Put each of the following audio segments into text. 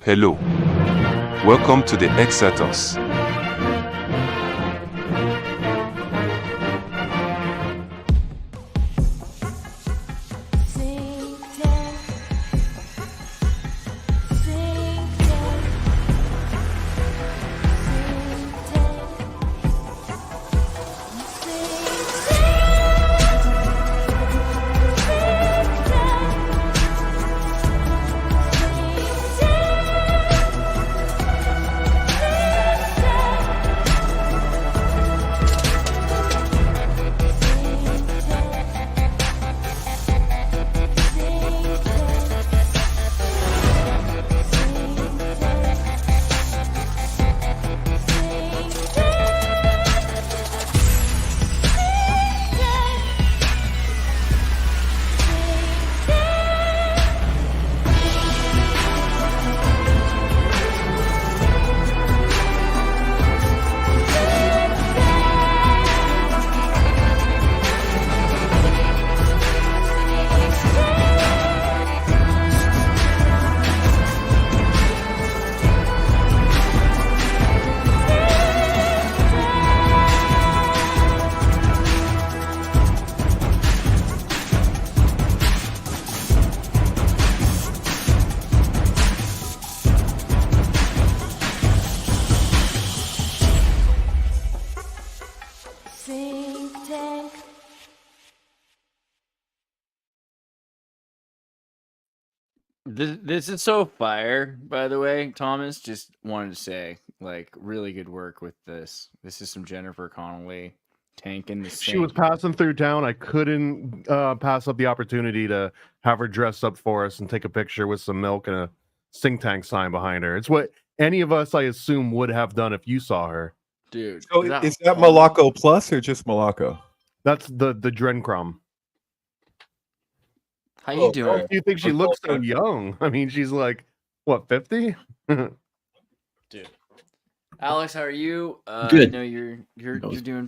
Hello. Welcome to the Xirtus. Synctank. This is so fire, by the way, Thomas. Just wanted to say, like, really good work with this. This is some Jennifer Connelly tanking the She was passing through town. I couldn't pass up the opportunity to have her dress up for us and take a picture with some milk and a Synctank sign behind her. It's what any of us, I assume, would have done if you saw her. Dude. So is that Malacco Plus or just Malacco? That's the Drencrum. How you doing? You think she looks so young? I mean, she's like, what, 50? Dude. Alex, how are you? Good. I know you're doing.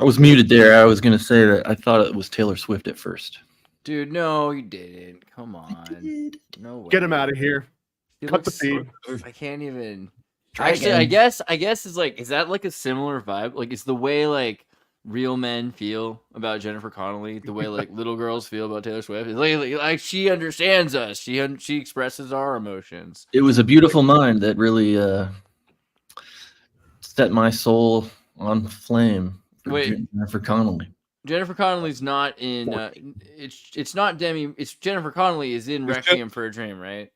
I was muted there. I was going to say that I thought it was Taylor Swift at first. Dude, no, you didn't. Come on. No way. Get him out of here. It Cut the looks- feed. I can't even. Try Actually, again. I guess is like, is that like a similar vibe? Like, is the way like real men feel about Jennifer Connelly the way like little girls feel about Taylor Swift? It's like she understands us. She expresses our emotions. It was a beautiful mind that really set my soul on flame. For Wait. Jennifer Connelly. Jennifer Connelly's not in. It's not Demi. It's Jennifer Connelly is in It's Requiem for a Dream, right?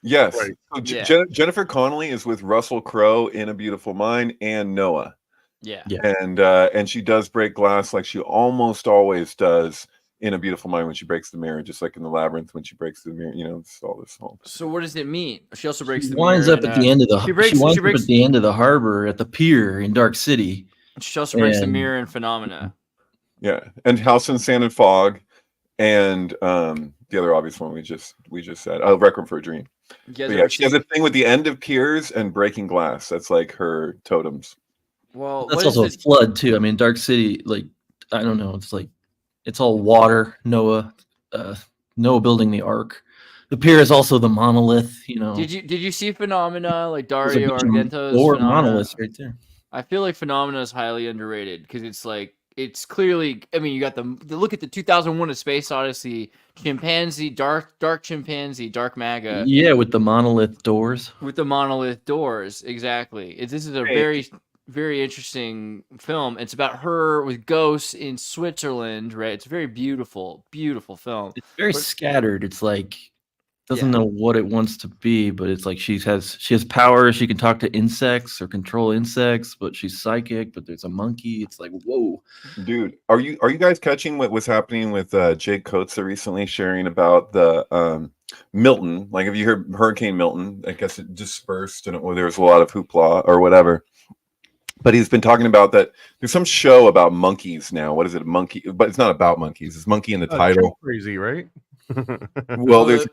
Yes. Right. So Yeah. Jennifer Connelly is with Russell Crowe in A Beautiful Mind and Noah. Yeah. Yeah. And she does break glass like she almost always does in A Beautiful Mind when she breaks the mirror, just like in The Labyrinth when she breaks the mirror. You know, it's all this whole. So what does it mean? She also breaks She the winds mirror up in, at the end of the. she breaks- She winds she breaks- up at the end of the harbor at the pier in Dark City. She also breaks the and- mirror in Phenomena. Yeah, and House in Sand and Fog, and the other obvious one we just said, Requiem for a Dream. You guys But yeah, ever she has seen- a thing with the end of piers and breaking glass. That's like her totems. Well, That's what is also a it? flood too. I mean, Dark City, like I don't know. It's like it's all water. Noah building the ark. The pier is also the monolith. You know, Did you see Phenomena like There's a Dario bunch of Argento's Or Phenomena? monoliths right there. I feel like Phenomena is highly underrated because it's like it's clearly. I mean, you got the look at the 2001: A Space Odyssey, chimpanzee, dark chimpanzee, dark MAGA Yeah, with the monolith doors. with the monolith doors. Exactly. This is a Hey. very interesting film. It's about her with ghosts in Switzerland. Right. It's a very beautiful film. It's very But- scattered. It's like doesn't Yeah. know what it wants to be, but it's like she has powers. She can talk to insects or control insects, but she's psychic. But there's a monkey. It's like whoa. Dude, are you guys catching what was happening with Jake Coates recently sharing about the Milton? Like, have you heard Hurricane Milton? I guess it dispersed and there was a lot of hoopla or whatever. But he's been talking about that there's some show about monkeys now. What is it? Monkey, but it's not about monkeys. It's monkey in the title. Crazy, right? Well, there's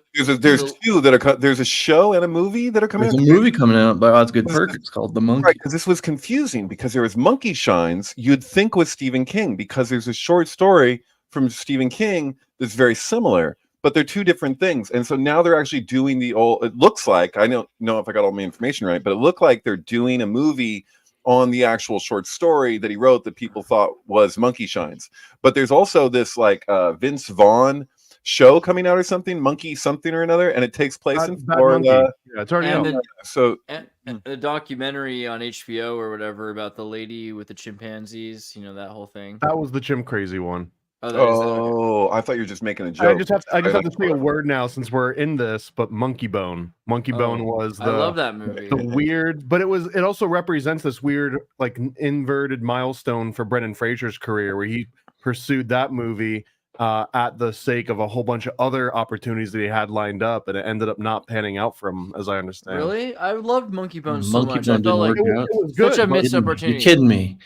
two that are there's a show and a movie that are coming There's out. a movie coming out by Osgood Perkins called The Monkey. Right, because this was confusing because there was Monkey Shines. You'd think with Stephen King because there's a short story from Stephen King that's very similar, but they're two different things. And so now they're actually doing the old, it looks like, I don't know if I got all my information right, but it looked like they're doing a movie on the actual short story that he wrote that people thought was Monkey Shines. But there's also this like Vince Vaughn show coming out or something, Monkey something or another, and it takes place in Florida. Yeah, it's already And out. and the documentary on HBO or whatever about the lady with the chimpanzees, you know, that whole thing. That was the chimp crazy one. Oh, I thought you were just making a joke. I just have to say a word now since we're in this, but Monkeybone. Monkeybone was the, I love that movie. the weird, but it also represents this weird like inverted milestone for Brendan Fraser's career where he pursued that movie at the sake of a whole bunch of other opportunities that he had lined up, and it ended up not panning out for him, as I understand. Really? I loved Monkeybone so much. I Monkeybone felt like didn't work out. It was good, such a but- missed opportunity. You're kidding me.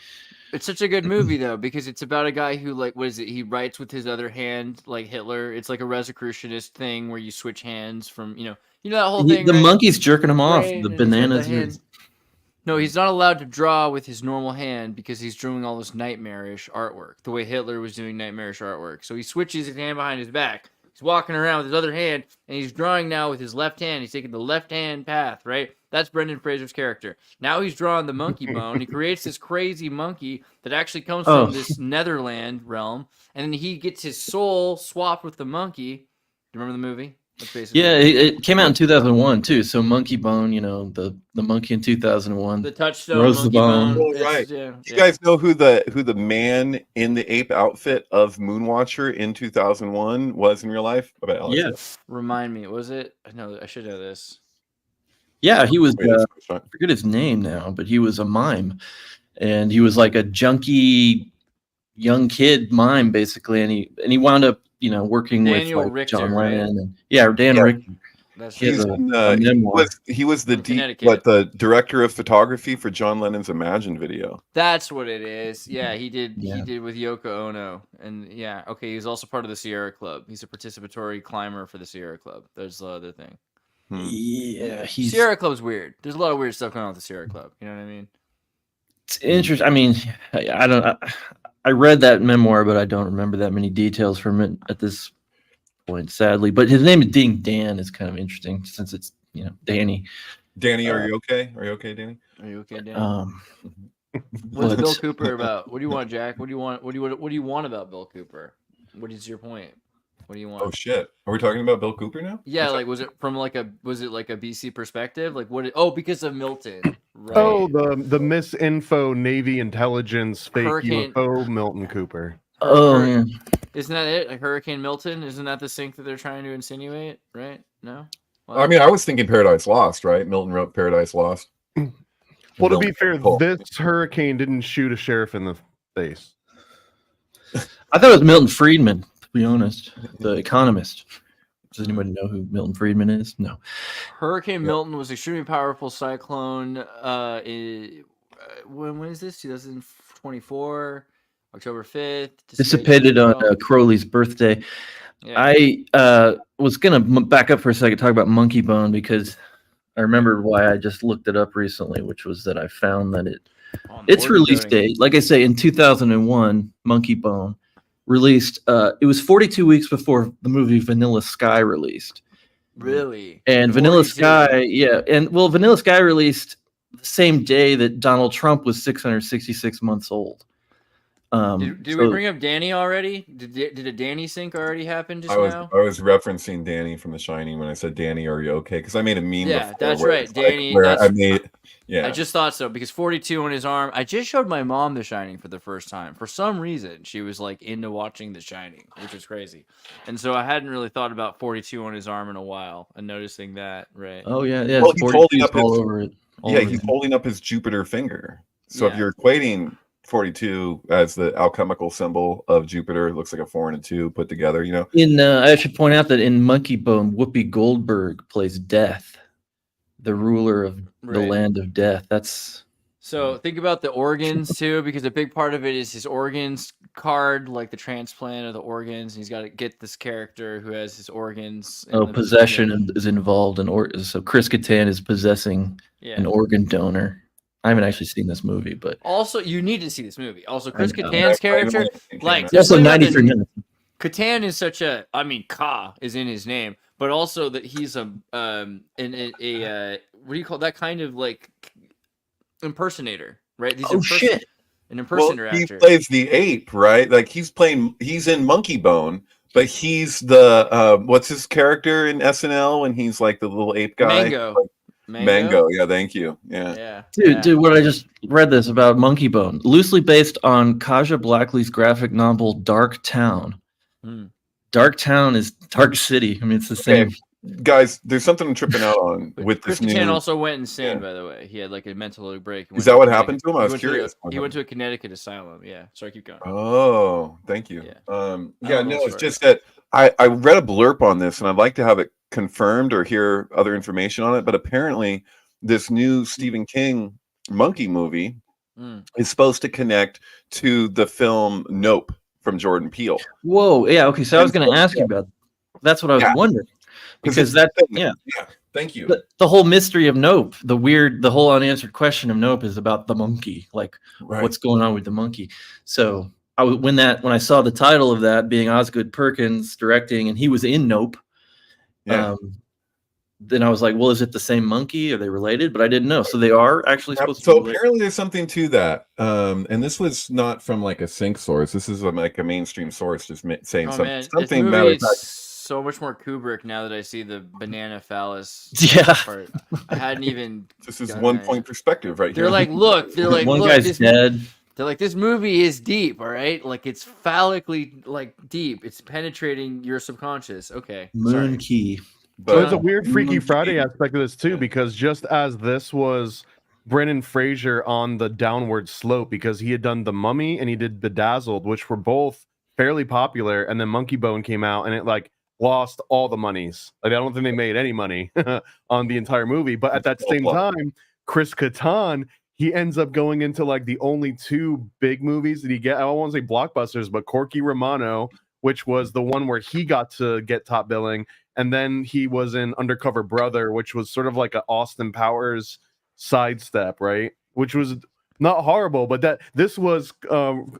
It's such a good movie though, because it's about a guy who like what is it? He writes with his other hand like Hitler. It's like a Rosicrucianist thing where you switch hands from you know that whole thing. The right? monkey's jerking him off. Right, The and he's got bananas. the hand. No, he's not allowed to draw with his normal hand because he's drawing all this nightmarish artwork, the way Hitler was doing nightmarish artwork. So he switches his hand behind his back. He's walking around with his other hand, and he's drawing now with his left hand. He's taking the left-hand path, right? That's Brendan Fraser's character. Now he's drawing the monkey bone. He creates this crazy monkey that actually comes from this Netherland realm, and then he gets his soul swapped with the monkey. Do you remember the movie? That's basically Yeah, it came out in 2001 too. So Monkeybone, you know, the monkey in 2001. the touchstone Rose the monkey Bone. bone. Oh, It's- right. yeah, You yeah. guys know who the man in the ape outfit of Moonwatcher in 2001 was in real life? I bet Alex Yeah. does. Remind me, was it? I know I should know this. Yeah, he was. Wait, that's a shot. I forget his name now, but he was a mime, and he was like a junky young kid mime basically, and he wound up, you know, working Daniel with like Richter, John right? Lennon. And, yeah, Dan Yeah. Richter. That's He has right. He's a in, memoir. he was the From Connecticut. the director of photography for John Lennon's Imagine video. That's what it is. Yeah, he did. Yeah. He did with Yoko Ono, and yeah, okay. He's also part of the Sierra Club. He's a participatory climber for the Sierra Club. There's the other thing. Yeah, he's Sierra Club's weird. There's a lot of weird stuff going on with the Sierra Club. You know what I mean? it's interesting. I mean, I don't. I read that memoir, but I don't remember that many details from it at this point, sadly. But his name being Dan is kind of interesting since it's, you know, Danny. Danny, are you okay? Are you okay, Danny? Are you okay, Dan? but- What's Bill Cooper about? What do you want, Jack? What do you want? What do you want about Bill Cooper? What is your point? What do you want? Oh shit! Are we talking about Bill Cooper now? Yeah, like was it like a BC perspective? Like what? Oh, because of Milton. Right. Oh, the misinfo Navy intelligence fake Hurricane- UFO Milton Cooper. Oh, yeah. Isn't that it? Like Hurricane Milton? Isn't that the sync that they're trying to insinuate? Right? No. Well, I mean, I was thinking Paradise Lost, right? Milton wrote Paradise Lost. Well, to be fair, Cool. this hurricane didn't shoot a sheriff in the face. I thought it was Milton Friedman, to be honest, the economist. Does anybody know who Milton Friedman is? No. Hurricane Milton was extremely powerful cyclone. When is this? 2024, October 5th. Dissipated on Crowley's birthday. Yeah. I was going to back up for a second, talk about Monkeybone, because I remember why I just looked it up recently, which was that I found that its Organ release donating. date, like I say, in 2001, Monkeybone released, it was 42 weeks before the movie Vanilla Sky released. Really? And Vanilla 42. Sky, yeah. And well, Vanilla Sky released the same day that Donald Trump was 666 months old. Did we bring up Danny already? Did a Danny sync already happen just now? I was referencing Danny from The Shining when I said, Danny, are you okay? Because I made a meme. Yeah, before that's where right, it's like- Danny, where that's- I made, yeah. I just thought so because 42 on his arm. I just showed my mom The Shining for the first time. For some reason, she was like into watching The Shining, which is crazy. And so I hadn't really thought about 42 on his arm in a while and noticing that, right? Oh yeah, yeah. Well, he's 42 holding is up all his- over it. Yeah, he's holding up his Jupiter finger. So if Yeah. you're equating 42 as the alchemical symbol of Jupiter, it looks like a 4 and a 2 put together, you know? In I should point out that in Monkeybone, Whoopi Goldberg plays Death, the ruler of the Right. land of death. That's So think about the organs too, because a big part of it is his organs card, like the transplant of the organs. And he's got to get this character who has his organs. in the- possession is involved, so Chris Kattan is possessing Yeah. an organ donor. I haven't actually seen this movie, but Also, you need to see this movie. Also, Chris know. Kattan's character, like it's also something about 93 minutes. Catan is such a. I mean, Ka is in his name, but also that he's a what do you call that kind of like impersonator, right? These Oh shit! an Well, impersonator he actor. plays the ape, right? Like he's in Monkeybone, but he's the what's his character in SNL when he's like the little ape guy? Mango. Mango. Yeah, thank you. Yeah. Yeah. Dude, what I just read this about Monkeybone, loosely based on Kaja Blackley's graphic novel Dark Town. Hmm. Dark Town is Dark City. I mean, it's the Okay. same. Guys, there's something I'm tripping out on with Chris this Kattan new. also went insane, Yeah. by the way. He had like a mental break. Is that what happened to him? I was He curious. went to a Connecticut asylum. Yeah. Sorry, keep going. Oh, thank you. Yeah. Yeah, know no, the it's story. just that I read a blurb on this and I'd like to have it confirmed or hear other information on it. But apparently, this new Stephen King monkey movie is supposed to connect to the film Nope from Jordan Peele. Whoa, yeah, okay. So I was going to ask you about. That's what I was Yeah. wondering, because it's that the thing. yeah. Thank you. The whole mystery of Nope, the whole unanswered question of Nope is about the monkey, like Right. what's going on with the monkey. So when I saw the title of that being Osgood Perkins directing, and he was in Nope, Yeah. then I was like, well, is it the same monkey? Are they related? But I didn't know. So they are actually supposed to So be related. apparently there's something to that. And this was not from like a sync source. This is like a mainstream source just saying Oh man, something this matter movie of fact. is so much more Kubrick now that I see the banana phallus Yeah. part. I hadn't even. This is gotten one that yet. point perspective right They're here. like, look. They're like, One look. guy's dead. They're like, this movie is deep. All right, like it's phallically like deep. It's penetrating your subconscious. Okay, Moon sorry. Key. So there's but a weird Freaky Monkey- Friday aspect of this too, because just as this was Brendan Fraser on the downward slope, because he had done The Mummy and he did Bedazzled, which were both fairly popular, and then Monkeybone came out and it like lost all the monies. Like I don't think they made any money on the entire movie. But at that same time, Chris Kattan, he ends up going into like the only two big movies that he get. I don't want to say blockbusters, but Corky Romano, which was the one where he got to get top billing. And then he was in Undercover Brother, which was sort of like an Austin Powers sidestep, right? Which was not horrible, but this was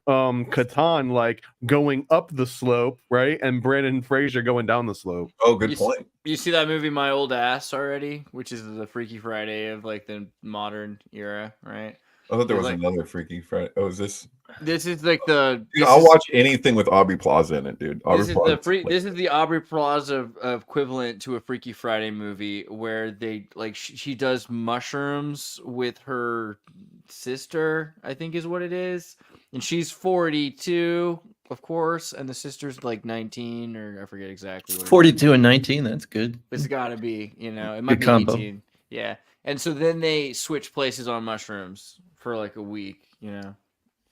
Catan like going up the slope, right? And Brandon Fraser going down the slope. Oh, good point. You see that movie, My Old Ass, already, which is the Freaky Friday of like the modern era, right? I thought there was like- another Freaky Friday. Oh, is this? This is like the. Dude, this I'll is- watch anything with Aubrey Plaza in it, dude. Aubrey This is Plaza. this is the Aubrey Plaza equivalent to a Freaky Friday movie where they like she does mushrooms with her sister, I think is what it is, and she's 42, of course, and the sister's like 19 or I forget exactly. What it is. 42 and 19. That's good. It's got to be, it might Good be combo. 18. Yeah, and so then they switch places on mushrooms for like a week,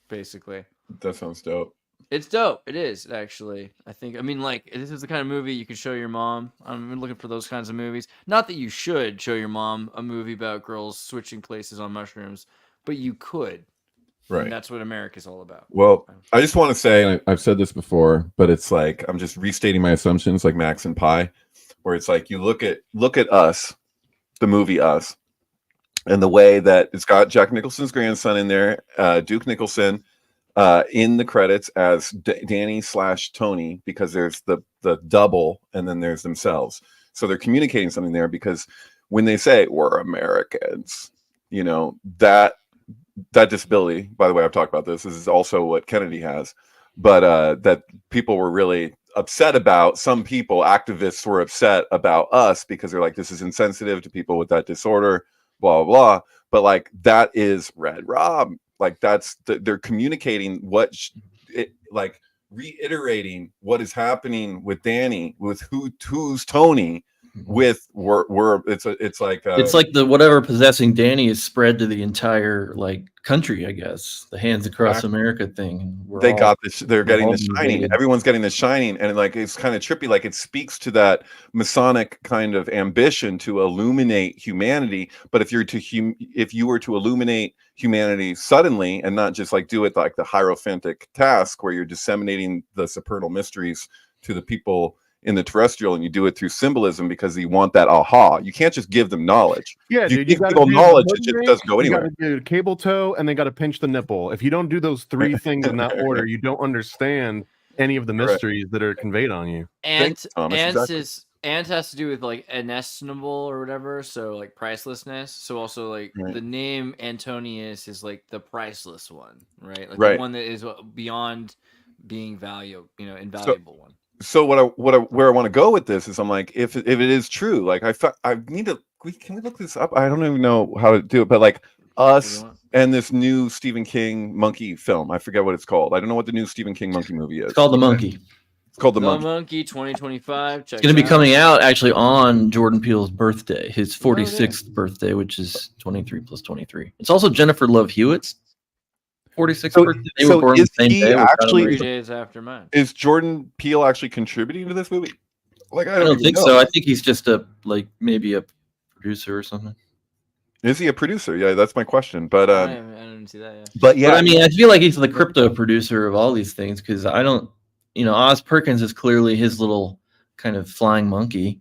basically. That sounds dope. It's dope. It is actually. I mean, like this is the kind of movie you can show your mom. I'm looking for those kinds of movies. Not that you should show your mom a movie about girls switching places on mushrooms, but you could. Right. And that's what America's all about. Well, I just want to say, and I've said this before, but it's like I'm just restating my assumptions, like Max and Pi, where it's like you look at Us, the movie Us, and the way that it's got Jack Nicholson's grandson in there, Duke Nicholson, in the credits as Danny/Tony, because there's the double and then there's themselves. So they're communicating something there, because when they say we're Americans, that disability, by the way, I've talked about this is also what Kennedy has, but that people were really upset about. Some people, activists, were upset about Us because they're like, this is insensitive to people with that disorder, blah blah blah. But like that is Red Rob. Like they're communicating like reiterating what is happening with Danny, with who's Tony, with it's like the whatever possessing Danny is spread to the entire like country, I guess. The Hands Across America thing. And they're getting the Shining. invaded. Everyone's getting the Shining, and like it's kind of trippy. Like it speaks to that Masonic kind of ambition to illuminate humanity. But if you were to illuminate humanity suddenly and not just like do it like the Hierophantic task where you're disseminating the supernal mysteries to the people in the terrestrial, and you do it through symbolism because you want that aha. You can't just give them knowledge. Yeah, You dude, give gotta people do knowledge, the it just hood doesn't go ring, you anywhere. gotta do cable toe, and they got to pinch the nipple. If you don't do those three things in that order, you don't understand any of the Correct. mysteries that are conveyed on you. Thanks, Thomas. Exactly. Ant has to do with like inestimable or whatever, so like pricelessness. So also like Right. the name Antonius is like the priceless one, right? Like Right. the one that is beyond being invaluable one. So where I want to go with this is I'm like, if it is true, like I need to. Can we look this up? I don't even know how to do it, but like Us and this new Stephen King monkey film. I forget what it's called. I don't know what the new Stephen King monkey movie is. It's called The Monkey. It's called The The Monkey. Monkey 2025. It's going to be coming out actually on Jordan Peele's birthday, his 46th birthday, which is 23 plus 23. It's also Jennifer Love Hewitt's 46th birthday. They were born the same day. Actually 3 days after mine. Is Jordan Peele actually contributing to this movie? Like I don't think so. I think he's just maybe a producer or something. Is he a producer? Yeah, that's my question. But I didn't see that. Yeah. But yeah, I mean, I feel like he's the crypto producer of all these things because I don't. Oz Perkins is clearly his little kind of flying monkey.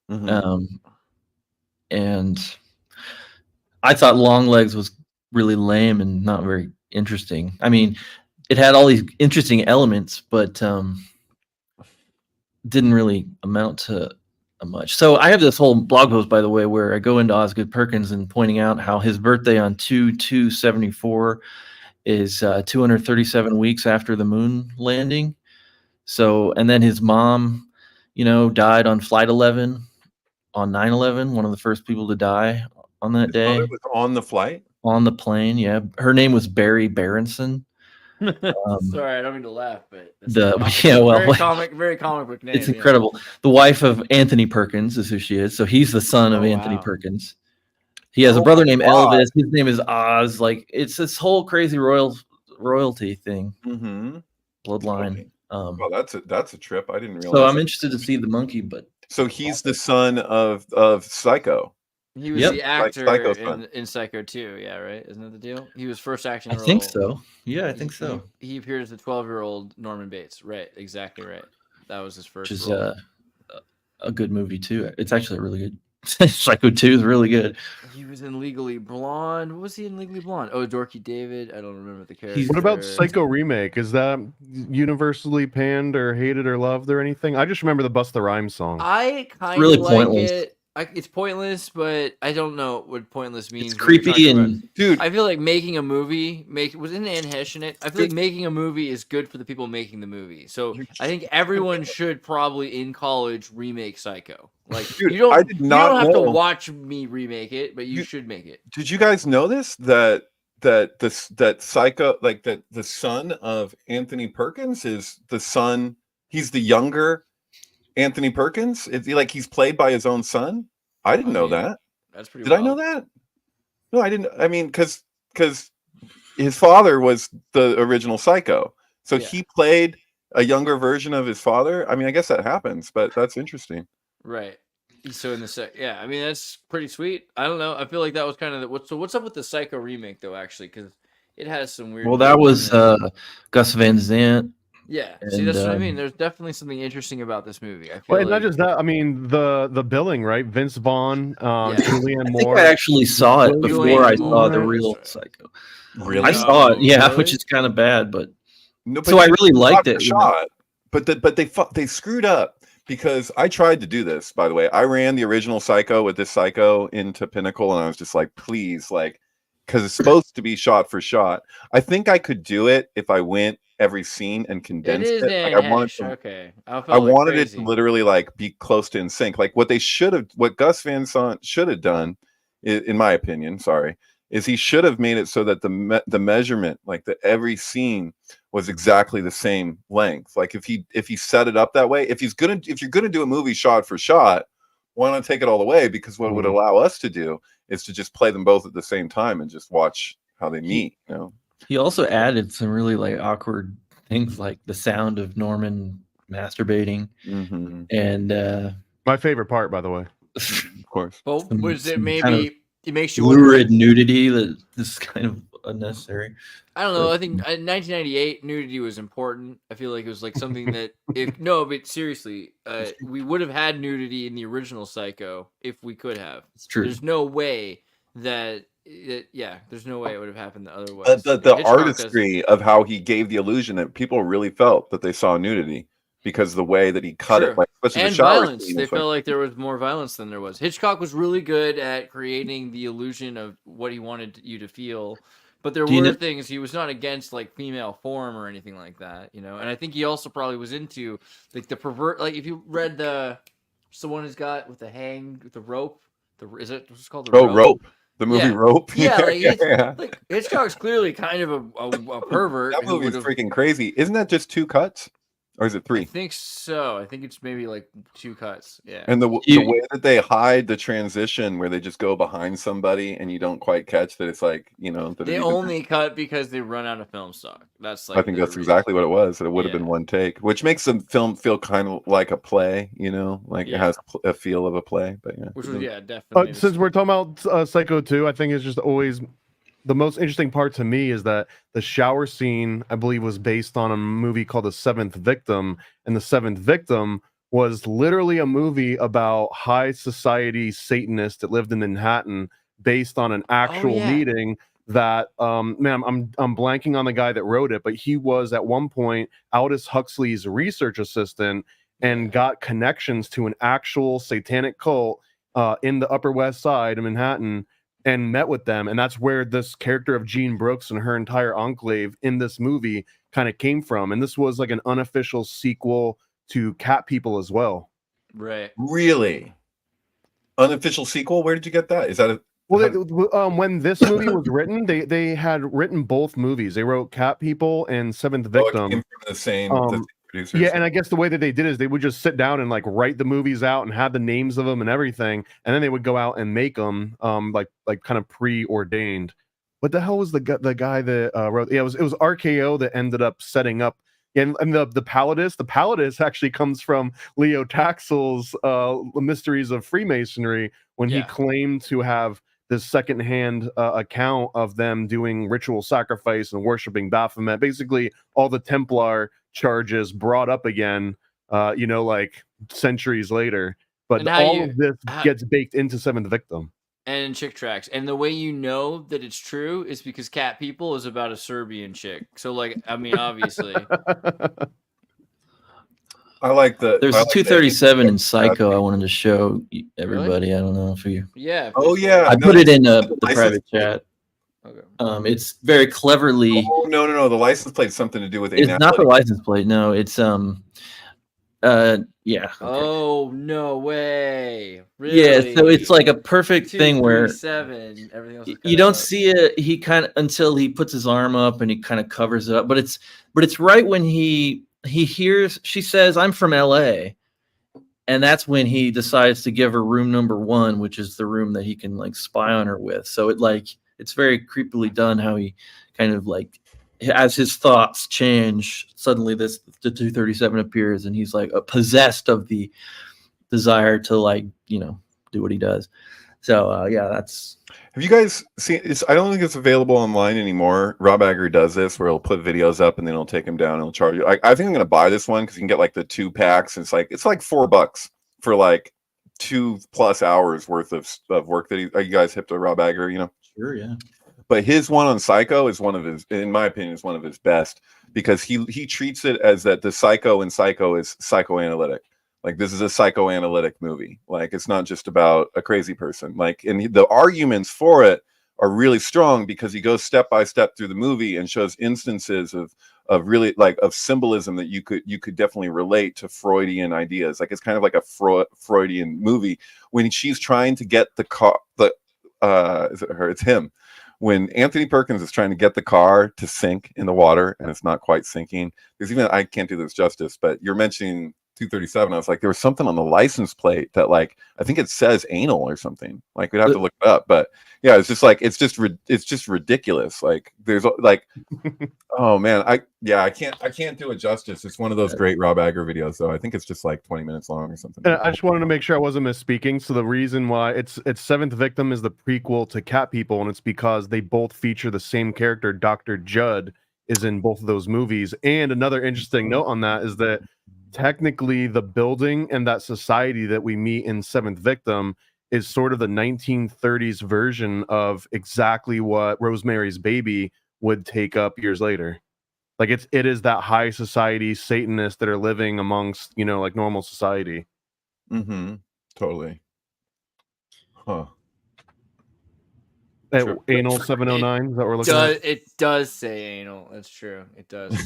Mm-hmm. And I thought Longlegs was really lame and not very interesting. I mean, it had all these interesting elements, but didn't really amount to much. So I have this whole blog post, by the way, where I go into Osgood Perkins and pointing out how his birthday on 2/2/74 is 237 weeks after the moon landing. So, and then his mom, died on Flight 11 on 9/11, one of the first people to die on that day. It was on the flight? On the plane, yeah. Her name was Barry Berenson. Sorry, I don't mean to laugh, but very comic book name. It's incredible. The wife of Anthony Perkins is who she is. So he's the son of Anthony Perkins. He has a brother named Elvis. His name is Oz. Like it's this whole crazy royalty thing. Mm-hmm. Bloodline. Well, that's a trip. I didn't realize. So I'm interested to see the monkey, but so he's the son of Psycho. He was the actor in Psycho 2, yeah, right? Isn't that the deal? He was first acting role. I think so. Yeah, I think so. He appeared as the 12-year-old Norman Bates. Right, exactly right. That was his first role. Which is a good movie, too. It's actually really good. Psycho 2 is really good. He was in Legally Blonde. What was he in Legally Blonde? Oh, Dorky David. I don't remember the character. What about Psycho remake? Is that universally panned or hated or loved or anything? I just remember the Busta Rhymes song. I kind of like pointless. It. It's pointless, but I don't know what pointless means. It's creepy and dude. I feel like making a movie wasn't Anne Hesh in it. I feel like making a movie is good for the people making the movie. So I think everyone should probably in college remake Psycho. Like dude, you don't have to know. watch me remake it, but you should make it. Did you guys know this that Psycho, like that the son of Anthony Perkins is the son? He's the younger Anthony Perkins? Is he he's played by his own son? I didn't know that. That's pretty. Did I know that? No, I didn't. I mean, because his father was the original Psycho, so he played a younger version of his father. I mean, I guess that happens, but that's interesting. Right. So in the I mean that's pretty sweet. I don't know. I feel like that was kind of what's up with the Psycho remake though? Actually, because it has some weird. Well, that was Gus Van Sant. Yeah, see, that's what I mean. There's definitely something interesting about this movie. I feel well, not just that. I mean, the billing, right? Vince Vaughn, Julianne Moore. I think I actually saw it before I saw the real Psycho. Really? I saw it, yeah, which is kind of bad, but so I really liked it. But they screwed up because I tried to do this. By the way, I ran the original Psycho with this Psycho into Pinnacle, and I was just like, please, because it's supposed to be shot for shot. I think I could do it if I went every scene and condensed it. I wanted it to literally be close to in sync. Like what Gus Van Sant should have done, in my opinion, is he should have made it so that the measurement, every scene was exactly the same length. Like if he set it up that way, if you're gonna do a movie shot for shot, why not take it all the way? Because what would allow us to do is to just play them both at the same time and just watch how they meet. He also added some really awkward things like the sound of Norman masturbating, and my favorite part, by the way, of course. Well, was it maybe it makes you lurid nudity that is kind of unnecessary? I don't know. I think in 1998 nudity was important. I feel like it was something that but seriously, we would have had nudity in the original Psycho if we could have. It's true. There's no way that yeah, there's no way it would have happened the other way. The artistry of how he gave the illusion that people really felt that they saw nudity because the way that he cut it, like especially and the shower violence. scene, They felt like there was more violence than there was. Hitchcock was really good at creating the illusion of what he wanted you to feel. But there were things he was not against, like female form or anything like that, you know. And I think he also probably was into like the pervert. Like if you read the one who's got with the rope. Is it what's called the rope? Rope. The movie Rope. Yeah, like Hitchcock's clearly kind of a pervert. That movie's freaking crazy. Isn't that just 2 cuts? Or is it 3? I think so. I think it's maybe like 2 cuts. Yeah. And the way that they hide the transition where they just go behind somebody and you don't quite catch that it's like, you know. They only cut because they run out of film stock. That's like I think that's exactly what it was. That it would have been 1 take, which makes the film feel kind of like a play, you know, like it has a feel of a play. But yeah. Which was, definitely. Since we're talking about Psycho 2, I think it's just always the most interesting part to me is that the shower scene, I believe, was based on a movie called The Seventh Victim. And The Seventh Victim was literally a movie about high society Satanists that lived in Manhattan based on an actual meeting that, I'm blanking on the guy that wrote it, but he was at one point Aldous Huxley's research assistant and got connections to an actual satanic cult in the Upper West Side of Manhattan, and met with them. And that's where this character of Jean Brooks and her entire enclave in this movie kind of came from. And this was like an unofficial sequel to Cat People as well. Right. Really? Unofficial sequel? Where did you get that? Is that when this movie was written, they had written both movies. They wrote Cat People and Seventh Victim. It came from the same producers. Yeah, and I guess the way that they did is they would just sit down and like write the movies out and have the names of them and everything, and then they would go out and make them like kind of preordained. What the hell was the guy that wrote? Yeah, it was RKO that ended up setting up. And the Palladis. The Palladis actually comes from Leo Taxel's Mysteries of Freemasonry, when he claimed to have this secondhand account of them doing ritual sacrifice and worshiping Baphomet. Basically, all the Templar charges brought up again, like centuries later. But all of this gets baked into Seventh Victim. And Chick Tracks. And the way you know that it's true is because Cat People is about a Serbian chick. So, obviously. I like There's 237 in Psycho I wanted to show everybody. Really? I don't know if you. Yeah. Oh, yeah. I put it in the private chat. Okay. It's very cleverly. Oh, no. The license plate has something to do with it. It's not the license plate. No, it's yeah. Okay. Oh, no way. Really? Yeah, so it's like a perfect thing where everything else you don't see it. He kind of, until he puts his arm up and he kind of covers it up. But it's right when he hears, she says, "I'm from LA." And that's when he decides to give her room number 1, which is the room that he can like spy on her with. So it's very creepily done how he kind of like, as his thoughts change, suddenly the 237 appears and he's like possessed of the desire to do what he does. So that's. Have you guys seen this? I don't think it's available online anymore. Rob Agger does this where he'll put videos up and then he'll take them down and he'll charge you. I think I'm going to buy this one because you can get like the 2 packs. And it's like $4 for like 2+ hours worth of work that are you guys hip to Rob Agger, Sure, yeah. But his one on Psycho is one of his, in my opinion, is one of his best because he treats it as that the Psycho in Psycho is psychoanalytic. Like this is a psychoanalytic movie. Like it's not just about a crazy person. Like, and the arguments for it are really strong because he goes step by step through the movie and shows instances of really like of symbolism that you could definitely relate to Freudian ideas. Like it's kind of like a Freudian movie when she's trying to get the car. Is it her? It's him. When Anthony Perkins is trying to get the car to sink in the water and it's not quite sinking. There's even, I can't do this justice, but you're mentioning 237. I was like, there was something on the license plate that like, I think it says anal or something. Like we'd have to look it up, but yeah, it's just like, it's just ridiculous. Like there's like, oh man, I can't do it justice. It's one of those great Rob Agger videos though. I think it's just like 20 minutes long or something. And I just wanted to make sure I wasn't misspeaking. So the reason why it's Seventh Victim is the prequel to Cat People, and it's because they both feature the same character. Dr. Judd is in both of those movies. And another interesting note on that is that technically the building and that society that we meet in Seventh Victim is sort of the 1930s version of exactly what Rosemary's Baby would take up years later. Like it is that high society Satanists that are living amongst, like normal society. Mm-hmm. Totally. Huh. True. Anal 709, is that what we're looking at? It does say anal. That's true. It does.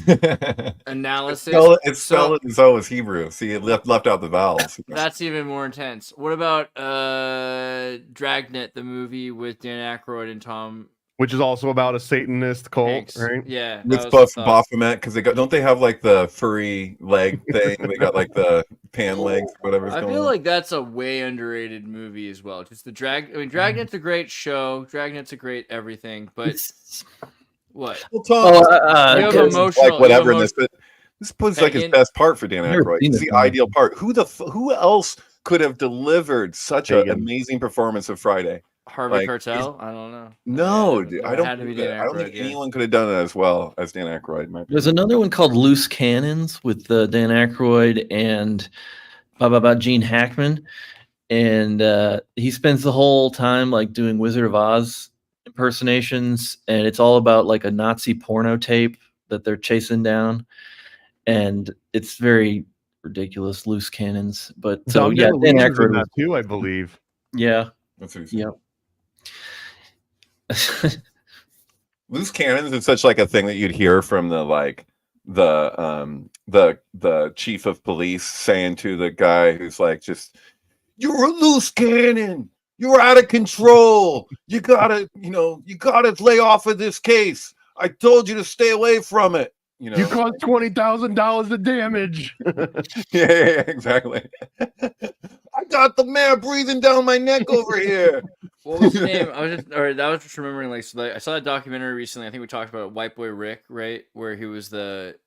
Analysis. It's spelled as though it's Hebrew. See, it left out the vowels. That's even more intense. What about Dragnet, the movie with Dan Aykroyd and Tom? Which is also about a Satanist cult, Hanks. right? Yeah. With Baphomet, because don't they have like the furry leg thing? They got like the pan legs, whatever's I going feel on. like that's a way underrated movie as well. Just Dragnet's a great show. Dragnet's a great everything. But what? Well, Tom, you have emotional, like whatever in this, but this was like his best part for Dan Aykroyd. It's the ideal part. Who else could have delivered such an amazing performance of Friday? Harvey Keitel? I don't know. No, dude, I don't think anyone could have done it as well as Dan Aykroyd. There's another one called Loose Cannons with Dan Aykroyd and Gene Hackman, and he spends the whole time like doing Wizard of Oz impersonations, and it's all about like a Nazi porno tape that they're chasing down, and it's very ridiculous. Loose Cannons, but so Dan Aykroyd that too, I believe. Yeah, that's what yeah. Loose cannons is such like a thing that you'd hear from the chief of police saying to the guy who's like, just, you're a loose cannon, you're out of control, you gotta lay off of this case, I told you to stay away from it. You caused $20,000 of damage. yeah, exactly. I got the mayor breathing down my neck over here. What was the name? I was just remembering. I saw a documentary recently. I think we talked about White Boy Rick, right? Where he was the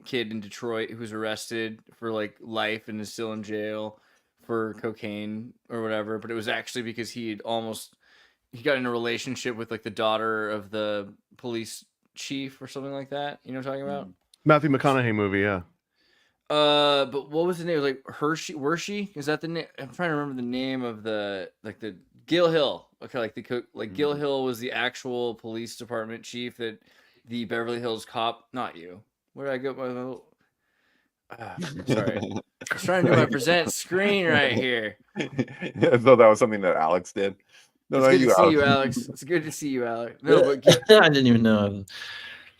kid in Detroit who was arrested for like life and is still in jail for cocaine or whatever. But it was actually because he got in a relationship with like the daughter of the police chief or something like that. You know what I'm talking about? Matthew McConaughey movie, yeah. But what was the name? Like Hershey? Is that the name? I'm trying to remember the name of the Gil Hill. Okay, Gil Hill was the actual police department chief that the Beverly Hills Cop. Not you. Where did I go? Sorry, I was trying to do my present screen right here. Yeah, so that was something that Alex did. No, it's good to see you, Alex. It's good to see you, Alex. No, but I didn't even know.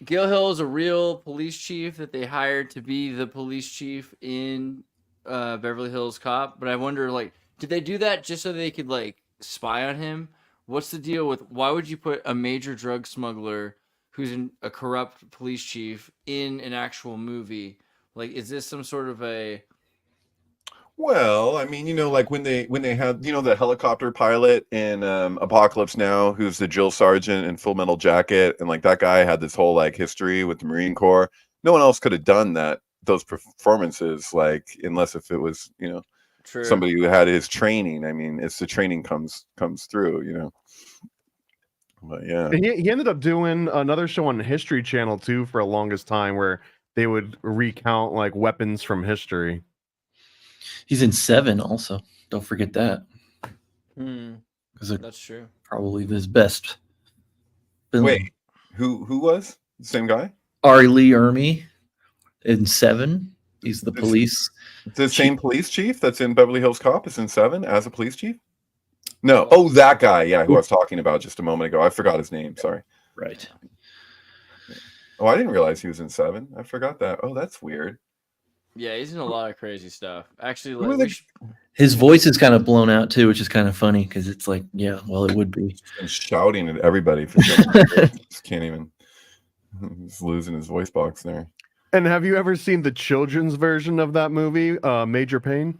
Gil Hill is a real police chief that they hired to be the police chief in Beverly Hills Cop. But I wonder, like, did they do that just so they could like spy on him? What's the deal with? Why would you put a major drug smuggler who's a corrupt police chief in an actual movie? Like, is this some sort of a? Well, I mean, like when they had, the helicopter pilot in Apocalypse Now, who's the drill sergeant in Full Metal Jacket, and like that guy had this whole like history with the Marine Corps. No one else could have done those performances, like unless if it was, True. Somebody who had his training. I mean, it's the training comes through, But yeah, and he ended up doing another show on History Channel too for a longest time, where they would recount like weapons from history. He's in Seven also. Don't forget that. That's true. Probably his best film. Wait, who was the same guy? Ari Lee Ermey in Seven. He's the police. The same police chief that's in Beverly Hills Cop is in Seven as a police chief? No. Oh, that guy. Yeah, who I was talking about just a moment ago. I forgot his name. Sorry. Right. Oh, I didn't realize he was in Seven. I forgot that. Oh, that's weird. Yeah, he's in a lot of crazy stuff. Actually, like, his voice is kind of blown out too, which is kind of funny because it's like, yeah, well, it would be. And shouting at everybody for just can't even. He's losing his voice box there. And have you ever seen the children's version of that movie, Major Payne?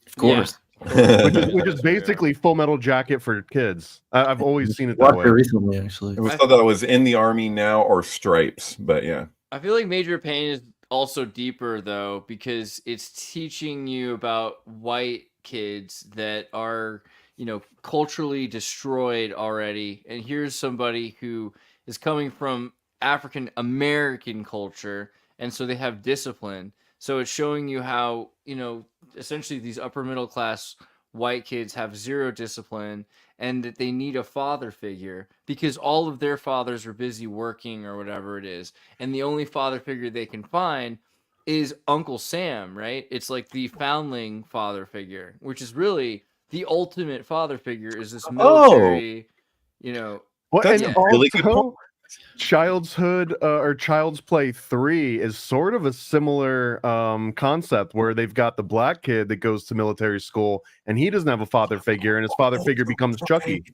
Of course. Yeah. Which is basically Full Metal Jacket for kids. I've always seen it that Watched way. it recently, actually. It was thought that it was In the Army Now or Stripes, but yeah. I feel like Major Payne is also deeper though, because it's teaching you about white kids that are, culturally destroyed already. And here's somebody who is coming from African American culture, and so they have discipline. So it's showing you how, essentially these upper middle class white kids have zero discipline and that they need a father figure because all of their fathers are busy working or whatever it is. And the only father figure they can find is Uncle Sam, right? It's like the foundling father figure, which is really the ultimate father figure is this military, you know. Well, That's and a really good also, point. Child's Play 3 is sort of a similar concept where they've got the black kid that goes to military school and he doesn't have a father figure and his father figure becomes Chucky.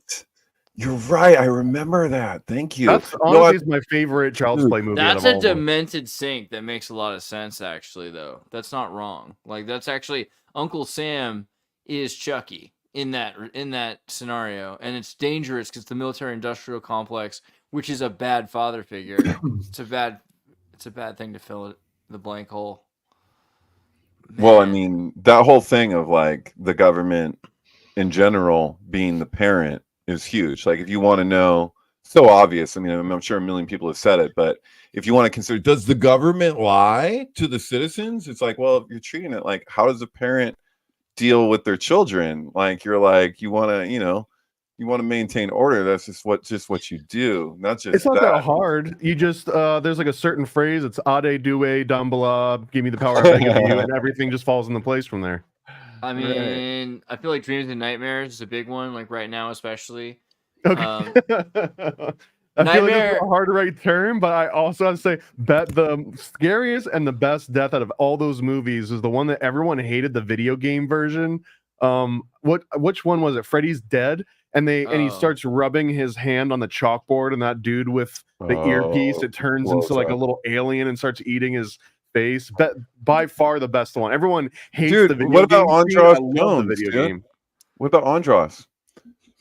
You're right. I remember that. Thank you. That's honestly is my favorite Child's Play movie. That's out of a all of them. demented sync that makes a lot of sense, actually, though. That's not wrong. Like, that's actually Uncle Sam is Chucky in that scenario, and it's dangerous because the military-industrial complex, which is a bad father figure, it's a bad thing to fill the blank hole. Well, I Man. mean, that whole thing of like the government in general being the parent is huge. Like, if you want to know, so obvious. I mean, I'm sure a million people have said it, but if you want to consider, does the government lie to the citizens? It's like, well, if you're treating it like, how does a parent deal with their children? Like, you're like, you want to maintain order. That's just what you do. Not just It's not that hard. You just there's like a certain phrase. It's Ade Due Dambala, give me the power I beg of you, and everything just falls into place from there. I mean, I feel like Dreams and Nightmares is a big one, like right now, especially. Okay. Um, I feel like Nightmare- it's a hard right turn, but I also have to say that the scariest and the best death out of all those movies is the one that everyone hated, the video game version. Which one was it? Freddy's Dead, and he starts rubbing his hand on the chalkboard, and that dude with the earpiece, it turns into like a little alien and starts eating his face. By far the best one. Everyone hates the video what about game scene. Andros I love the Jones, video dude? game. What about Andros?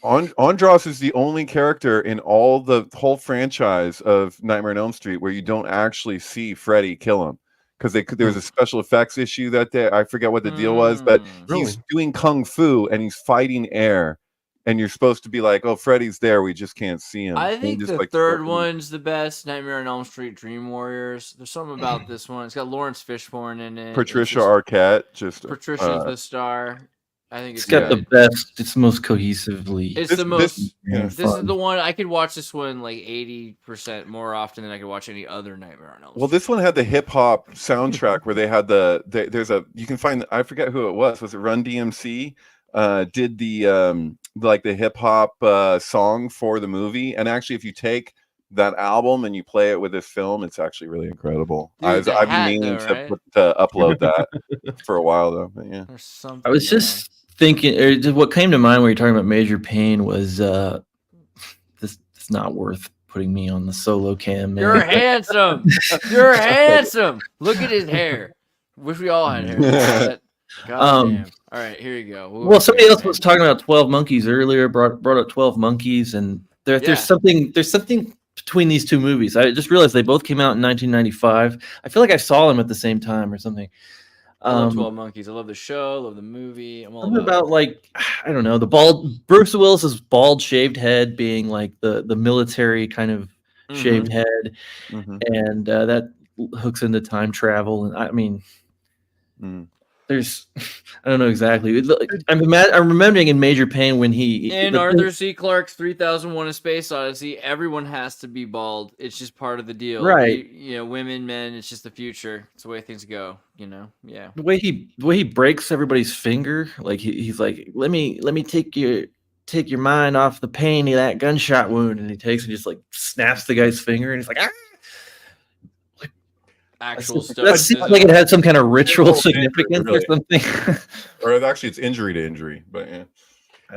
Andros is the only character in all the whole franchise of Nightmare on Elm Street where you don't actually see Freddy kill him, because there was a special effects issue that day. I forget what the deal was, but he's doing kung fu and he's fighting air, and you're supposed to be like, "Oh, Freddy's there. We just can't see him." I And he think just, the like, third fucking- one's the best. Nightmare on Elm Street, Dream Warriors. There's something about this one. It's got Lawrence Fishburne in it. Patricia Arquette, Patricia's the star. I think It's got the best. It's most cohesively. It's the most. This is fun. the one I could watch. This one like 80% more often than I could watch any other Nightmare on Elm Street. Well, this one had the hip hop soundtrack where they had you can find, I forget who it was. Was it Run DMC? Did the like the hip hop song for the movie, and actually, if you take that album and you play it with this film, it's actually really incredible. Dude, I've been meaning to upload that for a while though. But yeah, There's something. I was just thinking, or just what came to mind when you're talking about Major Pain was this. It's not worth putting me on the solo cam. Man. You're handsome. You're handsome. Look at his hair. Wish we all had hair. God damn. All right, here you go. Well, somebody else was talking about 12 Monkeys earlier. Brought up 12 Monkeys, and there's something between these two movies. I just realized they both came out in 1995. I feel like I saw them at the same time or something. I love 12 Monkeys. I love the show. I love the movie. I'm all about like, I don't know, the bald Bruce Willis's bald shaved head being like the military kind of shaved head, and that hooks into time travel. And I mean, there's, I don't know exactly. I'm remembering in Major Pain when in Arthur C. Clarke's 3001: A Space Odyssey, everyone has to be bald. It's just part of the deal, right? You know, women, men. It's just the future. It's the way things go. You know, yeah. The way he breaks everybody's finger, like he's like, let me take your mind off the pain of that gunshot wound, and he takes and just like snaps the guy's finger, and he's like, ah. Actual stuff. That seems like it had some kind of ritual significance or something. Or actually, it's injury to injury. But yeah,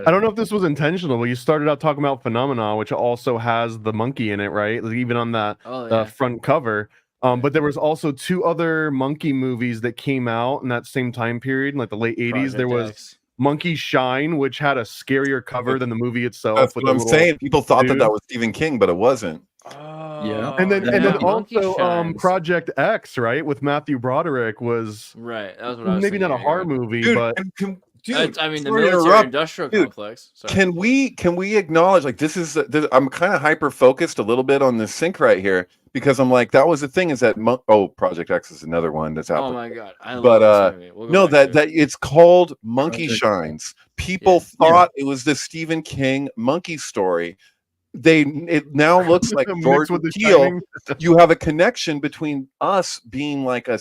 I don't know if this was intentional, but you started out talking about Phenomena, which also has the monkey in it, right? Like, even on that front cover. But there was also two other monkey movies that came out in that same time period, in like the late 80s. There was Monkey Shine, which had a scarier cover than the movie itself. That's what I'm saying. People thought that was Stephen King, but it wasn't. Yeah, and then also Project X, right, with Matthew Broderick was right. That was what I was maybe not a horror movie, but dude, I mean the military-industrial complex. Sorry. Can we acknowledge, like, this is I'm kind of hyper focused a little bit on this sync right here, because I'm like, that was the thing is that Project X is another one that's out. Oh my god, I but love this movie. We'll go no, back to that it. it's called Monkey Project Shines. People thought it was the Stephen King monkey story. It now looks like Mixed Jordan with The Peele. Shining. You have a connection between us being like a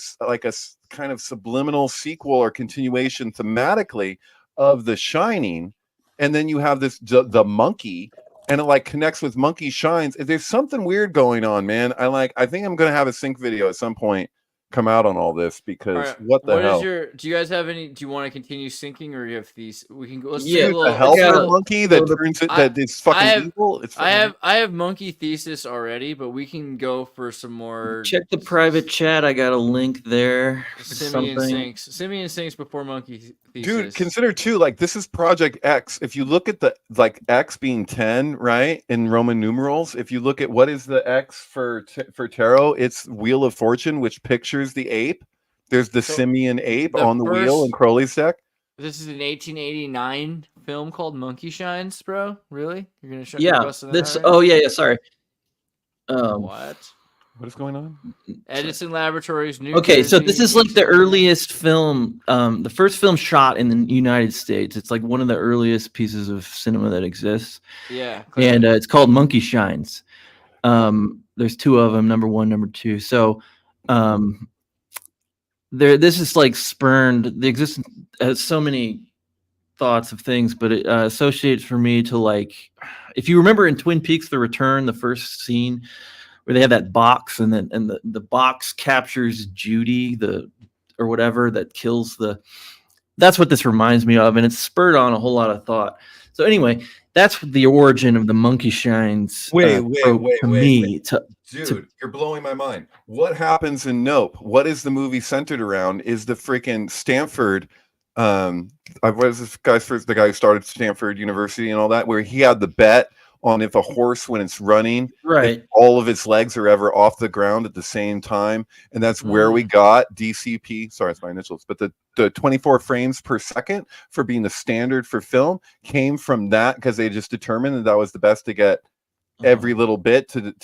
kind of subliminal sequel or continuation thematically of The Shining, and then you have this the monkey, and it like connects with Monkey Shines. There's something weird going on, man. I think I'm gonna have a sync video at some point come out on all this because All right, what the hell? do you guys have any? Do you want to continue syncing, or do you have these? We can go. Let's Yeah, do a little. The helper gotta- monkey that so turns it I- that is fucking I have- evil. It's I have monkey thesis already, but we can go for some more. Check the private chat. I got a link there. Simian Something. Simian sinks before monkey thesis. Dude, consider too, like this is Project X. If you look at the like X being 10, right, in Roman numerals, if you look at what is the X for tarot, it's Wheel of Fortune, which pictures the ape. There's the simian ape on the wheel in Crowley's deck. This is an 1889 film called Monkey Shines, bro. Really? You're gonna show? Yeah. This. Oh yeah. Sorry. What? What is going on? Edison Laboratories. New Okay, so Jersey, this is like the earliest film, the first film shot in the United States. It's like one of the earliest pieces of cinema that exists. Yeah. And it's called Monkey Shines. There's two of them, number one, number two. So this is like spurned the existence has so many thoughts of things, but it associates for me to like, if you remember in Twin Peaks: The Return, the first scene where they have that box and then the box captures Judy, or whatever that kills that's what this reminds me of, and it's spurred on a whole lot of thought. So anyway, that's the origin of the Monkey Shines. Wait, Dude, you're blowing my mind. What happens in Nope? What is the movie centered around? Is the freaking Stanford what is this guy's first, the guy who started Stanford University and all that, where he had the bet on if a horse when it's running, right, all of its legs are ever off the ground at the same time, and that's where we got DCP. Sorry, it's my initials, but the 24 frames per second for being the standard for film came from that, because they just determined that was the best to get every little bit to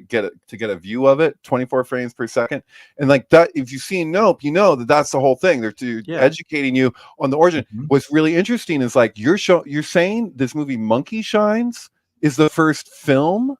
get a view of it, 24 frames per second. And like that, if you've seen Nope, you know that's the whole thing. They're educating you on the origin. What's really interesting is like you're saying this movie Monkey Shines is the first film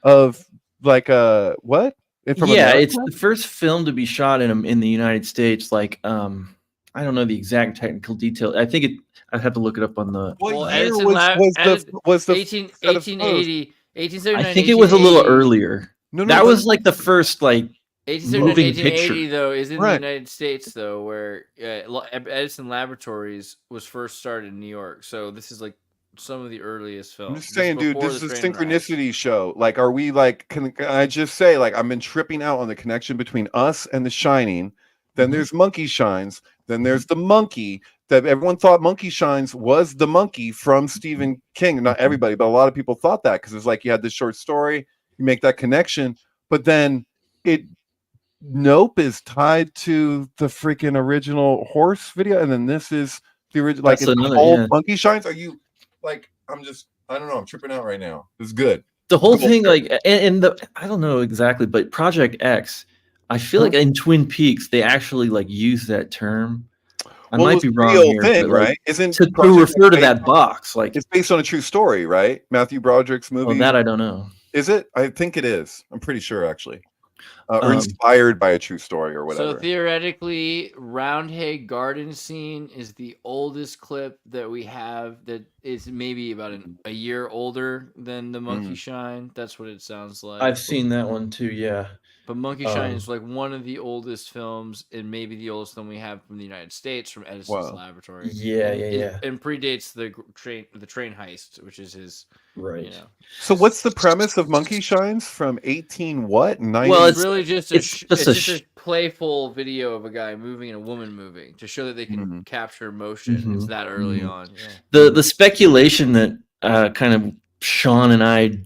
of like what? From America? It's the first film to be shot in the United States. Like I don't know the exact technical detail. I think I'd have to look it up on the. What year was the 1880? 1879, I think it was a little earlier. That was like the first like 1879, moving picture. 1880 though is in the United States though, where Edison Laboratories was first started in New York. So this is like some of the earliest films. I'm just saying, dude, this is a Synchronicity show. Like, are we like? Can I just say, like, I've been tripping out on the connection between us and The Shining. Then there's Monkey Shines. Then there's the monkey that everyone thought Monkey Shines was the monkey from Stephen King. Not everybody, but a lot of people thought that, because it's like you had this short story, you make that connection, but then Nope is tied to the freaking original horse video, and then this is the original. Like, it's called Monkey Shines. Are you like? I don't know. I'm tripping out right now. It's good. The whole thing, like, and I don't know exactly, but Project X, I feel like in Twin Peaks they actually like use that term. I might be wrong here, thing, but, like, right? Isn't to refer to that box? Like, it's based on a true story, right? Matthew Broderick's movie. Well, that I don't know. Is it? I think it is. I'm pretty sure, actually. Or inspired by a true story or whatever. So theoretically, Roundhay Garden scene is the oldest clip that we have that is maybe about a year older than the Monkey Shine. That's what it sounds like. I've seen that one too, yeah. But Monkey Shine is like one of the oldest films, and maybe the oldest film we have from the United States, from Edison's laboratory. Yeah. And predates the train heist, which is his. Right. You know. So what's the premise of Monkey Shines from 18 what? 90? Well, it's really just a playful video of a guy moving and a woman moving to show that they can capture motion. It's that early on. Yeah. The speculation that kind of Sean and I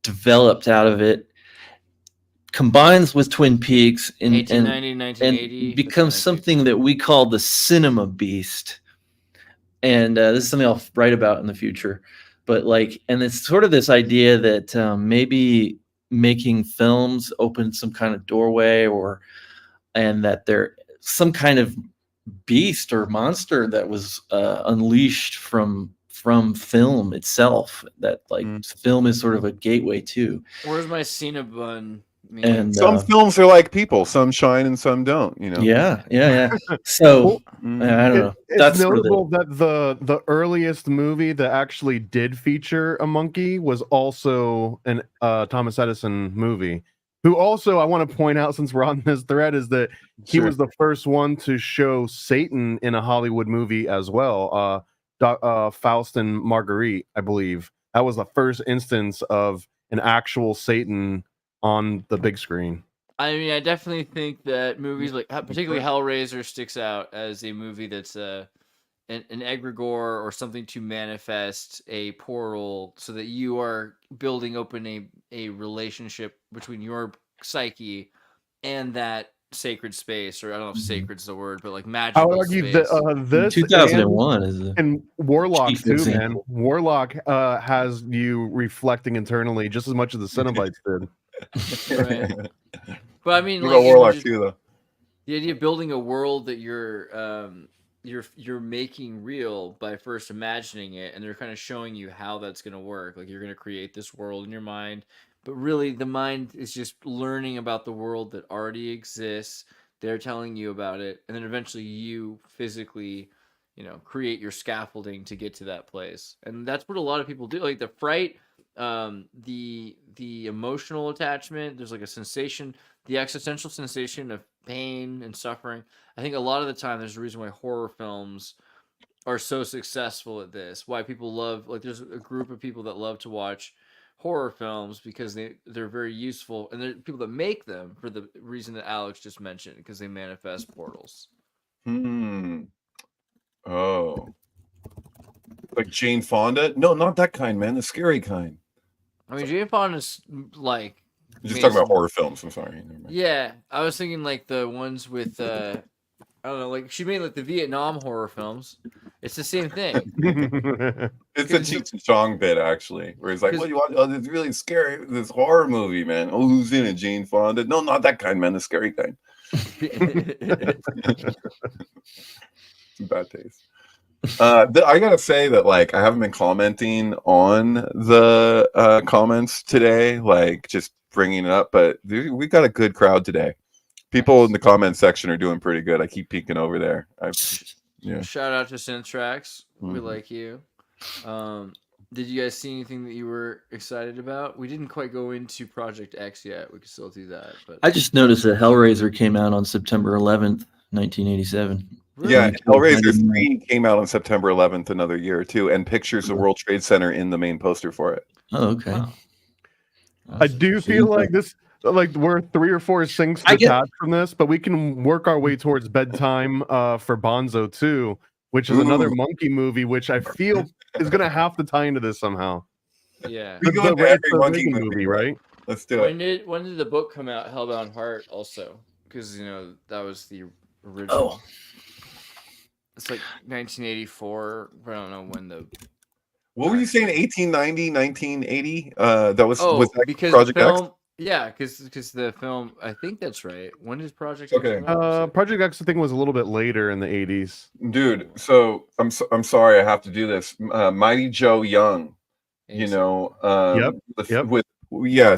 developed out of it combines with Twin Peaks and 1980 becomes something that we call the cinema beast. And this is something I'll write about in the future. But like, and it's sort of this idea that maybe making films opened some kind of doorway, and that they're some kind of beast or monster that was unleashed from film itself, that like film is sort of a gateway to. Where's my Cinnabon? And some films are like people, some shine and some don't, you know. Yeah. So I don't know. It's notable that the earliest movie that actually did feature a monkey was also an Thomas Edison movie. Who also, I want to point out, since we're on this thread, is that he was the first one to show Satan in a Hollywood movie as well. Faust and Marguerite, I believe. That was the first instance of an actual Satan on the big screen. I mean, I definitely think that movies like, particularly Hellraiser, sticks out as a movie that's an egregore or something to manifest a portal, so that you are building open a relationship between your psyche and that sacred space, or I don't know if sacred's the word, but like magical I would argue space. that this 2001 is and Warlock too, example. man. Warlock has you reflecting internally just as much as the Cenobites did. Right. But I mean, What like, about Warlock too, though? the idea of building a world that you're making real by first imagining it, and they're kind of showing you how that's going to work. Like, you're going to create this world in your mind, but really the mind is just learning about the world that already exists. They're telling you about it, and then eventually you physically, create your scaffolding to get to that place. And that's what a lot of people do. Like the fright, the emotional attachment, there's like a sensation, the existential sensation of pain and suffering. I think a lot of the time there's a reason why horror films are so successful at this. Why people love, like, there's a group of people that love to watch horror films because they're very useful, and they're people that make them for the reason that Alex just mentioned, because they manifest portals. Oh, like Jane Fonda? No, not that kind, man. The scary kind. I mean, Jane Fonda's like, You're just talking about horror films. I'm sorry. Never mind. yeah, I was thinking like the ones with I don't know, like she made like the Vietnam horror films. It's the same thing. It's a Cheech and Chong bit, actually, where he's like, "What do you want? Oh, it's really scary. This horror movie, man. Oh, who's in it? Jane Fonda? No, not that kind, man. The scary kind." Some bad taste. I gotta say that, like, I haven't been commenting on the comments today, like just bringing it up, but we got a good crowd today. People in the comment section are doing pretty good. I keep peeking over there. Shout out to Synthtrax. We like you. Did you guys see anything that you were excited about? We didn't quite go into Project X yet. We could still do that. But I just noticed that Hellraiser came out on September 11th, 1987. really? Yeah, Hellraiser 3 came out on September 11th, another year or two, and pictures of World Trade Center in the main poster for it. Oh, okay. Wow. I do feel like this, like we're 3 or 4 syncs detached from this, but we can work our way towards bedtime for Bonzo 2, which is another monkey movie, which I feel is going to have to tie into this somehow. Yeah. We go into every monkey movie, right? Let's do it. When did the book come out, Hellbound Heart, also? Because, that was the original. Oh. It's like 1984. I don't know when the... What were you saying? 1890, 1980? That was that because Project the film, X? Yeah, because the film, I think that's right. When did Project Okay. X come out? Project X, I think, was a little bit later in the 80s. Dude, so I'm sorry I have to do this. Mighty Joe Young, Yep.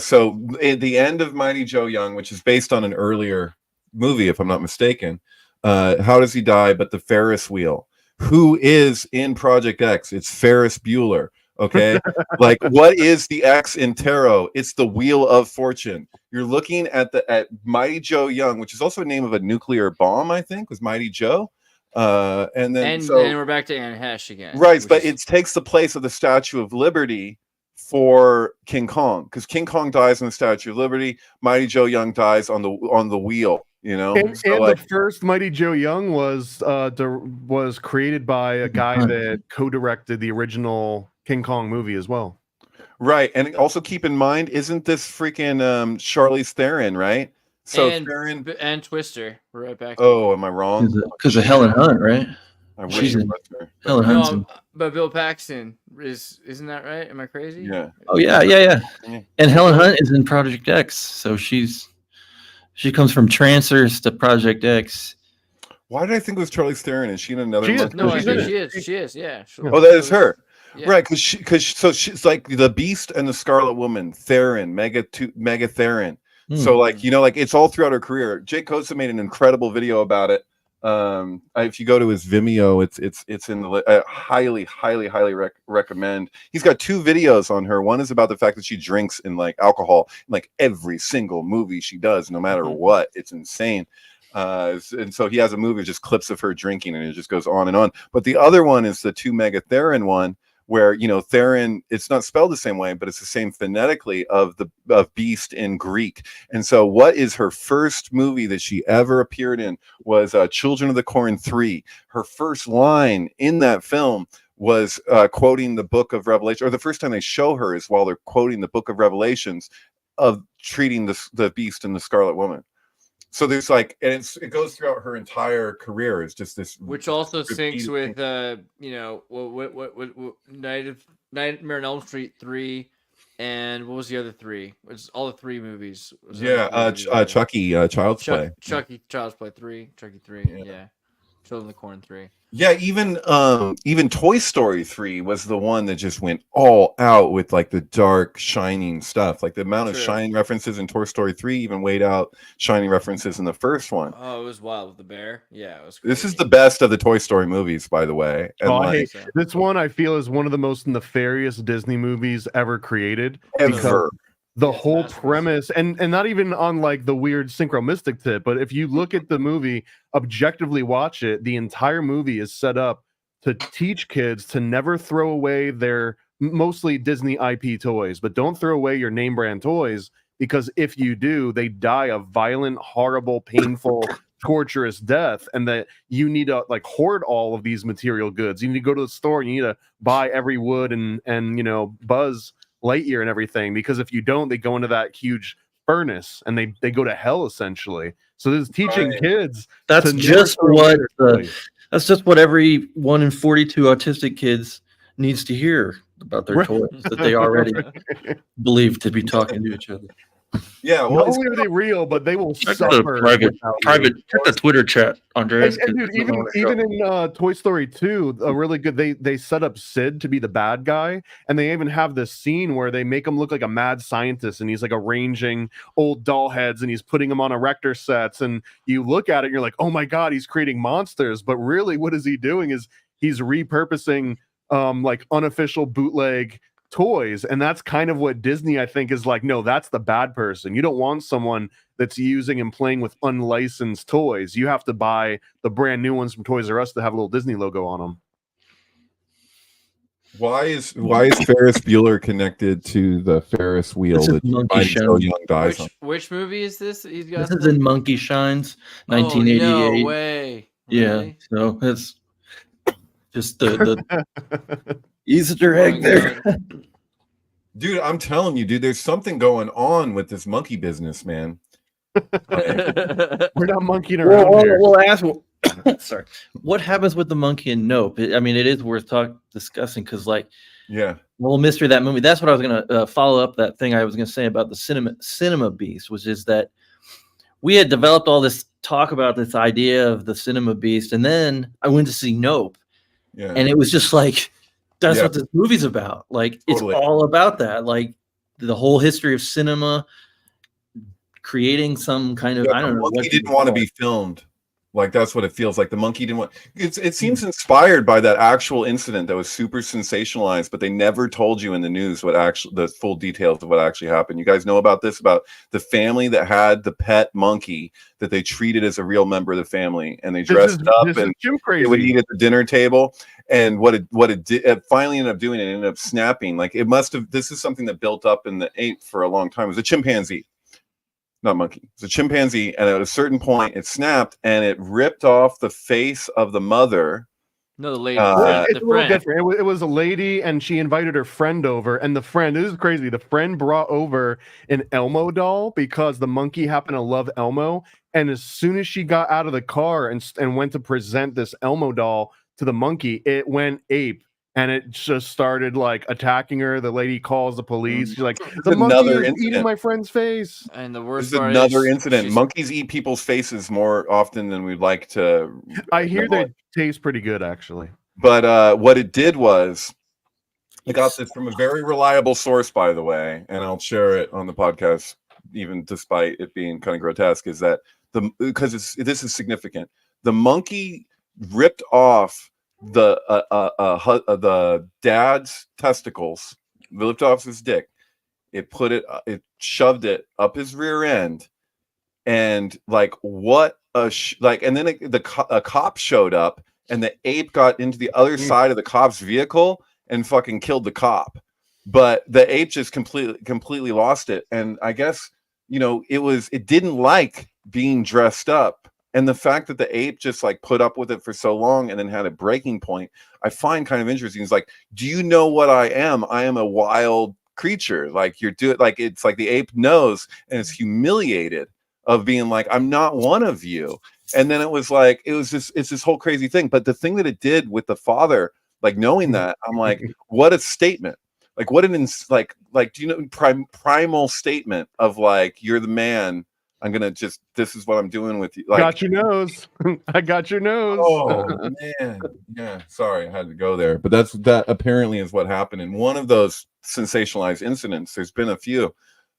So at the end of Mighty Joe Young, which is based on an earlier movie, if I'm not mistaken, how does he die but the Ferris wheel? Who is in Project X? It's Ferris Bueller. Okay, like, what is the X in tarot? It's the Wheel of Fortune. You're looking at Mighty Joe Young, which is also a name of a nuclear bomb, I think, was Mighty Joe. And then we're back to Anne Hesh again. Right, but it takes the place of the Statue of Liberty for King Kong, because King Kong dies in the Statue of Liberty. Mighty Joe Young dies on the wheel. And the first Mighty Joe Young was created by a guy that co-directed the original King Kong movie as well. Right, and also keep in mind, isn't this freaking Charlize Theron, right? So and Twister, we're right back. Oh, am I wrong? Because of Helen Hunt, right? I wish She's it in was her. Helen No, Hudson. but Bill Paxton isn't that right? Am I crazy? Yeah. Oh yeah. And Helen Hunt is in Project X, so she comes from Trancers to Project X. Why did I think it was Charlize Theron? Is she in another? She is. monkey No, I She's movie? in think it. she is. Yeah. Oh, that is her. Yeah. Right, because she's like the Beast and the Scarlet Woman, Theron, Mega Theron. So like like it's all throughout her career. Jake Kosa made an incredible video about it. If you go to his Vimeo, it's in the highly recommend. He's got 2 videos on her. One is about the fact that she drinks in like alcohol in like every single movie she does, no matter what. It's insane. And so he has a movie with just clips of her drinking, and it just goes on and on. But the other one is the 2 Mega Theron one, where Theron, it's not spelled the same way, but it's the same phonetically of Beast in Greek. And so what is her first movie that she ever appeared in was Children of the Corn 3. Her first line in that film was quoting the book of Revelation, or the first time they show her is while they're quoting the book of Revelations of treating the Beast and the Scarlet Woman. So there's like, and it goes throughout her entire career. It's just this, Which also syncs with thing. Nightmare on Elm Street 3, and what was the other 3? It's all the 3 movies. Chucky, Child's Play. Chucky, Child's Play 3, Chucky 3, yeah. Children of the Corn 3. Yeah, even Toy Story 3 was the one that just went all out with like the dark, shining stuff. Like the amount of shining references in Toy Story 3 even weighed out shining references in the first one. Oh, it was wild with the bear. Yeah, it was crazy. This is the best of the Toy Story movies, by the way. And this one I feel is one of the most nefarious Disney movies ever created. Ever. The whole premise, and not even on like the weird synchro mystic tip, but if you look at the movie, objectively watch it, the entire movie is set up to teach kids to never throw away their mostly Disney IP toys, but don't throw away your name brand toys, because if you do, they die a violent, horrible, painful, torturous death, and that you need to like hoard all of these material goods. You need to go to the store and you need to buy every wood and Buzz Lightyear and everything, because if you don't, they go into that huge furnace and they go to hell essentially. So this is teaching kids. That's just what every 1 in 42 autistic kids needs to hear about their toys that they already believe to be talking to each other. Yeah, not only are they real, but they will suffer. Check the Twitter chat, Andreas. And dude, even in Toy Story 2, a really good, they set up Sid to be the bad guy, and they even have this scene where they make him look like a mad scientist, and he's like arranging old doll heads, and he's putting them on erector sets, and you look at it, and you're like, oh my god, he's creating monsters, but really, what is he doing? Is he's repurposing like unofficial bootleg toys, and that's kind of what Disney, I think, is like, no, that's the bad person. You don't want someone that's using and playing with unlicensed toys. You have to buy the brand new ones from Toys R Us that have a little Disney logo on them. Why is Ferris Bueller connected to the Ferris wheel that young dies on? Which movie is this? This is in Monkey Shines, 1988. No way. Really? Yeah, so it's just the Easter egg there. Dude, I'm telling you, dude, there's something going on with this monkey business, man. We're not monkeying around here. We'll ask. Sorry, what happens with the monkey in Nope? I mean, it is worth discussing because, like, the whole mystery of that movie. That's what I was gonna follow up that thing I was gonna say about the cinema beast, which is that we had developed all this talk about this idea of the cinema beast, and then I went to see Nope, and it was just like, that's what this movie's about. Like, totally. It's all about that. Like, the whole history of cinema, creating some kind of, I don't know. The monkey didn't want to be filmed. Like, that's what it feels like. The monkey didn't want. It seems inspired by that actual incident that was super sensationalized, but they never told you in the news the full details of what actually happened. You guys know about this, about the family that had the pet monkey that they treated as a real member of the family, and they dressed up and they would eat at the dinner table. And what it did, it finally ended up doing, it ended up snapping. Like, it must have. This is something that built up in the ape for a long time. It was a chimpanzee. Not monkey. It's a chimpanzee, and at a certain point, it snapped and it ripped off the face of the mother. No, the lady. It's a little different. It was a lady, and she invited her friend over, and the friend, this is crazy, the friend brought over an Elmo doll because the monkey happened to love Elmo, and as soon as she got out of the car and went to present this Elmo doll to the monkey, it went ape. And it just started like attacking her. The lady calls the police. She's like, "The monkey is eating my friend's face." And the This worst is part another is incident. Monkeys eat people's faces more often than we'd like to. I hear they taste pretty good, actually. But what it did was, I got this from a very reliable source, by the way, and I'll share it on the podcast, even despite it being kind of grotesque. Is that because this is significant? The monkey ripped off the dad's testicles, ripped off his dick. It shoved it up his rear end, and like what a and then a cop showed up, and the ape got into the other side of the cop's vehicle and fucking killed the cop. But the ape just completely lost it, and I guess it didn't like being dressed up. And the fact that the ape just like put up with it for so long and then had a breaking point, I find kind of interesting. It's like, do you know what I am? I am a wild creature. Like it's like the ape knows and is humiliated of being like, I'm not one of you. And then it's this whole crazy thing. But the thing that it did with the father, like knowing that, I'm like, what a statement. Like what do you know, primal statement of like, you're the man. I'm gonna this is what I'm doing with you. Like, got your nose. I got your nose. Oh man, yeah. Sorry, I had to go there, but that apparently is what happened in one of those sensationalized incidents. There's been a few.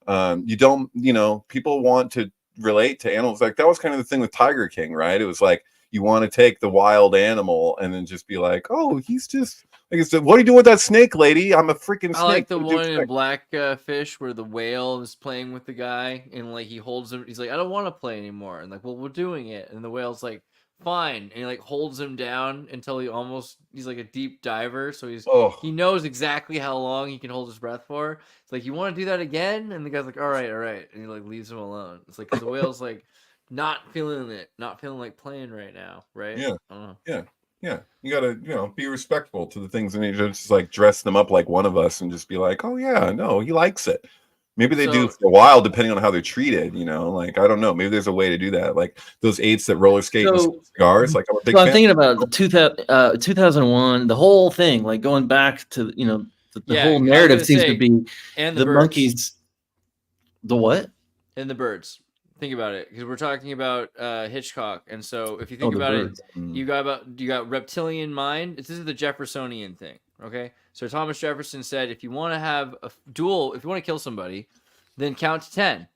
People want to relate to animals. Like that was kind of the thing with Tiger King, right? It was like you want to take the wild animal and then just be like, oh, he's just like, what are you doing with that snake, lady? I'm a freaking snake. I like the one in Blackfish where the whale is playing with the guy and like he holds him. He's like, I don't want to play anymore. And like, well, we're doing it. And the whale's like, fine. And he like holds him down until he's like a deep diver. So he knows exactly how long he can hold his breath for. It's like, you want to do that again? And the guy's like, all right. And he like leaves him alone. It's like, 'cause the whale's like not feeling like playing right now. Right. Yeah. Yeah, you gotta, be respectful to the things, and you just like dress them up like one of us, and just be like, oh yeah, no, he likes it. Maybe they do for a while, depending on how they're treated. Like I don't know. Maybe there's a way to do that. Like those apes that roller skate and smoke cigars. Like I'm a big fan. I'm thinking about the 2001, the whole thing, like going back to the whole narrative seems to be and the monkeys. The what? And the birds. Think about it, because we're talking about Hitchcock, and so if you think about it, you got reptilian mind. This is the Jeffersonian thing, okay? So Thomas Jefferson said, if you want to have a duel, if you want to kill somebody, then count to 10,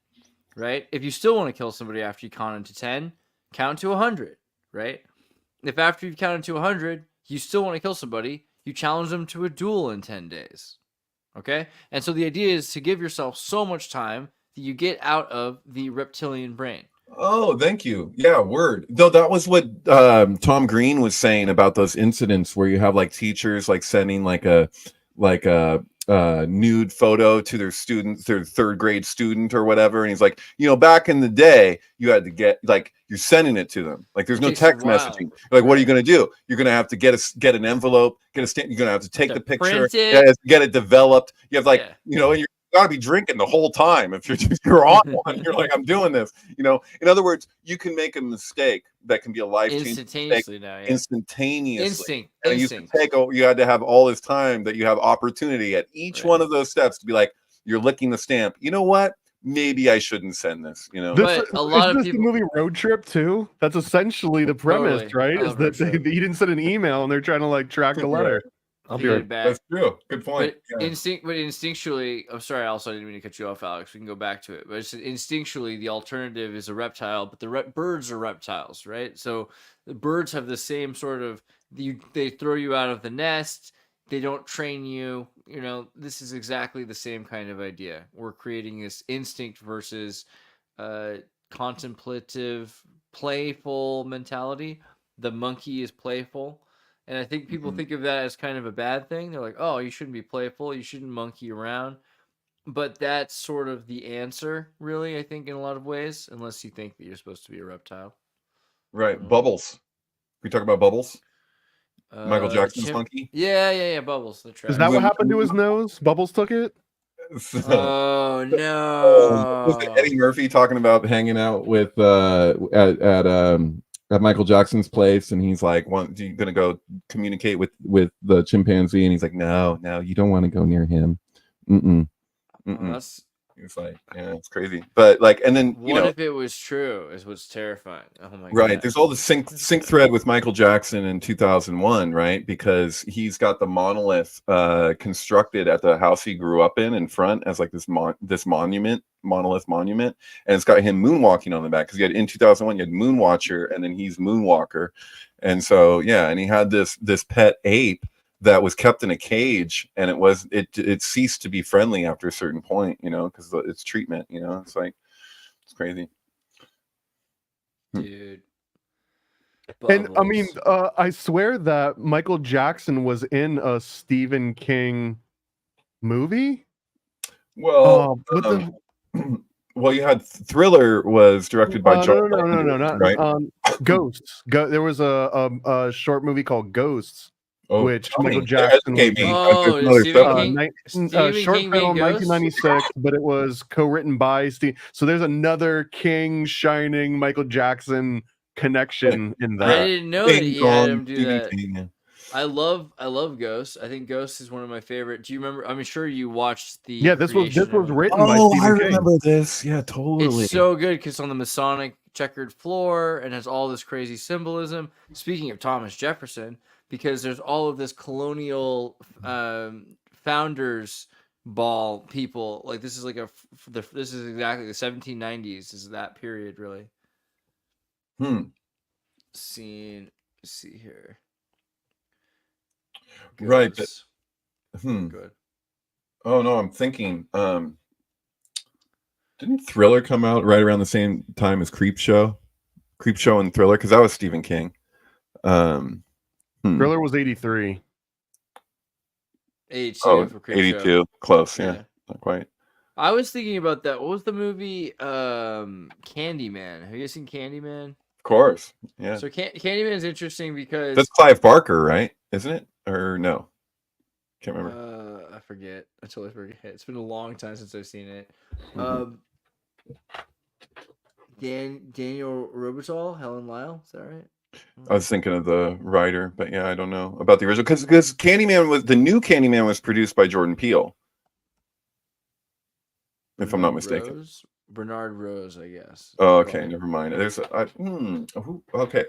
right? If you still want to kill somebody after you count to 10, count to 100, right? If after you've counted to 100, you still want to kill somebody, you challenge them to a duel in 10 days, okay? And so the idea is to give yourself so much time that you get out of the reptilian brain. Oh, thank you. Yeah, word. Though that was what Tom Green was saying about those incidents where you have like teachers like sending like a nude photo to their students, their third grade student or whatever, and he's like, back in the day, you had to get like you're sending it to them. Like there's no text messaging. Like, what are you going to do? You're going to have to get an envelope, get a stamp. You're going to have to take the picture, get it developed. You have and you're got to be drinking the whole time. If you're on one, you're like, I'm doing this. In other words, you can make a mistake that can be a life-changing mistake instantaneously. Instinct. You had to have all this time that you have opportunity at each one of those steps to be like, you're licking the stamp. You know what? Maybe I shouldn't send this. But a lot of people. The movie Road Trip too. That's essentially the premise, right? Is that he didn't send an email and they're trying to like track the letter. I'll be right back. That's true. Good point. But instinctually, I'm sorry, also I didn't mean to cut you off, Alex. We can go back to it. But instinctually, the alternative is a reptile, but the birds are reptiles, right? So the birds have the same sort of, they throw you out of the nest. They don't train you. This is exactly the same kind of idea. We're creating this instinct versus contemplative, playful mentality. The monkey is playful. And I think people think of that as kind of a bad thing. They're like, oh, you shouldn't be playful. You shouldn't monkey around. But that's sort of the answer, really, I think, in a lot of ways, unless you think that you're supposed to be a reptile. Right. Bubbles. We talk about Bubbles? Michael Jackson's monkey? Yeah. Bubbles. Is that what happened to his nose? Bubbles took it? Oh, no. Was it Eddie Murphy talking about hanging out with at at Michael Jackson's place, and he's like, you gonna go communicate with the chimpanzee?" And he's like, "No, you don't want to go near him." Mm-mm. That's It's like, yeah, it's crazy. But like, and then what if it was true? Is what's terrifying. Oh my god! Right. There's all the sync thread with Michael Jackson in 2001, right? Because he's got the monolith constructed at the house he grew up in front as like this monolith monument, and it's got him moonwalking on the back, because you had in 2001 you had Moonwatcher, and then he's Moonwalker, and so yeah, and he had this pet ape that was kept in a cage, and it ceased to be friendly after a certain point, because it's treatment, it's like, it's crazy. Dude. And I mean, Bubbles. I swear that Michael Jackson was in a Stephen King movie. Well, Well, you had Thriller was directed by John. No, not right? Ghosts. There was a short movie called Ghosts, which tell me. Michael Jackson was SKB. in. Oh, Stephen King. Short King film, made Ghosts? 1996, but it was co-written by Steve. So there's another King Shining Michael Jackson connection in that. I didn't know that he had him do Stephen that. King, yeah. I love Ghosts. I think Ghosts is one of my favorite. Do you remember? I'm sure you watched the. Yeah, this was creation of it. written by Stephen King. remember this. Yeah, totally. It's so good because on the Masonic checkered floor and has all this crazy symbolism. Speaking of Thomas Jefferson, because there's all of this colonial founders ball people. Like this is like this is exactly the 1790s. Is that period really? See here. Right, Ghosts. but Good. Oh no, I'm thinking. Didn't Thriller come out right around the same time as Creepshow? Creepshow and Thriller, because that was Stephen King. Thriller was 83. 82 for Creepshow. 82. Close, yeah. Not quite. I was thinking about that. What was the movie? Candyman. Have you guys seen Candyman? Of course, yeah. So Candyman is interesting because that's Clive Barker, right? Isn't it? Or no? Can't remember. I forget. I totally forget. It's been a long time since I've seen it. Daniel Robital, Helen Lyle. Is that right? I was thinking of the writer, but yeah, I don't know about the original, because the new Candyman was produced by Jordan Peele, if I'm not mistaken. Bernard Rose, I guess. Oh, okay, never mind. There's okay.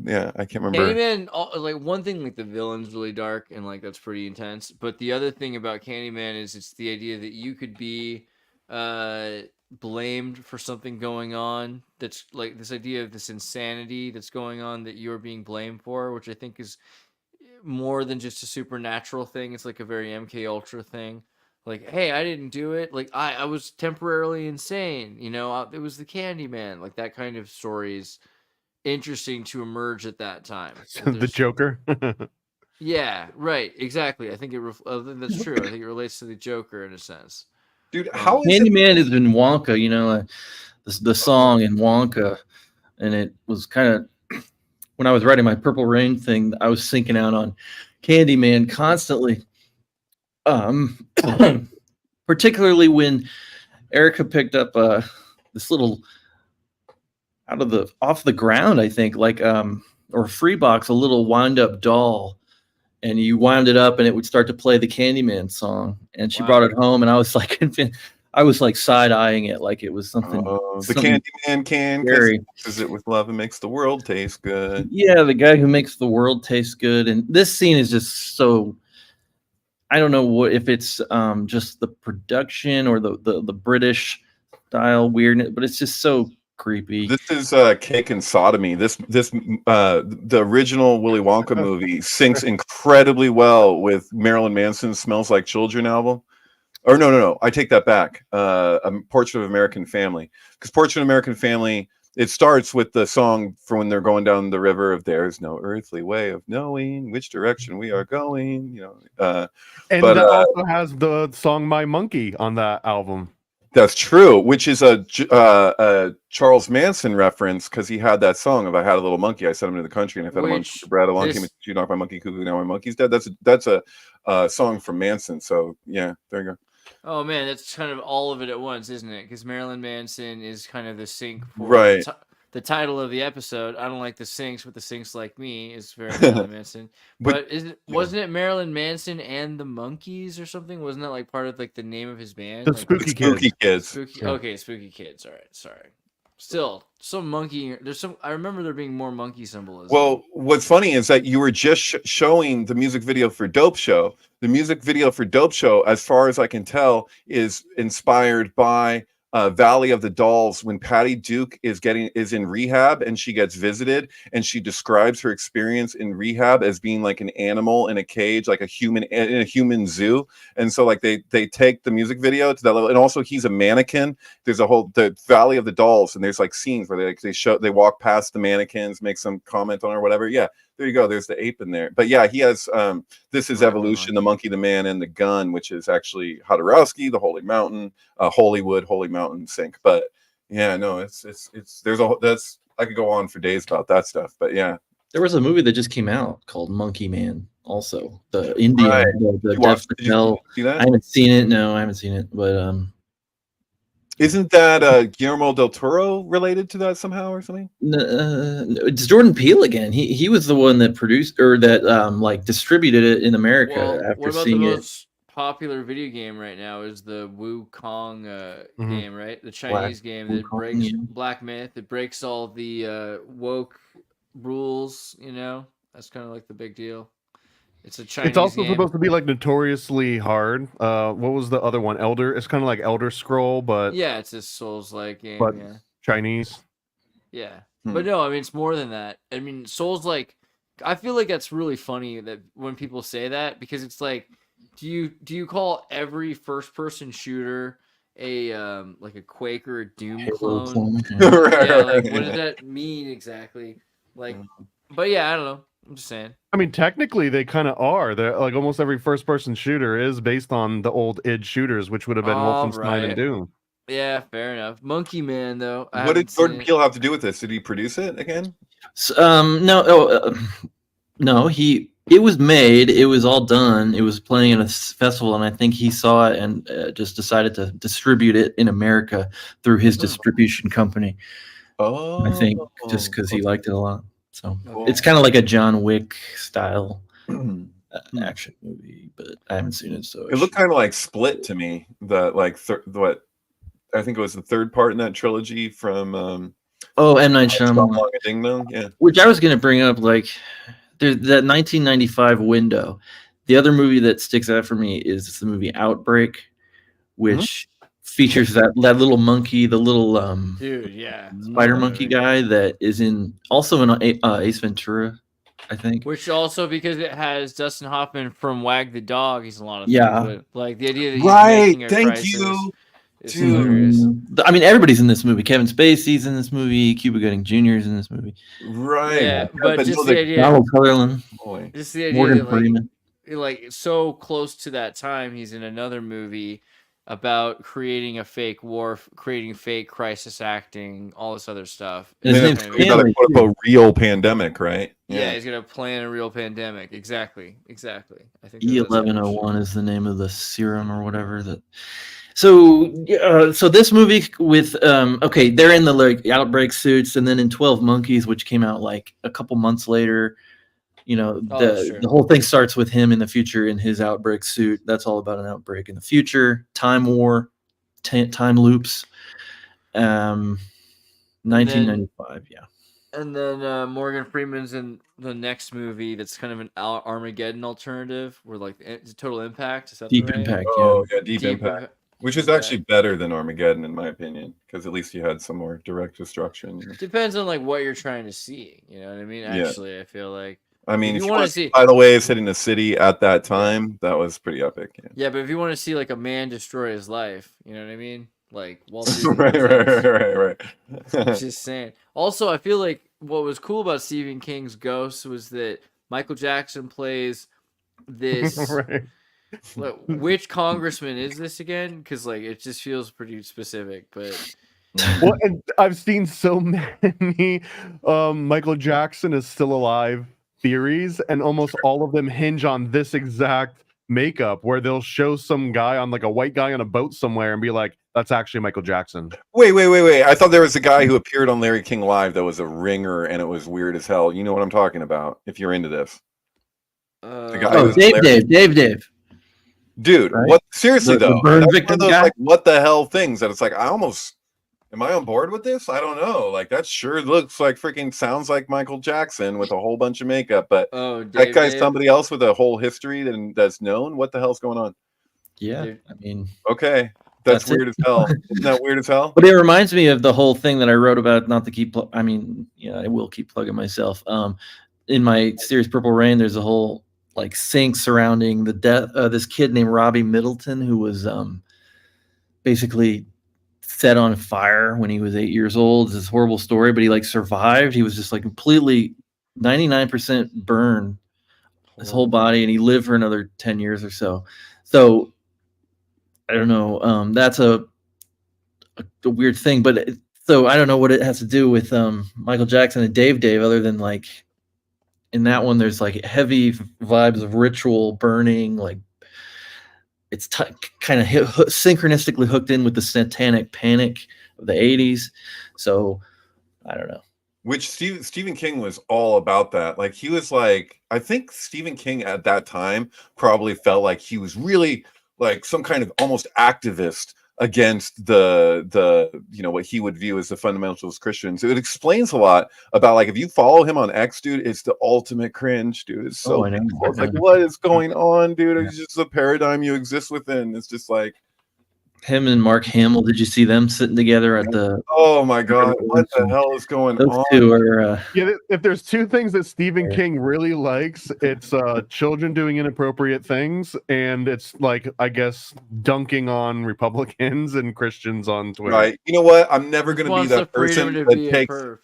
Yeah, I can't remember. Candyman, like one thing, like the villain's really dark and like that's pretty intense. But the other thing about Candyman is it's the idea that you could be blamed for something going on. That's like this idea of this insanity that's going on that you're being blamed for, which I think is more than just a supernatural thing. It's like a very MK Ultra thing. Like, hey, I didn't do it. Like, I was temporarily insane. It was the Candyman. Like that kind of stories. Interesting to emerge at that time. The Joker. Yeah, right. Exactly. I think that's true. I think it relates to the Joker in a sense. Dude, how Candyman is in Wonka, the song in Wonka, and it was kind of when I was writing my Purple Rain thing, I was syncing out on Candyman constantly. Particularly when Erica picked up this little off the ground, I think, like or free box, a little wind up doll, and you wound it up and it would start to play the Candyman song, and she brought it home, and I was like side eyeing it like it was something. The Candyman can because it with love and makes the world taste good. Yeah, the guy who makes the world taste good, and this scene is just so. I don't know if it's just the production or the British style weirdness, but it's just so creepy. This is Cake and Sodomy. The original Willy Wonka movie syncs incredibly well with Marilyn Manson's "Smells Like Children" album. Or no, I take that back. A Portrait of American Family, because Portrait of American Family, it starts with the song for when they're going down the river of "There's no earthly way of knowing which direction we are going." And that also has the song "My Monkey" on that album. That's true, which is a Charles Manson reference, because he had that song of "I had a little monkey, I sent him to the country, and I fed him on bread along came you knocked my monkey cuckoo, now my monkey's dead." That's a song from Manson. So yeah, there you go. Oh man, that's kind of all of it at once, isn't it? Because Marilyn Manson is kind of the sync for the title of the episode, I don't like the Sinks, but the Sinks like me, is very Marilyn Manson. But wasn't it Marilyn Manson and the Monkeys or something? Wasn't that like part of like the name of his band? The Like, Spooky Spooky Kids. Spooky. Yeah. Okay, Spooky Kids. All right, sorry. Still, some monkey. There's some. I remember there being more monkey symbolism. Well, what's funny is that you were just showing the music video for Dope Show. The music video for Dope Show, as far as I can tell, is inspired by Valley of the Dolls, when Patty Duke is in rehab and she gets visited, and she describes her experience in rehab as being like an animal in a cage, like a human in a human zoo. And so like they take the music video to that level. And also he's a mannequin. There's the Valley of the Dolls, and there's like scenes where they walk past the mannequins, make some comment on or whatever. Yeah, there you go. There's the ape in there. But yeah, he has This Is Evolution, The Monkey, the Man, and the Gun, which is actually Jodorowsky, The Holy Mountain, Holywood, Holy Mountain Sync. But yeah, no, it's I could go on for days about that stuff. But yeah, There was a movie that just came out called Monkeyman, also the Indian. Right. The Did you see that? I haven't seen it. No, I haven't seen it. But Isn't that Guillermo del Toro related to that somehow or something? it's Jordan Peele again. He was the one that produced or that like distributed it in America Well, after what about the seeing it. most popular video game right now is the Wukong game, right? The Chinese game that Wukong, breaks yeah. Black Myth. It breaks all the woke rules. You know, that's kind of like the big deal. It's a Chinese It's also game. supposed to be like notoriously hard. What was the other one? Elder. It's kind of like Elder Scroll, but Yeah, it's a Souls-like game. but Yeah, Chinese. yeah. Hmm. But no, I mean it's more than that. I mean Souls-like. I feel like that's really funny that when people say that, because it's like, do you call every first-person shooter a like a Quake or a Doom Halo clone? clone, yeah. Yeah, like what does that mean exactly? Like, but yeah, I don't know. I'm just saying. I mean, technically, they kind of are. They're like almost every first-person shooter is based on the old id shooters, which would have been All Wolfenstein right. and Doom. Yeah, fair enough. Monkey Man though. I What did haven't seen Jordan it. Peele have to do with this? Did he produce it again? No, it was made, it was all done, it was playing at a festival, and I think he saw it and just decided to distribute it in America through his distribution company. Oh, I think just because he liked it a lot. So Cool. it's kind of like a John Wick style it action movie, but I haven't seen it. So looked kind of like Split to me. The like what I think it was the third part in that trilogy from M. Night Shyamalan, Ding Dong. Yeah. which I was going to bring up, like there's that 1995 window. The other movie that sticks out for me is the movie Outbreak, which features that little monkey, the little Dude, yeah. spider monkey guy that is also in Ace Ventura, I think. Which also, because it has Dustin Hoffman from Wag the Dog, he's in a lot of Yeah. things. But like the idea that he's Right. making a Thank crisis you. is Dude. hilarious. I mean, everybody's in this movie. Kevin Spacey's in this movie. Cuba Gooding Jr. is in this movie. Right. Yeah, but no, just the idea, Donald Sutherland, boy. just the idea Morgan that like, Freeman. like so close to that time, he's in another movie about creating a fake war, creating fake crisis acting, all this other stuff. His Yeah, name's It's He's got a Stanley. quote unquote real pandemic, right? yeah, he's gonna plan a real pandemic. Exactly. I think that's E1101 is the name of the serum or whatever that. So this movie with they're in the like outbreak suits, and then in 12 Monkeys, which came out like a couple months later, the whole thing starts with him in the future in his outbreak suit. That's all about an outbreak in the future, time war, time loops. 1995, yeah. And then Morgan Freeman's in the next movie that's kind of an Armageddon alternative, where like it's Total Impact. Is that Deep the right? Impact, Oh, yeah. yeah, Deep Impact. Which is actually better than Armageddon, in my opinion, because at least you had some more direct destruction. Depends on like what you're trying to see. You know what I mean? Yeah. Actually, I feel like. I mean, If if you you wanna want to see- see tidal waves hitting the city at that time, that was pretty epic. Yeah. Yeah, but if you want to see like a man destroy his life, you know what I mean? Like Walt Disney. right. Just saying. Also, I feel like what was cool about Stephen King's Ghost was that Michael Jackson plays this. Right. Like, which congressman is this again? Because like it just feels pretty specific. But Well, and I've seen so many Michael Jackson is still alive theories, and almost all of them hinge on this exact makeup where they'll show some guy on like a white guy on a boat somewhere and be like, that's actually Michael Jackson. Wait. I thought there was a guy who appeared on Larry King Live that was a ringer, and it was weird as hell. You know what I'm talking about, if you're into this. The guy Oh, who's Dave. Dude, Right? what? Seriously, The though. burn That's one victim of those, guy? like, what the hell things that it's like, am I on board with this? I don't know. Like, that sure looks like freaking sounds like Michael Jackson with a whole bunch of makeup, but Oh, that guy's Dave. somebody else with a whole history that's known. What the hell's going on? Yeah, Dave. I mean, Okay, that's That's it. weird as hell. Isn't that weird as hell? but it reminds me of the whole thing that I wrote about. Not to keep, I mean, yeah, I will keep plugging myself. In my series Purple Rain, there's a whole like sync surrounding the death of this kid named Robbie Middleton, who was basically set on fire when he was 8 years old. It's this horrible story, but he like survived. He was just like completely 99% burned his whole body, and he lived for another 10 years or so. So I don't know. That's a weird thing, but so I don't know what it has to do with Michael Jackson and Dave, other than like in that one, there's like heavy vibes of ritual burning, like it's kind of synchronistically hooked in with the satanic panic of the 80s. So I don't know. Which Stephen King was all about that. Like, he was like, I think Stephen King at that time probably felt like he was really like some kind of almost activist against the what he would view as the fundamentalist Christians. It explains a lot about, like, if you follow him on X, dude, it's the ultimate cringe, dude. It's so it's like, what is going on, dude? It's just a paradigm you exist within. It's just like him and Mark Hamill. Did you see them sitting together at the? Oh my god, what the hell is going Those on? two are. Yeah, if there's two things that Stephen King really likes, it's children doing inappropriate things, and it's like, I guess, dunking on Republicans and Christians on Twitter. Right. You know what? I'm never going to be Wants the that person freedom to that be a takes. perv,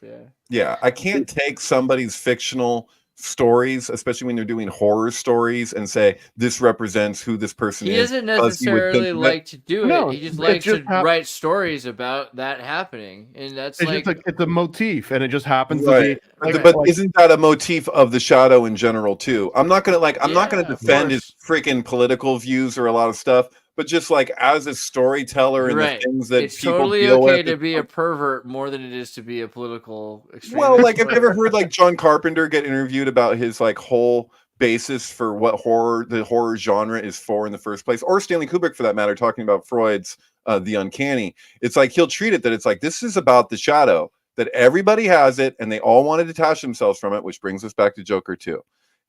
Yeah, I can't take somebody's fictional stories, especially when they're doing horror stories, and say this represents who this person He is. doesn't because he would think necessarily that- like to do it. No, He just it likes just to write stories about that happening, and that's It's like just it's a motif, and it just happens Right. to be. Okay. But isn't that a motif of the shadow in general too? I'm not gonna Yeah, defend of his freaking political views or a lot of stuff, but just like as a storyteller and right. the things that It's people totally deal okay with. to be a pervert more than it is to be a political extremist. Well, like, have you ever heard like John Carpenter get interviewed about his like whole basis for what the horror genre is for in the first place, or Stanley Kubrick for that matter, talking about Freud's The Uncanny? It's like he'll treat it that it's like, this is about the shadow, that everybody has it and they all want to detach themselves from it, which brings us back to Joker 2.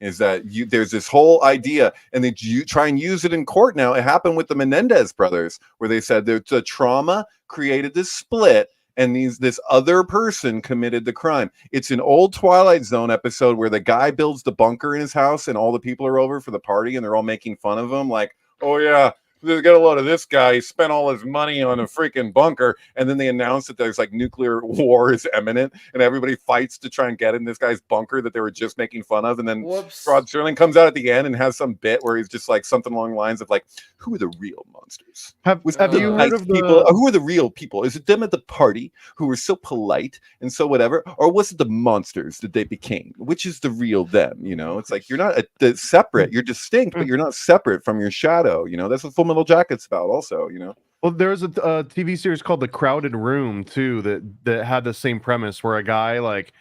Is that there's this whole idea, and that you try and use it in court now. It happened with the Menendez brothers, where they said that the trauma created this split, and this other person committed the crime. It's an old Twilight Zone episode where the guy builds the bunker in his house, and all the people are over for the party, and they're all making fun of him, like, oh yeah, get a load of this guy. He spent all his money on a freaking bunker, and then they announce that there's like nuclear war is imminent, and everybody fights to try and get in this guy's bunker that they were just making fun of. And then Rod Serling comes out at the end and has some bit where he's just like something along the lines of like, "Who are the real monsters? Have you heard of people? Who are the real people? Is it them at the party who were so polite and so whatever, or was it the monsters that they became? Which is the real them? You know, it's like you're not separate, you're distinct, but you're not separate from your shadow. You know, that's what Full Metal Jacket's about, also. You know." Well, there's a TV series called The Crowded Room too that had the same premise, where a guy like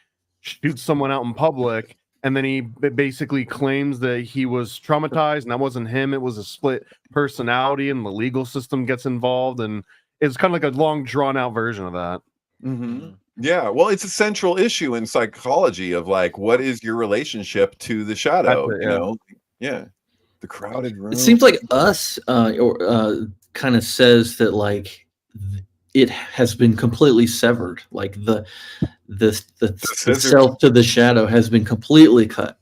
shoots someone out in public, and then he basically claims that he was traumatized, and that wasn't him. It was a split personality, and the legal system gets involved, and it's kind of like a long, drawn out version of that. Mm-hmm. Yeah, well, it's a central issue in psychology of like, what is your relationship to the shadow? That's it, you yeah. know, yeah, The Crowded Room. It seems like Us kind of says that like it has been completely severed. Like the self to the shadow has been completely cut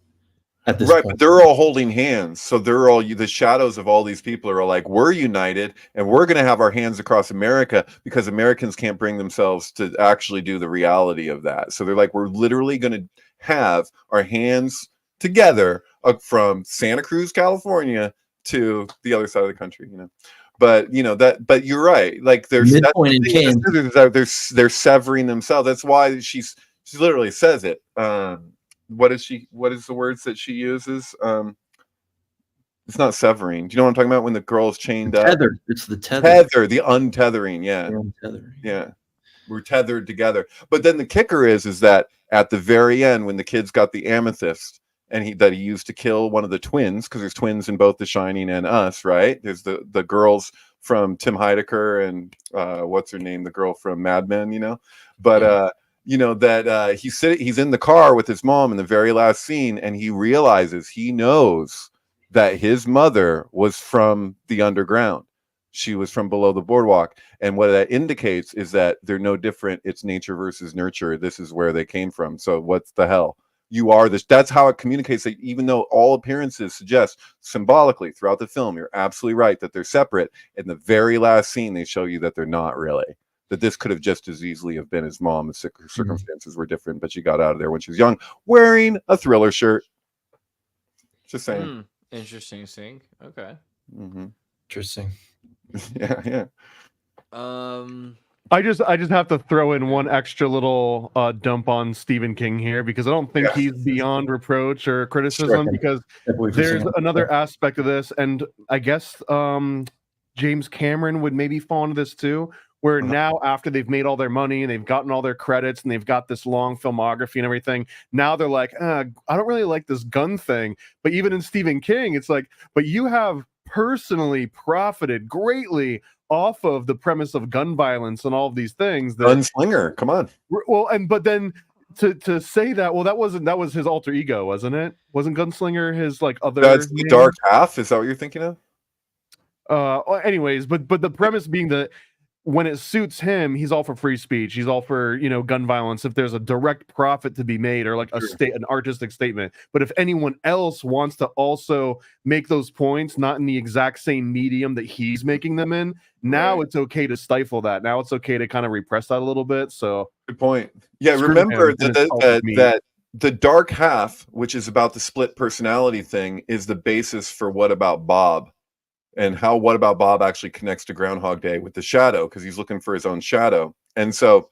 at this right, point. but they're all holding hands, so they're all the shadows of all these people are like, we're united, and we're going to have our hands across America, because Americans can't bring themselves to actually do the reality of that. So they're like, we're literally going to have our hands together from Santa Cruz, California, to the other side of the country. You know. But you know that. But you're right. Like there's midpoint in Kansas. They're severing themselves. That's why she literally says it. What is the words that she uses? It's not severing. Do you know what I'm talking about? When the girl's chained up. Tether. It's the tether. Tether, the untethering. Yeah. Tether. Yeah. We're tethered together. But then the kicker is that at the very end, when the kid's got the amethyst and he used to kill one of the twins, because there's twins in both The Shining and Us, right? There's the girls from Tim Heidecker and what's her name? The girl from Mad Men, you know? But you know, that he's in the car with his mom in the very last scene, and he knows that his mother was from the underground. She was from below the boardwalk. And what that indicates is that they're no different. It's nature versus nurture. This is where they came from. So what's the hell? You are this. That's how it communicates, that even though all appearances suggest symbolically throughout the film, you're absolutely right that they're separate. In the very last scene, they show you that they're not really. That this could have just as easily have been his mom. The circumstances were different, but she got out of there when she was young, wearing a Thriller shirt. Just saying. Interesting thing. Okay. Interesting. Yeah. I just have to throw in one extra little dump on Stephen King here, because I don't think he's beyond reproach or criticism, because there's another aspect of this, and I guess James Cameron would maybe fall into this too, where now after they've made all their money and they've gotten all their credits and they've got this long filmography and everything, now they're like, I don't really like this gun thing. But even in Stephen King, it's like, but you have personally profited greatly off of the premise of gun violence and all of these things. Gunslinger, come on. Well, but then to say that, well, that was his alter ego, wasn't it? Wasn't Gunslinger his like other? That's the dark half. Is that what you're thinking of? Anyways, but the premise being that when it suits him, he's all for free speech. He's all for, gun violence if there's a direct profit to be made, or like an artistic statement. But if anyone else wants to also make those points, not in the exact same medium that he's making them in, now it's okay to stifle that. Now it's okay to kind of repress that a little bit. So good point. Yeah, remember that the dark half, which is about the split personality thing, is the basis for What About Bob. And how What About Bob actually connects to Groundhog Day with the shadow, because he's looking for his own shadow. And so,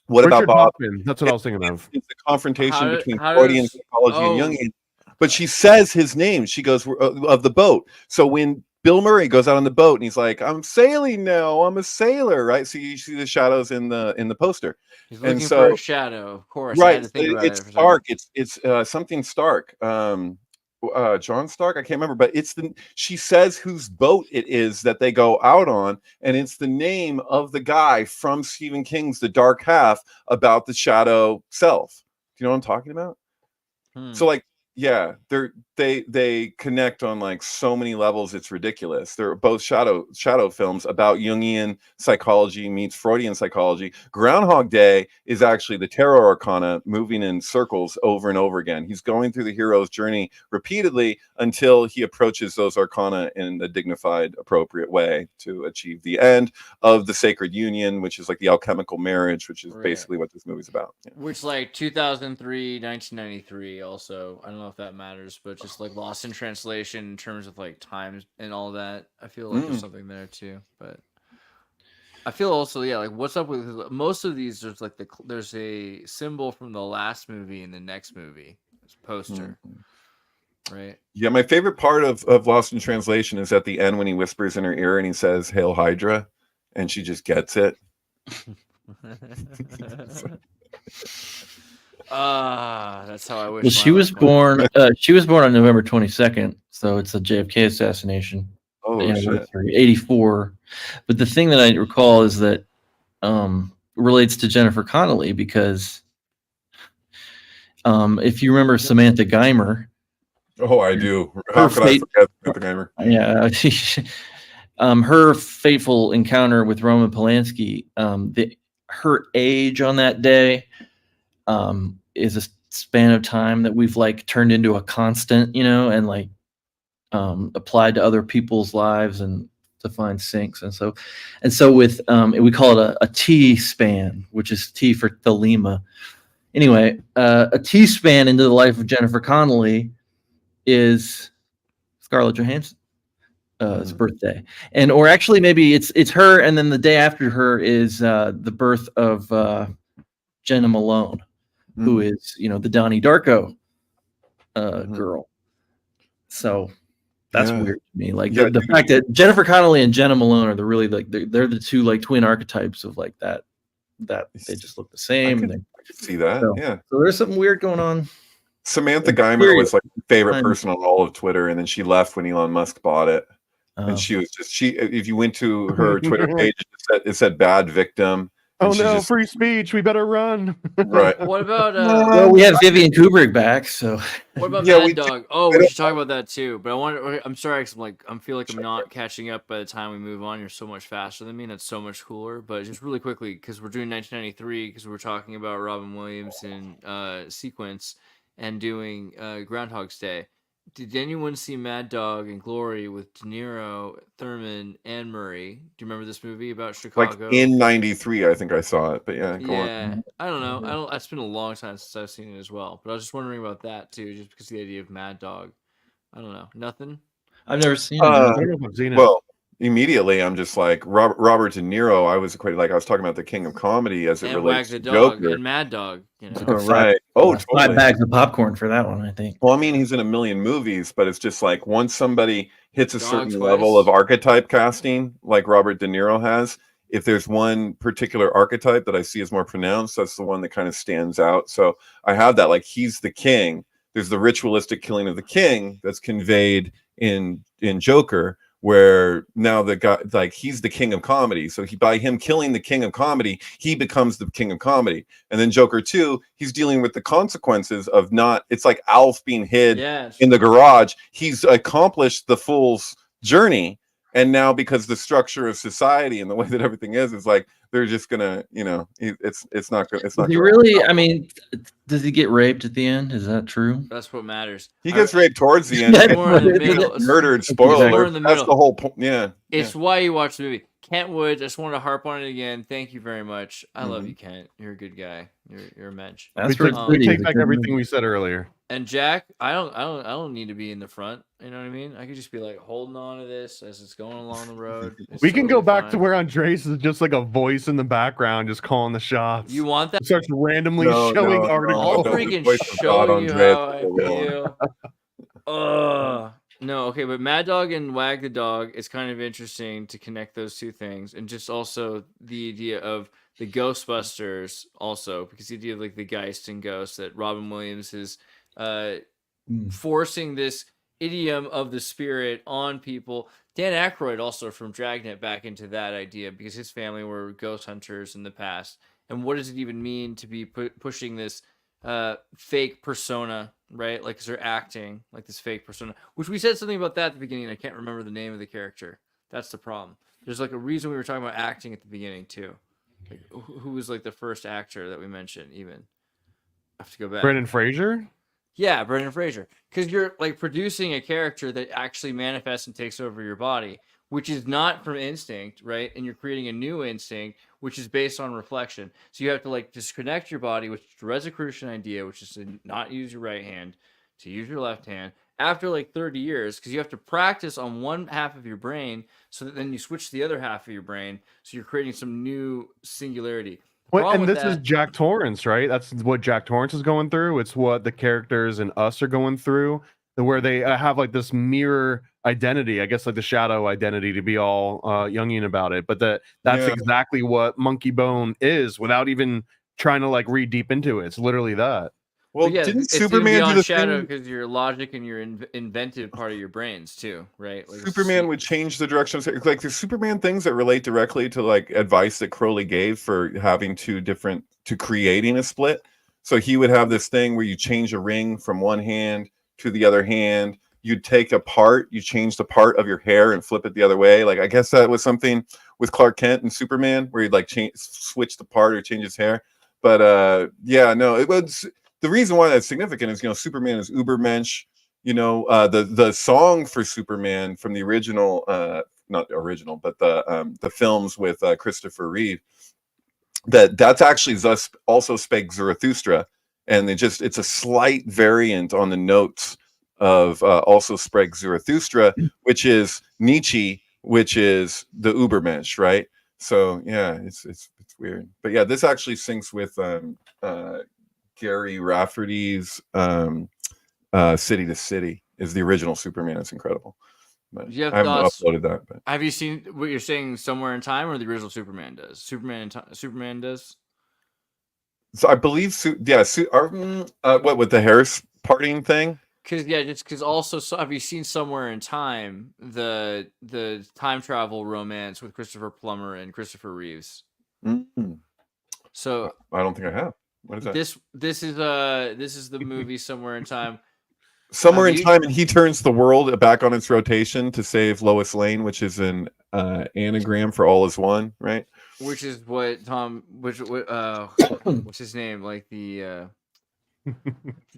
What About Bob? That's what I was thinking of. It's the confrontation between Freudian psychology and Jungian. But she says his name. She goes, of the boat. So when Bill Murray goes out on the boat and he's like, "I'm sailing now. I'm a sailor," right? So you see the shadows in the poster. He's looking for a shadow, of course. Right. It's Stark. It's something Stark. John Stark, I can't remember, but she says whose boat it is that they go out on, and it's the name of the guy from Stephen King's The Dark Half about the shadow self. Do you know what I'm talking about? So like, yeah, they connect on like so many levels, it's ridiculous. They're both shadow films about Jungian psychology meets Freudian psychology. Groundhog Day is actually the tarot arcana moving in circles over and over again. He's going through the hero's journey repeatedly until he approaches those arcana in a dignified, appropriate way to achieve the end of the sacred union, which is like the alchemical marriage, which is basically what this movie's about. Yeah. Which, like 2003, 1993 also, I don't know if that matters, but just like Lost in Translation in terms of like times and all that, I feel like there's something there too. But I feel also, like what's up with most of these, there's like there's a symbol from the last movie and the next movie. It's a poster. Right. Yeah, my favorite part of Lost in Translation is at the end when he whispers in her ear and he says, "Hail Hydra," and she just gets it. That's how I wish. Well, she was born. She was born on November 22nd, so it's a JFK assassination. Oh, shit. 84. But the thing that I recall is that relates to Jennifer Connelly, because if you remember Samantha Geimer. Oh, I do. How could I forget Samantha Geimer? Yeah, her fateful encounter with Roman Polanski. Her age on that day is a span of time that we've like turned into a constant, and like applied to other people's lives and to find syncs. And so with we call it a T span, which is T for Thelema. Anyway, a T span into the life of Jennifer Connelly is Scarlett Johansson's birthday, or actually maybe it's her, and then the day after her is the birth of Jenna Malone, who is the Donnie Darko girl. So That's Yeah. weird to me. Like Yeah, the dude. fact that Jennifer Connelly and Jenna Malone are the really like they're the two like twin archetypes of like that they just look the same. I could see that. So, Yeah. so there's something weird going on. Samantha I'm Geimer curious. was like my favorite I'm- person on all of Twitter, and then she left when Elon Musk bought it. Oh. And she was just if you went to her Twitter page, it said bad victim. Oh and she no, just- free speech. We better run. Right. What about Well, we have Vivian Kubrick back, so what about Yeah, Mad we Dog? Oh, we should talk about that too. But I want I'm sorry, 'cause I feel like I'm not catching up by the time we move on. You're so much faster than me, and it's so much cooler. But just really quickly, because we're doing 1993, because we're talking about Robin Williams in Sequence and doing Groundhog's Day. Did anyone see Mad Dog and Glory with De Niro, Thurman, and Murray? Do you remember this movie about like Chicago? in '93, I think I saw it. But yeah, go on. Yeah, I don't know. It's been a long time since I've seen it as well. But I was just wondering about that too, just because of the idea of Mad Dog. I don't know. Nothing. I've never seen I it. don't know if I've seen it. Well, immediately I'm just like Robert De Niro. I was equated, like I was talking about the king of comedy as it And Wag relates the to Dog Joker. and Mad Dog. You know. Oh, Right. Oh, 5 totally. bags of popcorn for that one, I think. Well, I mean, he's in a million movies, but it's just like once somebody hits a Dog certain twice. level of archetype casting, like Robert De Niro has, if there's one particular archetype that I see as more pronounced, that's the one that kind of stands out. So I have that, like he's the king. There's the ritualistic killing of the king that's conveyed in Joker, where now the guy, like he's the king of comedy. So by him killing the king of comedy, he becomes the king of comedy. And then Joker 2, he's dealing with the consequences of not. It's like Alf being hid Yeah. in the garage. He's accomplished the fool's journey, and now because the structure of society and the way that everything is like they're just gonna, it's not good. It's not. He gonna really, work out. I mean, does he get raped at the end? Is that true? That's what matters. He gets raped towards the end. Yeah, He more in the gets middle. murdered. Spoiler More alert. in the That's middle. the whole point. Yeah. It's why you watch the movie. Kent Woods, I just wanted to harp on it again. Thank you very much. I love you, Kent. You're a good guy. You're a mensch. That's we pretty. take back everything we said earlier. And Jack, I don't need to be in the front. You know what I mean? I could just be like holding on to this as it's going along the road. It's We can go totally back fine. to where Andreas is just like a voice in the background, just calling the shots. You want that? Starts randomly showing articles. I'll no. freaking Voice of show God, you Andreas how I is the feel. No, okay, but Mad Dog and Wag the Dog, it's kind of interesting to connect those two things, and just also the idea of the Ghostbusters, also because the idea of like the Geist and Ghost that Robin Williams is forcing this idiom of the spirit on people. Dan Aykroyd also from Dragnet back into that idea because his family were ghost hunters in the past. And what does it even mean to be pushing this fake persona, right? Like, 'cause they're acting like this fake persona, which we said something about that at the beginning. I can't remember the name of the character. That's the problem. There's like a reason we were talking about acting at the beginning too. Like, who was like the first actor that we mentioned even? I have to go back. Brendan Fraser? Yeah, Brendan Fraser. Because you're like producing a character that actually manifests and takes over your body, which is not from instinct, right? And you're creating a new instinct, which is based on reflection. So you have to like disconnect your body, which is the Rosicrucian idea, which is to not use your right hand, to use your left hand. After like 30 years, because you have to practice on one half of your brain, so that then you switch to the other half of your brain, so you're creating some new singularity. Well, and this is Jack Torrance, right? That's what Jack Torrance is going through. It's what the characters in Us are going through, where they have like this mirror identity, I guess like the shadow identity, to be all Jungian about it. But that's exactly what Monkeybone is, without even trying to like read deep into it. It's literally that. Well, yeah, didn't it's Superman do the shadow thing? because your logic and your inventive part of your brains too, right? Like Superman would change the direction of like there's Superman things that relate directly to like advice that Crowley gave for having to creating a split. So he would have this thing where you change a ring from one hand to the other hand. You'd take a part, you change the part of your hair and flip it the other way. Like I guess that was something with Clark Kent and Superman where he'd like switch the part or change his hair. But yeah, no, it was. The reason why that's significant is, Superman is Ubermensch. The song for Superman from the original, not original, but the films with Christopher Reeve, that's actually thus also spake Zarathustra, and it's a slight variant on the notes of also spake Zarathustra, which is Nietzsche, which is the Ubermensch, right? So yeah, it's weird, but yeah, this actually syncs with Gary Rafferty's City to City is the original Superman. It's incredible. but Do you have I haven't thoughts? uploaded that. But Have you seen what you're saying, Somewhere in Time, or the original Superman does? Superman does. so I believe, what with the Harris parting thing? Because also, so have you seen Somewhere in Time, the time travel romance with Christopher Plummer and Christopher Reeves? Mm. So I don't think I have. What is that? this is the movie Somewhere in Time. Somewhere Have in you- Time, and he turns the world back on its rotation to save Lois Lane, which is an anagram for all is one, right? Which is what what's his name? Like the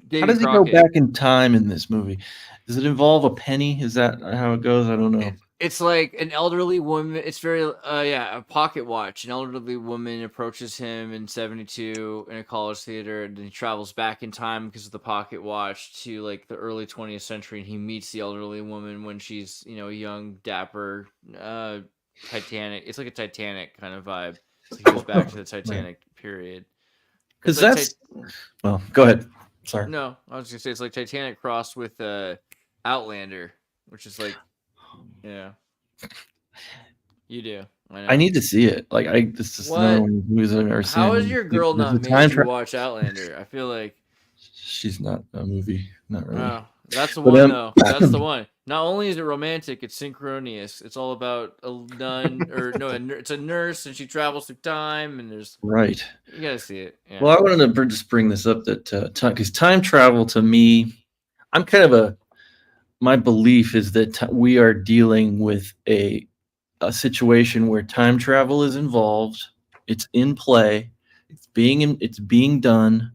Davy How does he Crockett. go back in time in this movie? Does it involve a penny? Is that how it goes? I don't know. It's like an elderly woman. It's very a pocket watch. An elderly woman approaches him in 1972 in a college theater, and he travels back in time because of the pocket watch to like the early 20th century, and he meets the elderly woman when she's young, dapper, Titanic. It's like a Titanic kind of vibe. So he goes back to the Titanic period. Because It's like that's well, go ahead. Sorry. No, I was gonna say it's like Titanic crossed with Outlander, which is like, yeah, you do. I know. I need to see it. Like this is another one of the movies I've never seen. How has your girl There's not a made time you watch Outlander? I feel like she's not a movie. Not really. oh, that's the But, one though. That's the one. Not only is it romantic, it's synchronous. It's all about a nun it's a nurse and she travels through time and there's Right. you gotta see it. Yeah. Well, I wanted to just bring this up that because time travel to me, I'm kind of my belief is that we are dealing with a situation where time travel is involved. It's in play. It's being done.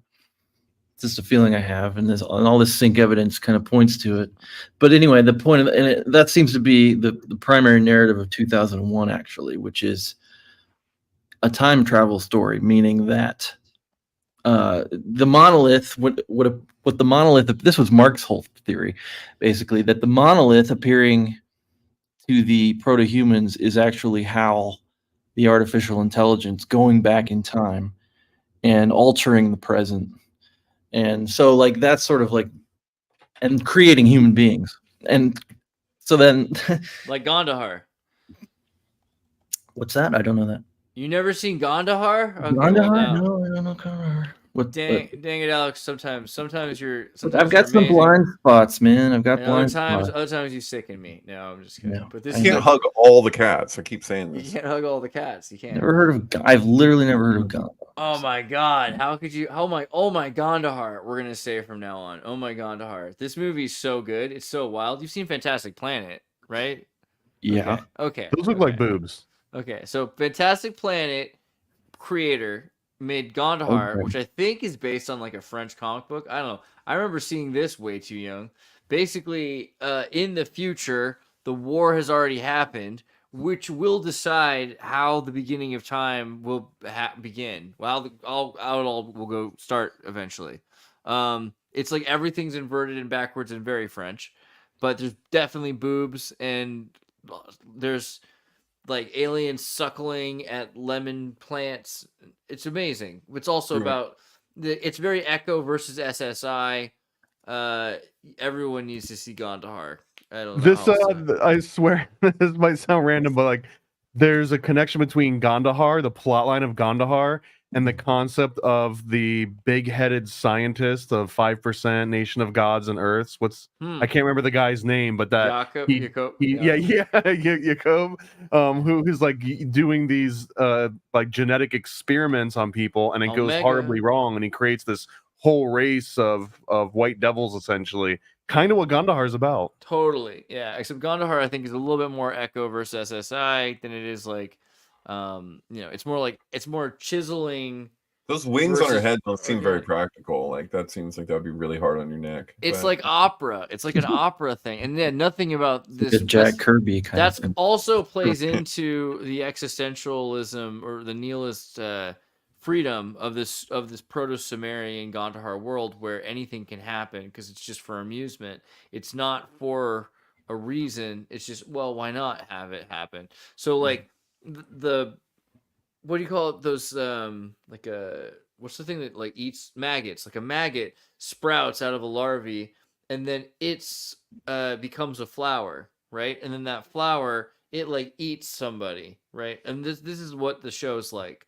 It's just a feeling I have, and all this sync evidence kind of points to it. But anyway, the point that seems to be the primary narrative of 2001, actually, which is a time travel story, meaning that the monolith, what the monolith, this was Mark's whole theory, basically, that the monolith appearing to the proto-humans is actually Hal, the artificial intelligence, going back in time and altering the present. And so like that's sort of like and creating human beings. And so then like Gandahar. What's that? I don't know that. You never seen Gandahar? Okay, Gandahar? well, No, I don't know Gandahar. Dang it, Alex. Sometimes I've got some amazing. blind spots, man. I've got And blind other spots. times you sicken me. No, I'm just kidding. No. But this You can't hug all the cats. I keep saying you this. can't hug all the cats. You can't. Never heard of. I've literally never heard of Gandahar. Oh my god! How could you? Oh my Gandahar. We're gonna say from now on. Oh my Gandahar. This movie's so good. It's so wild. You've seen Fantastic Planet, right? Yeah. Okay. Those look like boobs. Okay, so Fantastic Planet creator made Gandahar, Okay. which I think is based on like a French comic book. I don't know. I remember seeing this way too young. Basically, in the future, the war has already happened, which will decide how the beginning of time will begin. Well, it all will go start eventually. It's like everything's inverted and backwards and very French, but there's definitely boobs and there's like aliens suckling at lemon plants. It's amazing. It's also about it's very Echo versus SSI. Everyone needs to see Gandahar. I don't know. This how else to- I swear this might sound random, but like there's a connection between Gandahar, the plot line of Gandahar, and the concept of the big-headed scientist of 5% Nation of Gods and Earths. I can't remember the guy's name, but that Jacob. Jacob, who's like doing these like genetic experiments on people, and it goes Omega. horribly wrong, and he creates this whole race of white devils, essentially. Kind of what Gandahar is about. Totally, yeah. Except Gandahar, I think, is a little bit more Echo versus SSI than it is like, it's more chiseling. Those wings on her versus head don't seem very organic. practical. Like that seems like that would be really hard on your neck. It's but- like opera. It's like an opera thing, and then nothing about this. The Jack Kirby kind That's of thing. also plays into the existentialism or the nihilist freedom of this proto-Sumerian Gandahar world, where anything can happen because it's just for amusement. It's not for a reason. It's just, well, why not have it happen? So like the what do you call it? Those like what's the thing that like eats maggots? Like a maggot sprouts out of a larvae and then it's becomes a flower. right? And then that flower, it like eats somebody, right? And this is what the show's like.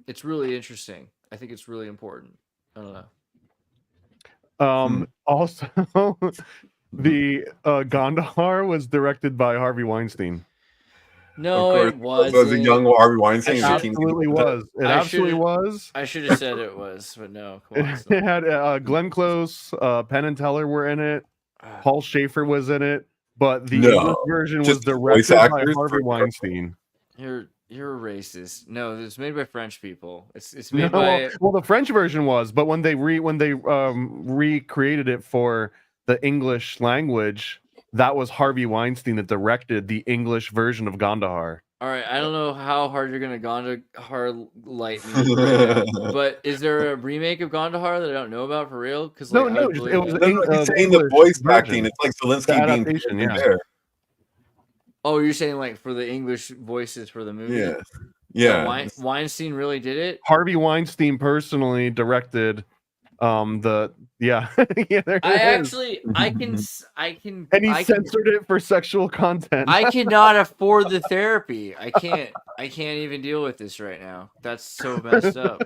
It's really interesting. I think it's really important. I don't know. Also, the Gandahar was directed by Harvey Weinstein. No, Of course, it wasn't. as a young Harvey Weinstein, It I as a should- teen absolutely kid. was. It I absolutely should've- was. I should have said it was, but no. Come on. It had Glenn Close, Penn and Teller were in it. Paul Schaefer was in it, but the No, English version was just the voice directed by actors Harvey for- Weinstein. You're a racist. No, it's made by French people. It's made No, by well, the French version was, but when they recreated it for the English language, that was Harvey Weinstein that directed the English version of Gandahar. All right, I don't know how hard you're gonna Gandahar light me right now, but is there a remake of Gandahar that I don't know about for real? Because No, like, I no, would just- believe it was that. No, he's the saying the English voice version. acting. It's like The Zelensky being adaptation, Peele yeah. there. Oh, you're saying like for the English voices for the movie? Yeah, That yeah. Weinstein really did it. Harvey Weinstein personally directed yeah yeah there I it is. actually I can And he I can, censored it for sexual content. I cannot afford the therapy. I can't even deal with this right now. That's so messed up.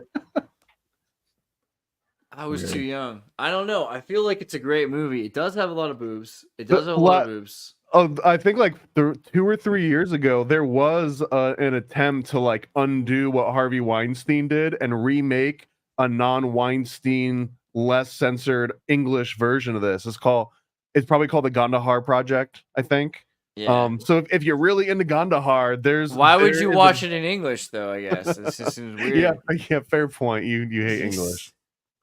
I was Weird. too young. I don't know. I feel like it's a great movie. It does have a lot of boobs. It does have a lot of boobs. Oh, I think like 2 or 3 years ago, there was an attempt to like undo what Harvey Weinstein did and remake a non-Weinstein, less censored English version of this. It's probably called the Gandahar Project, I think. Yeah. So if you're really into Gandahar, Why would there you is watch it in English though? I guess this just seems weird. Yeah, fair point. You hate English.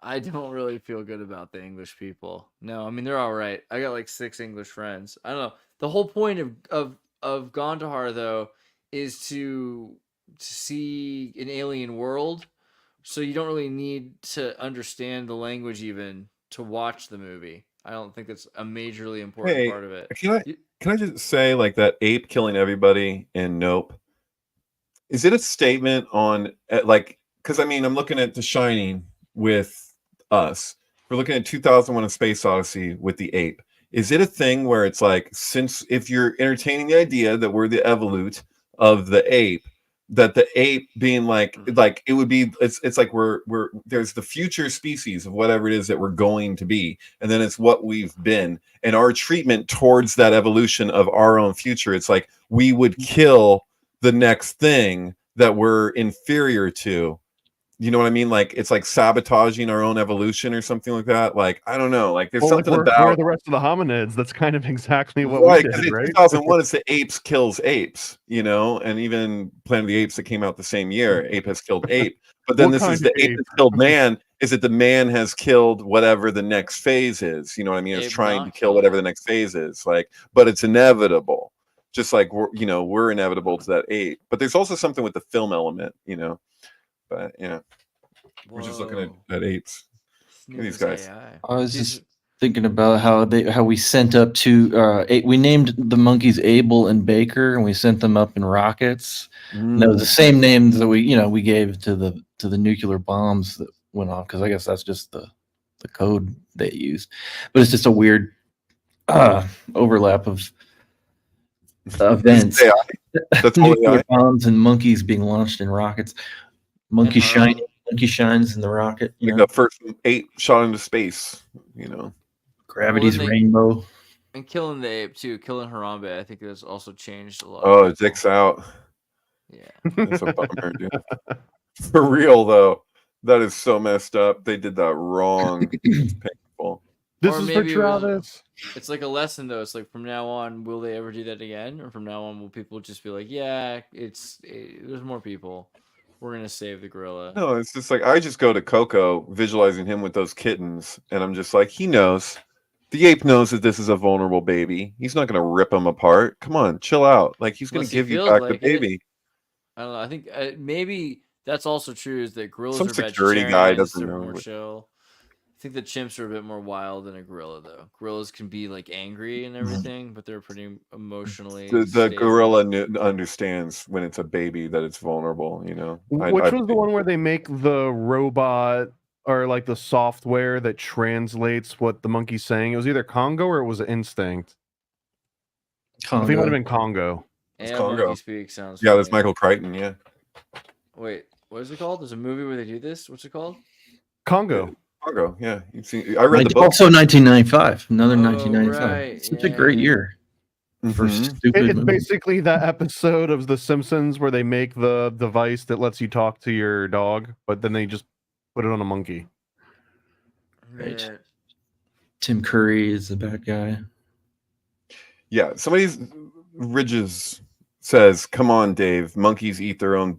I don't really feel good about the English people. No, I mean they're all right. I got like 6 English friends. I don't know. The whole point of Gandahar though is to see an alien world, so you don't really need to understand the language even to watch the movie. I don't think that's a majorly important Hey, part of it. Can I just say, like, that ape killing everybody in Nope? Is it a statement on, like, because I mean, I'm looking at The Shining with us. We're looking at 2001: A Space Odyssey with the ape. Is it a thing where it's like, since if you're entertaining the idea that we're the evolute of the ape, that the ape being like it would be, it's like we're there's the future species of whatever it is that we're going to be, and then it's what we've been, and our treatment towards that evolution of our own future, it's like we would kill the next thing that we're inferior to. You know what I mean? Like it's like sabotaging our own evolution or something like that. Like I don't know. Like there's Well, something we're about the rest of the hominids. That's kind of exactly what right, we because did, in right? 2001 it's the apes kills apes, you know, and even Planet of the Apes that came out the same year, ape has killed ape. But then What this is kind the of ape ape? has killed man. Is it the man has killed whatever the next phase is? You know what I mean? It's Ape trying to not kill killed. whatever the next phase is. Like, but it's inevitable. Just like we're inevitable to that ape. But there's also something with the film element, you know. But yeah, we're just looking at apes. Whoa. These guys. AI. I was These- just thinking about how we sent up to we named the monkeys Abel and Baker, and we sent them up in rockets. And that was the same name that we gave to the nuclear bombs that went off, because I guess that's just the code they used. But it's just a weird overlap of events. AI. That's all Nuclear AI. bombs and monkeys being launched in rockets. Monkey And monkey shines in the rocket. You Like know, the first ape shot into space, you know. gravity's Well, rainbow. And killing the ape too, killing Harambe, I think has also changed a lot. Oh, of people. dick's out. Yeah. That's a bummer, dude. For real though, that is so messed up. They did that wrong. It's painful. This Or is for maybe it was- Travis. It's like a lesson though. It's like from now on, will they ever do that again? Or from now on, will people just be like, yeah, there's more people. We're gonna save the gorilla. No, it's just like I just go to Coco, visualizing him with those kittens, and I'm just like, he knows. The ape knows that this is a vulnerable baby. He's not gonna rip him apart. Come on, chill out. Like he's gonna Unless he give you feels back like the it. baby. I don't know. I think maybe that's also true. Is that gorillas Some are security guy vegetarians, doesn't they're know more what- chill. I think the chimps are a bit more wild than a gorilla, though. Gorillas can be like angry and everything, but they're pretty emotionally. The stable. gorilla understands when it's a baby that it's vulnerable. You know. Which was the one where they make the robot or like the software that translates what the monkey's saying? It was either Congo or it was Instinct. I think it might have Congo. been Congo. It's And Congo. Monkey Speak sounds. Yeah, that's familiar. Michael Crichton. Yeah. Wait, what is it called? There's a movie where they do this. What's it called? Congo. Congo. Yeah, you've seen. I read the book. Also 1995. Another Oh, 1995. right. It's such a great Yeah. year for Mhm. stupid It's movies. basically that episode of The Simpsons where they make the device that lets you talk to your dog, but then they just put it on a monkey. Right. Yeah. Tim Curry is the bad guy. Yeah, somebody's Ridges says, "Come on, Dave. Monkeys eat their own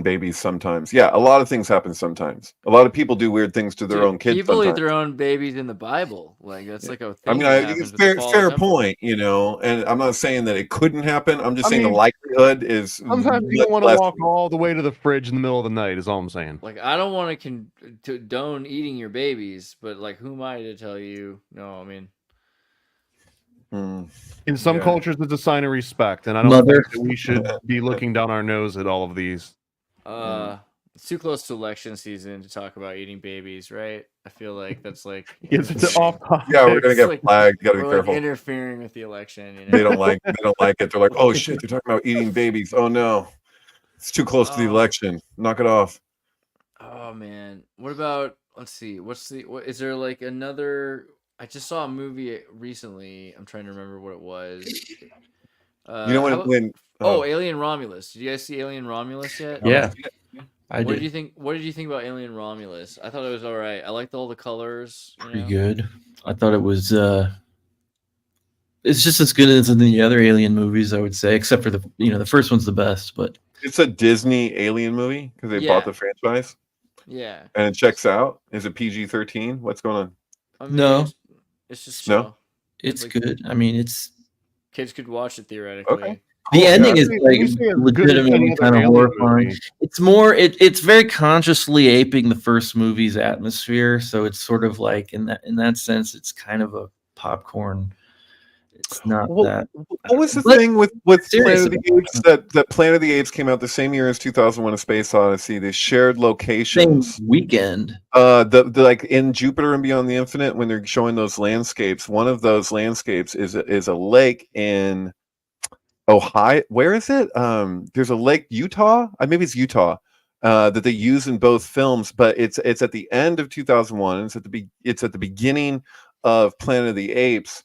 babies sometimes." Yeah, a lot of things happen sometimes. A lot of people do weird things to their Dude, own kids. people eat sometimes. their own babies in the Bible. Like that's like a thing. I mean, that I think happens it's with the fair Temple. point, you know. And I'm not saying that it couldn't happen. I'm just I saying the mean, likelihood is Sometimes you much don't want to less. walk all the way to the fridge in the middle of the night, is all I'm saying. Like I don't want to condone eating your babies, but like who am I to tell you? No, I mean, Mm. In some Yeah. cultures, it's a sign of respect, and I don't Mother. think that we should be looking down our nose at all of these. it's too close to election season to talk about eating babies, right? I feel like that's like It's off topic. Yeah, we're gonna It's get like- flagged. You gotta be we're careful. like interfering with the election. You know? They don't like it. They're like, oh shit, they're talking about eating babies. Oh no, it's too close to the election. Knock it off. Oh man, what about? Let's see. What is there like another? I just saw a movie recently. I'm trying to remember what it was. You know how about- when Alien Romulus. Did you guys see Alien Romulus yet? Yeah, I What did. did you think? What did you think about Alien Romulus? I thought it was all right. I liked all the colors. You Pretty know? good. I thought it was. It's just as good as the other Alien movies, I would say, except for the first one's the best. But it's a Disney Alien movie because they bought Yeah. the franchise Yeah. and it checks out. Is it PG-13? What's going on? I mean, No. it's just No? chill. it's like- good. I mean, it's Kids could watch it theoretically. Okay. the Cool. ending Yeah, is I mean, like you say it's good as any legitimately other kind of Alien horrifying. movie. It's more. It's very consciously aping the first movie's atmosphere, so it's sort of like in that sense, it's kind of a popcorn. It's not Well, that. What was the But thing with Planet of seriously. the Apes that Planet of the Apes came out the same year as 2001: A Space Odyssey? They shared Same locations. weekend. The like in Jupiter and Beyond the Infinite, when they're showing those landscapes, one of those landscapes is a lake in Ohio. Where is it? There's a lake, Utah. Maybe it's Utah. That they use in both films, but it's at the end of 2001. It's at the beginning of Planet of the Apes.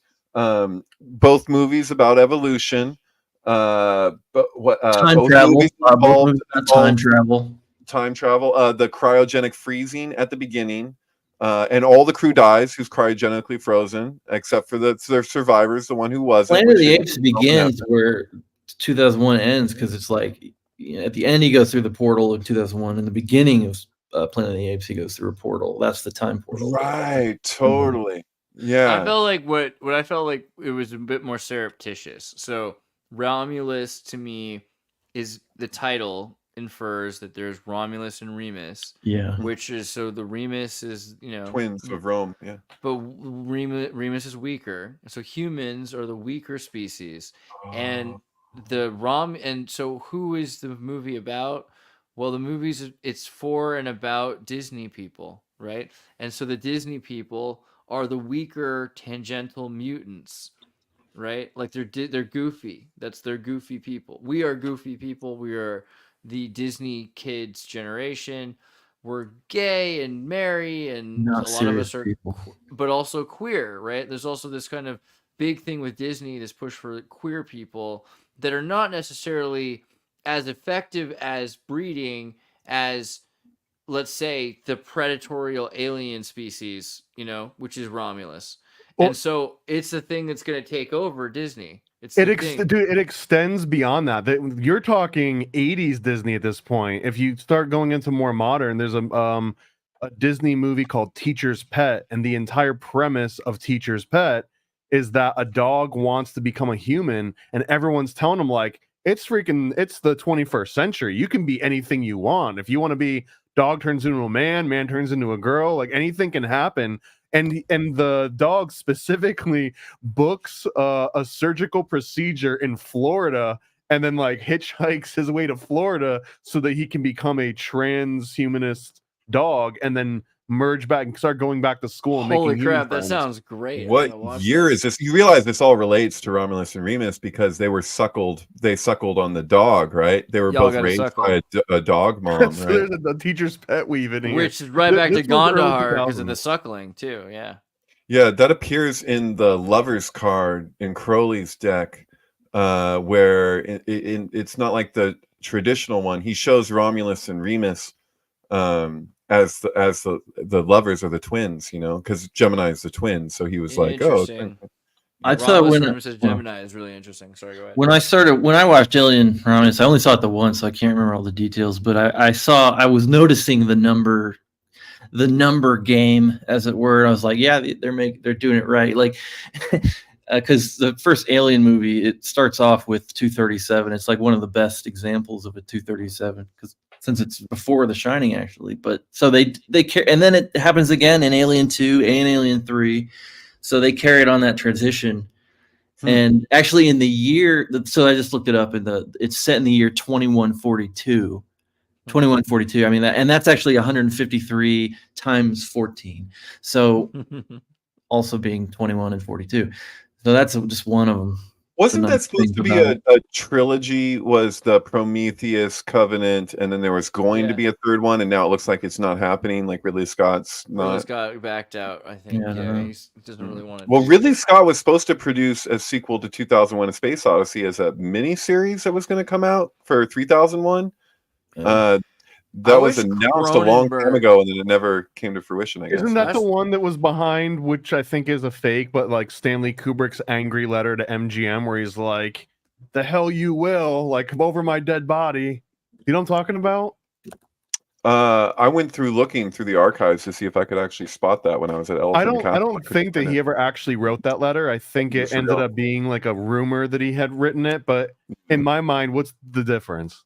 Both movies about evolution. But what Time both travel. movies Both involved- movies about time travel. time travel, the cryogenic freezing at the beginning, and all the crew dies who's cryogenically frozen, except for their survivors, the one who wasn't. Planet of the which Apes is- begins where 2001 ends because it's like at the end he goes through the portal of 2001. In the beginning of Planet of the Apes, he goes through a portal. That's the time portal. Right, totally. Yeah. I felt like what I felt like it was a bit more surreptitious. So Romulus to me is the title infers that there's Romulus and Remus, Yeah. which is so the Remus is Twins of Rome. Yeah. but Remus is weaker. So humans are the weaker species, and so who is the movie about? Well, the movie's it's for and about Disney people, right? And so the Disney people are the weaker tangential mutants, right? Like they're goofy. That's their goofy people. We are goofy people. We are the Disney kids generation. We're gay and merry, and Not a lot of us serious are, people. but also queer, right? There's also this kind of big thing with Disney, this push for queer people that are not necessarily as effective as breeding as, let's say, the predatorial alien species, which is Romulus. Well- And so it's the thing that's going to take over Disney. It's the thing. Dude, it extends beyond that. You're talking 80s Disney at this point. If you start going into more modern, there's a Disney movie called Teacher's Pet, and the entire premise of Teacher's Pet is that a dog wants to become a human, and everyone's telling him like it's the 21st century. You can be anything you want. If you want to be dog turns into a man turns into a girl, like anything can happen. And the dog specifically books a surgical procedure in Florida and then like hitchhikes his way to Florida so that he can become a transhumanist dog and then merge back and start going back to school and Holy making human crap, that friends. sounds great. I'm What gonna watch year that. is this? You realize this all relates to Romulus and Remus because they were suckled. They suckled on the dog, right? They were Y'all both gotta raised suckle. by a dog mom, So right? there's a teacher's pet weave in here. Which is right Th- back to this was early Gandahar because of the 2000s. suckling too. Yeah. Yeah, that appears in the Lover's card in Crowley's deck, where it's not like the traditional one. He shows Romulus and Remus as the lovers or the twins, you know, because Gemini is the twin. So he was like, "Oh, Interesting. I thought Romulus when Remus as Gemini is really interesting. Sorry, go ahead. when I watched Alien Romulus, I only saw it the once, so I can't remember all the details. But I was noticing the number game, as it were. And I was like, yeah, they're doing it right. Like, because the first Alien movie, it starts off with 237. It's like one of the best examples of a 237 because since it's before The Shining, actually. But so they care, and then it happens again in Alien 2 and Alien 3. So they carried on that transition. And actually, in the year, so I just looked it up, it's set in the year 2142. 2142. I mean, that's actually 153 times 14. So also being 21 and 42. So that's just one of them. Wasn't that supposed to be a trilogy? Was the Prometheus Covenant, and then there was going to be a third one, and now it looks like it's not happening. Like Ridley Scott's not. Ridley Scott backed out, I think. Yeah, he doesn't really want to. Well, Ridley Scott was supposed to produce a sequel to 2001: A Space Odyssey as a mini series that was going to come out for 3001. That was announced a long time ago, and then it never came to fruition, I guess. Isn't that the one that was behind, which I think is a fake, but like Stanley Kubrick's angry letter to MGM where he's like, the hell you will, like, come over my dead body. You know what I'm talking about? I went through looking through the archives to see if I could actually spot that when I was at Elephant I don't think that he ever actually wrote that letter. I think it ended up being like a rumor that he had written it, but in my mind, what's the difference?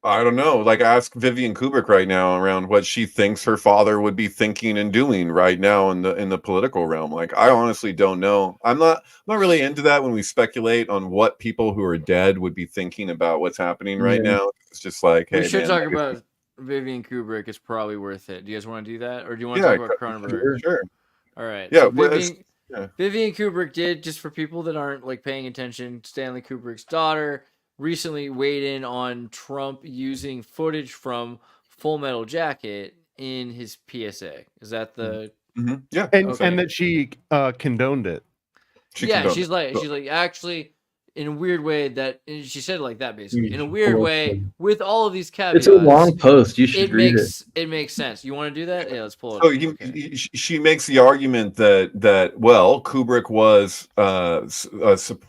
I don't know. Like, ask Vivian Kubrick right now around what she thinks her father would be thinking and doing right now in the political realm. Like, I honestly don't know. I'm not really into that when we speculate on what people who are dead would be thinking about what's happening right now. It's just like, hey, we should talk about Vivian Kubrick. It's probably worth it. Do you guys want to do that, or do you want to talk about Cronenberg? Sure. All right. Yeah. So Vivian Kubrick did, just for people that aren't like paying attention, Stanley Kubrick's daughter recently weighed in on Trump using footage from Full Metal Jacket in his PSA. Is that the yeah? And that she condoned it. She's like actually, in a weird way, that she said it like that, basically. In a weird way, with all of these caveats. It's a long post. You should read it. It makes sense. You want to do that? Yeah, let's pull it up. She makes the argument that well, Kubrick was a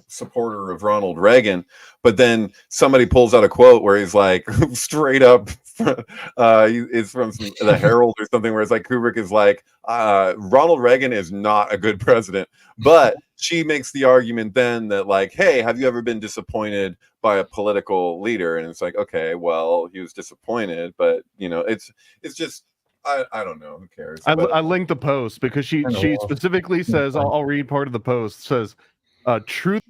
supporter of Ronald Reagan, but then somebody pulls out a quote where he's like, straight up, it's from the Herald or something, where it's like Kubrick is like, Ronald Reagan is not a good president. But she makes the argument then that, like, hey, have you ever been disappointed by a political leader? And it's like, okay, well, he was disappointed, but you know, it's just, I don't know, who cares? I linked the post because she specifically says, I'll read part of the post. It says, truth,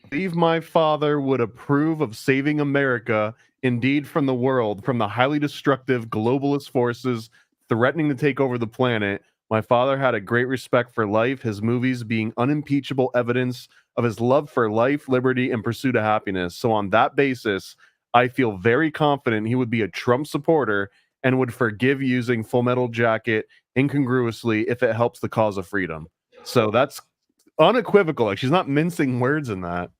I believe my father would approve of saving America, indeed from the world, from the highly destructive globalist forces threatening to take over the planet. My father had a great respect for life, his movies being unimpeachable evidence of his love for life, liberty, and pursuit of happiness. So on that basis, I feel very confident he would be a Trump supporter and would forgive using Full Metal Jacket incongruously if it helps the cause of freedom. So that's unequivocal. Like, she's not mincing words in that.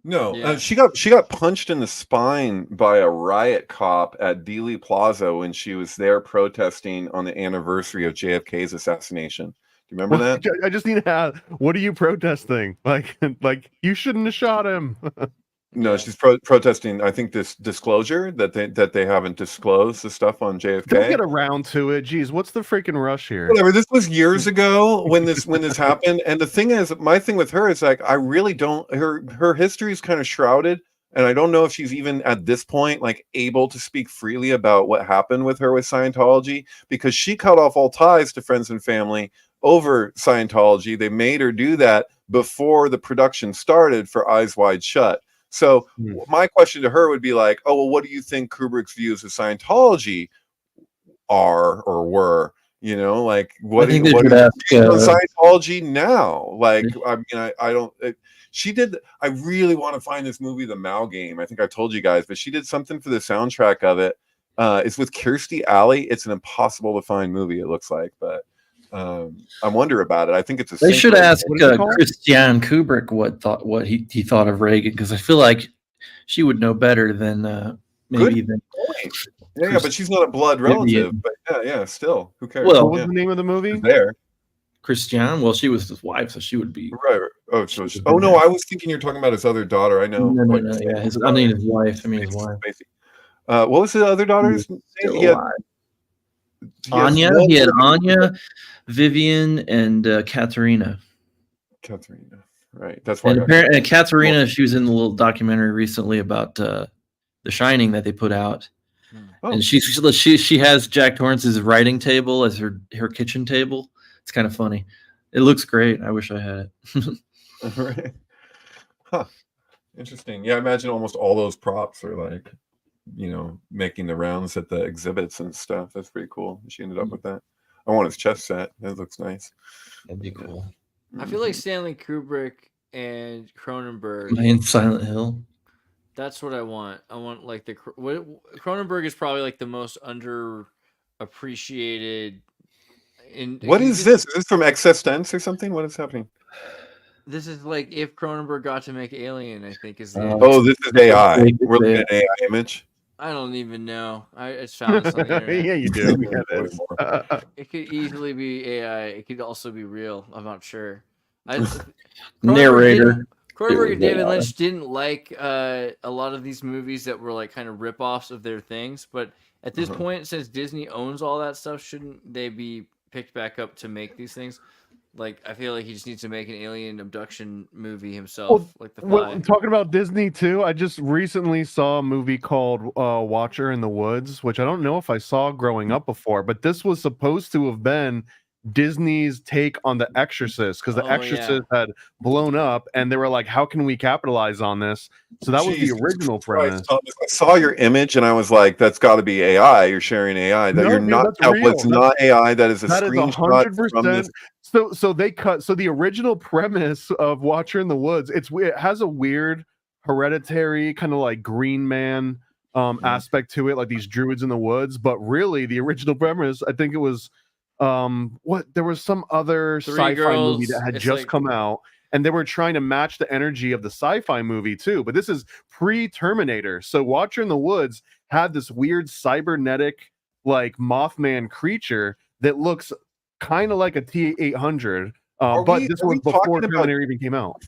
No, she got punched in the spine by a riot cop at Dealey Plaza when she was there protesting on the anniversary of JFK's assassination. Do you remember that? I just need to ask, what are you protesting? Like you shouldn't have shot him. No, she's protesting, I think, this disclosure that they haven't disclosed the stuff on JFK. They'll get around to it. Jeez, what's the freaking rush here? Whatever. This was years ago when this happened. And the thing is, my thing with her is, like, I really don't. Her history is kind of shrouded, and I don't know if she's even at this point like able to speak freely about what happened with her with Scientology, because she cut off all ties to friends and family over Scientology. They made her do that before the production started for Eyes Wide Shut. So my question to her would be like, oh, well, what do you think Kubrick's views of Scientology are or were? You know, like what? I think they What should is ask, Scientology now? Like, I mean, I don't. She did. I really want to find this movie, The Mao Game. I think I told you guys, but she did something for the soundtrack of it. It's with Kirstie Alley. It's an impossible to find movie. It looks like, but I wonder about it. I think it's a. They should ask called? Christian Kubrick what he thought of Reagan, because I feel like she would know better than maybe than. Point. Yeah, but she's not a blood relative. But yeah, still, who cares? Well, What was the name of the movie? She's there. Christian. Well, she was his wife, so she would be. Right. Oh, oh no, I was thinking you're talking about his other daughter. I know. No. Yeah, I mean his wife. I mean his wife. What was the other daughter's name? Anya. He had Anya, Vivian, and Katharina. Katharina. Right. That's why. And apparently, Katharina, she was in the little documentary recently about The Shining that they put out. Oh. And she has Jack Torrance's writing table as her kitchen table. It's kind of funny. It looks great. I wish I had it. Right. Huh. Interesting. Yeah, I imagine almost all those props are like, making the rounds at the exhibits and stuff. That's pretty cool. She ended up with that. I want his chest set. That looks nice. That'd be cool. I feel like Stanley Kubrick and Cronenberg. In Silent Hill. That's what I want. I want like Cronenberg is probably like the most underappreciated. What is this? Is this from Existence or something? What is happening? This is like if Cronenberg got to make Alien, I think is. Oh, this is AI. We're looking at AI image. I don't even know. I just found this on the internet. Yeah, you do. It could easily be AI. It could also be real. I'm not sure. Narrator. Cronenberg and David Lynch didn't like a lot of these movies that were like kind of rip-offs of their things. But at this point, since Disney owns all that stuff, shouldn't they be picked back up to make these things? Like, I feel like he just needs to make an alien abduction movie himself, like The Fly. Talking about Disney too, I just recently saw a movie called Watcher in the Woods, which I don't know if I saw growing up before, but this was supposed to have been Disney's take on The Exorcist, because The Exorcist had blown up, and they were like, "How can we capitalize on this?" So that was the original premise. I saw your image, and I was like, "That's got to be AI. You're sharing AI. That No, you're dude, not. that's real. It's not AI. That is a That is screenshot from 100%. this." So they cut. So the original premise of Watcher in the Woods, it has a weird hereditary kind of like Green Man aspect to it, like these druids in the woods. But really, the original premise, I think it was there was some other sci-fi movie that had just come out, and they were trying to match the energy of the sci-fi movie too. But this is pre-Terminator, so Watcher in the Woods had this weird cybernetic like Mothman creature that looks kind of like a T-800, but this was before Terminator even came out.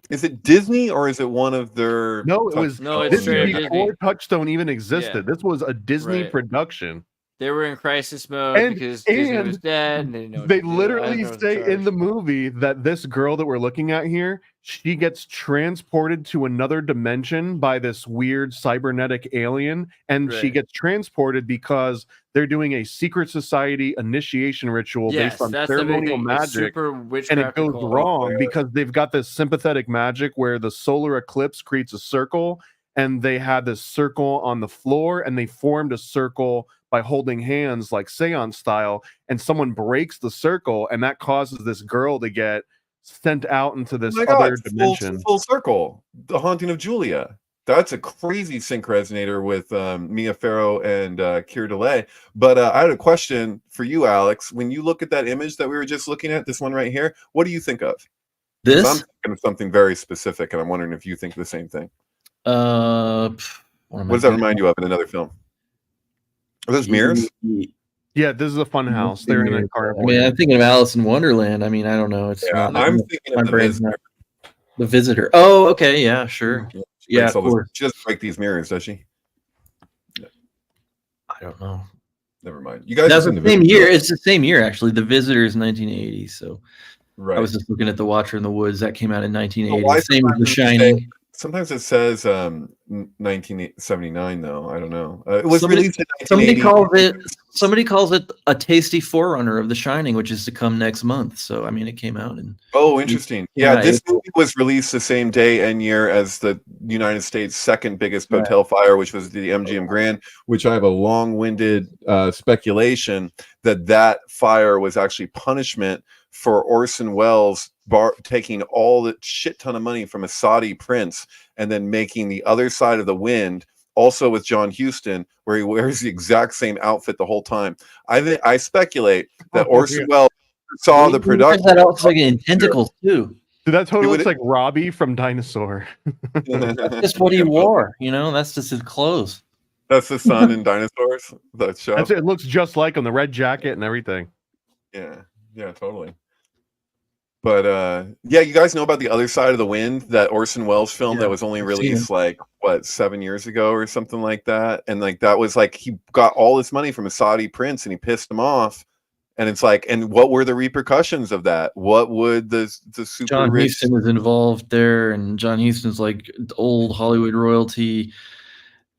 Is it Disney or is it one of their? No, it was. It's before Touchstone even existed. Yeah. This was a Disney production. They were in crisis mode because Disney was dead. And they literally say in the movie that this girl that we're looking at here, she gets transported to another dimension by this weird cybernetic alien, and she gets transported because they're doing a secret society initiation ritual based on ceremonial magic, and it goes wrong because they've got this sympathetic magic where the solar eclipse creates a circle, and they had this circle on the floor, and they formed a circle by holding hands like seance style, and someone breaks the circle, and that causes this girl to get sent out into this other dimension. Full circle. The Haunting of Julia. That's a crazy sync resonator with Mia Farrow and Keir Dullea. But I had a question for you, Alex. When you look at that image that we were just looking at, this one right here, what do you think of? This? I'm thinking of something very specific, and I'm wondering if you think the same thing. What does that remind you of in another film? Are those mirrors? Yeah, this is a fun house. They're in a carnival. I mean, I'm thinking of Alice in Wonderland. I mean, I don't know. It's I'm thinking of the Visitor. Oh, okay, yeah, sure. Yeah, of course. She doesn't break these mirrors, does she? I don't know. Never mind. You guys. That's the same year. It's the same year, actually. The Visitor is 1980. So, right. I was just looking at The Watcher in the Woods. That came out in 1980. Same as The Shining. Sometimes it says 1979 though. I don't know. It was Somebody- released in 1980. Somebody calls it a tasty forerunner of The Shining, which is to come next month. So I mean, it came out in Oh, interesting. Yeah, Yeah, this movie was released the same day and year as the United States' second biggest hotel fire, which was the MGM Grand, which I have a long-winded speculation that fire was actually punishment for Orson Welles taking all the shit ton of money from a Saudi prince and then making The Other Side of the Wind, also with John Huston, where he wears the exact same outfit the whole time. I speculate that Orson Welles saw the production. That looks like in tentacles too. Dude, that totally looks like Robbie from Dinosaur. That's just what he wore. You know, that's just his clothes. That's the sun in Dinosaurs. That show. That's it. It looks just like him, the red jacket and everything. Yeah, totally. But yeah, you guys know about The Other Side of the Wind, that Orson Welles film that was only released like 7 years ago or something like that, and like that was like he got all this money from a Saudi prince and he pissed him off, and it's like, and what were the repercussions of that? What would the super John rich? Huston was involved there, and John Huston's like old Hollywood royalty,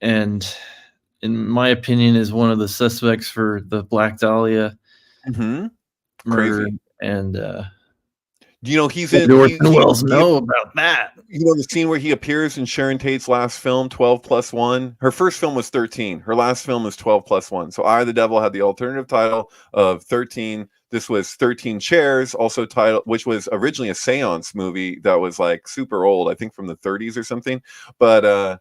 and in my opinion, is one of the suspects for the Black Dahlia murder. Crazy. And You know, he's in. Orson Welles know about that. You know the scene where he appears in Sharon Tate's last film, 12+1. Her first film was 13. Her last film was 12+1. So I, the Devil, had the alternative title of 13. This was 13 Chairs, also titled, which was originally a seance movie that was like super old, I think from the 30s or something. But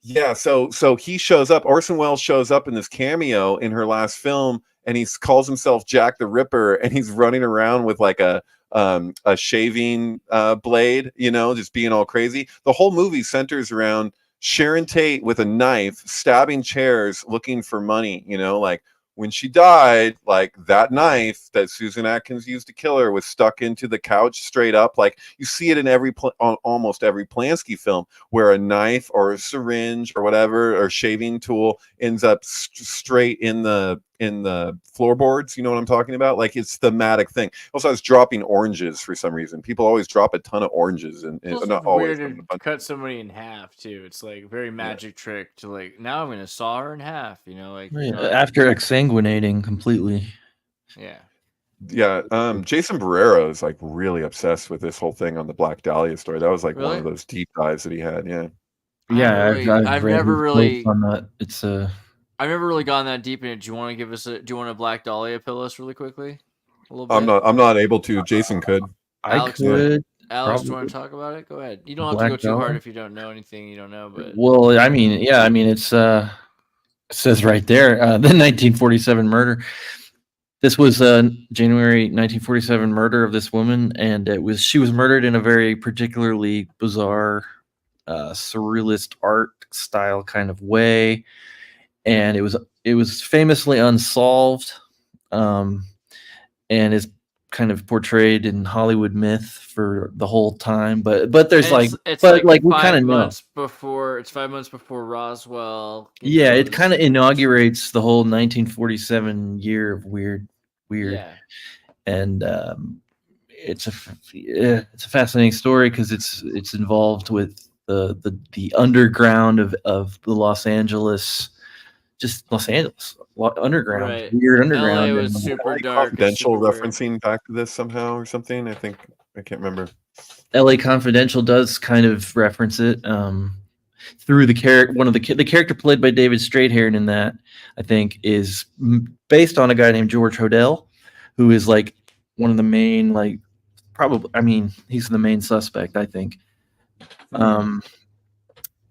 yeah, so he shows up. Orson Welles shows up in this cameo in her last film, and he calls himself Jack the Ripper, and he's running around with like a shaving blade, you know, just being all crazy. The whole movie centers around Sharon Tate with a knife stabbing chairs looking for money, you know, like when she died, like that knife that Susan Atkins used to kill her was stuck into the couch straight up. Like you see it in almost every Polanski film where a knife or a syringe or whatever or shaving tool ends up straight in the floorboards. You know what I'm talking about? Like it's thematic thing. Also, I was dropping oranges for some reason. People always drop a ton of oranges, and not always. Weird to cut somebody in half too. It's like very magic trick to like. Now I'm gonna saw her in half. You know, like after exsanguinating completely. Yeah. Yeah, Jason Barrera is like really obsessed with this whole thing on the Black Dahlia story. That was like one of those deep dives that he had. Yeah. I've never really on that. It's I've never really gone that deep in it. Do you want to give us do you want to Black Dahlia pill us really quickly? A little bit. I'm not able to. Jason could. Alex, I could. Alex, do you want to talk about it? Go ahead. You don't have to go too hard if you don't know anything you don't know. But well, I mean, yeah, I mean, it's it says right there, the 1947 murder. This was January 1947 murder of this woman, and she was murdered in a very particularly bizarre, surrealist art style kind of way, and it was famously unsolved, and is kind of portrayed in Hollywood myth for the whole time. But there's it's like we kind of know before. It's 5 months before Roswell. Yeah, it kind of inaugurates the whole 1947 year of weird. Yeah. And it's a fascinating story because it's involved with the underground of the Los Angeles underground, right. Weird underground. LA was super dark. Confidential referencing back to this somehow or something. I think I can't remember. LA Confidential does kind of reference it through the character. The character played by David Strathairn in that, I think, is based on a guy named George Hodel, who is like one of the main, like probably, I mean, he's the main suspect, I think.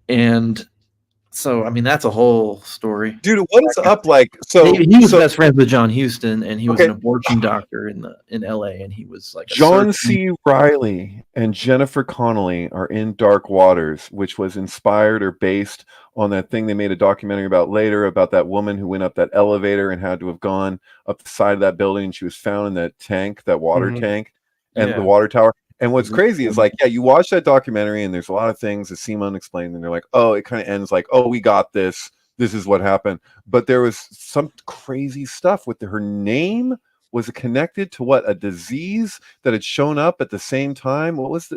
And so, I mean, that's a whole story. Dude, what's up? Like, so he was best friends with John Huston, and he was an abortion doctor in LA, and he was like John C. Reilly and Jennifer Connelly are in Dark Waters, which was inspired or based on that thing they made a documentary about later, about that woman who went up that elevator and had to have gone up the side of that building, and she was found in that tank, that water tank, and the water tower. And what's crazy is like, yeah, you watch that documentary and there's a lot of things that seem unexplained, and they're like, oh, it kind of ends like, oh, we got this. This is what happened. But there was some crazy stuff with her name was it connected to what, a disease that had shown up at the same time? What was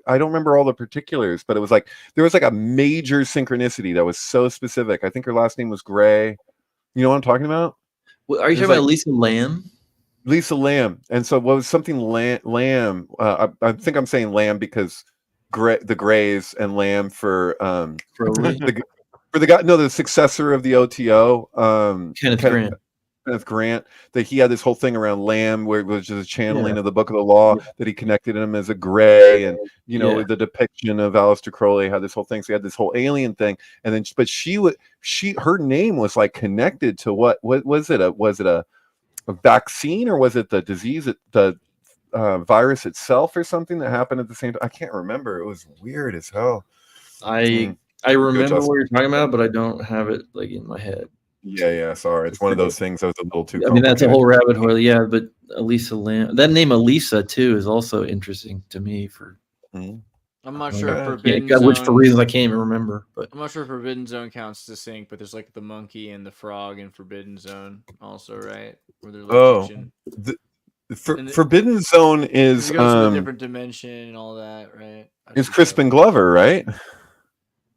I don't remember all the particulars, but it was like there was like a major synchronicity that was so specific. I think her last name was Gray. You know what I'm talking about? Well, are you talking about Lisa Lamb? Lisa Lamb. And so what was something Lamb? I think I'm saying Lamb because the Grays and Lamb for the guy, no, the successor of the OTO, Kenneth Grant, that he had this whole thing around Lamb, where it was just a channeling of the Book of the Law, that he connected him as a Gray, and the depiction of Aleister Crowley had this whole thing. So he had this whole alien thing, and then, but her name was like connected to what was it? Was it a vaccine, or was it the disease, the virus itself, or something that happened at the same time? I can't remember. It was weird as hell. I remember what you're talking about, but I don't have it like in my head. Yeah. Sorry, it's one of those things that was a little too. I mean, that's a whole rabbit hole. Yeah, but Elisa Lamb, that name Elisa too is also interesting to me. I'm not sure if Forbidden Zone, which for reasons I can't even remember. But I'm not sure if Forbidden Zone counts to sync, but there's like the monkey and the frog in Forbidden Zone also, right? Where they're Forbidden Zone is a different dimension and all that, right? Is Crispin Glover, right?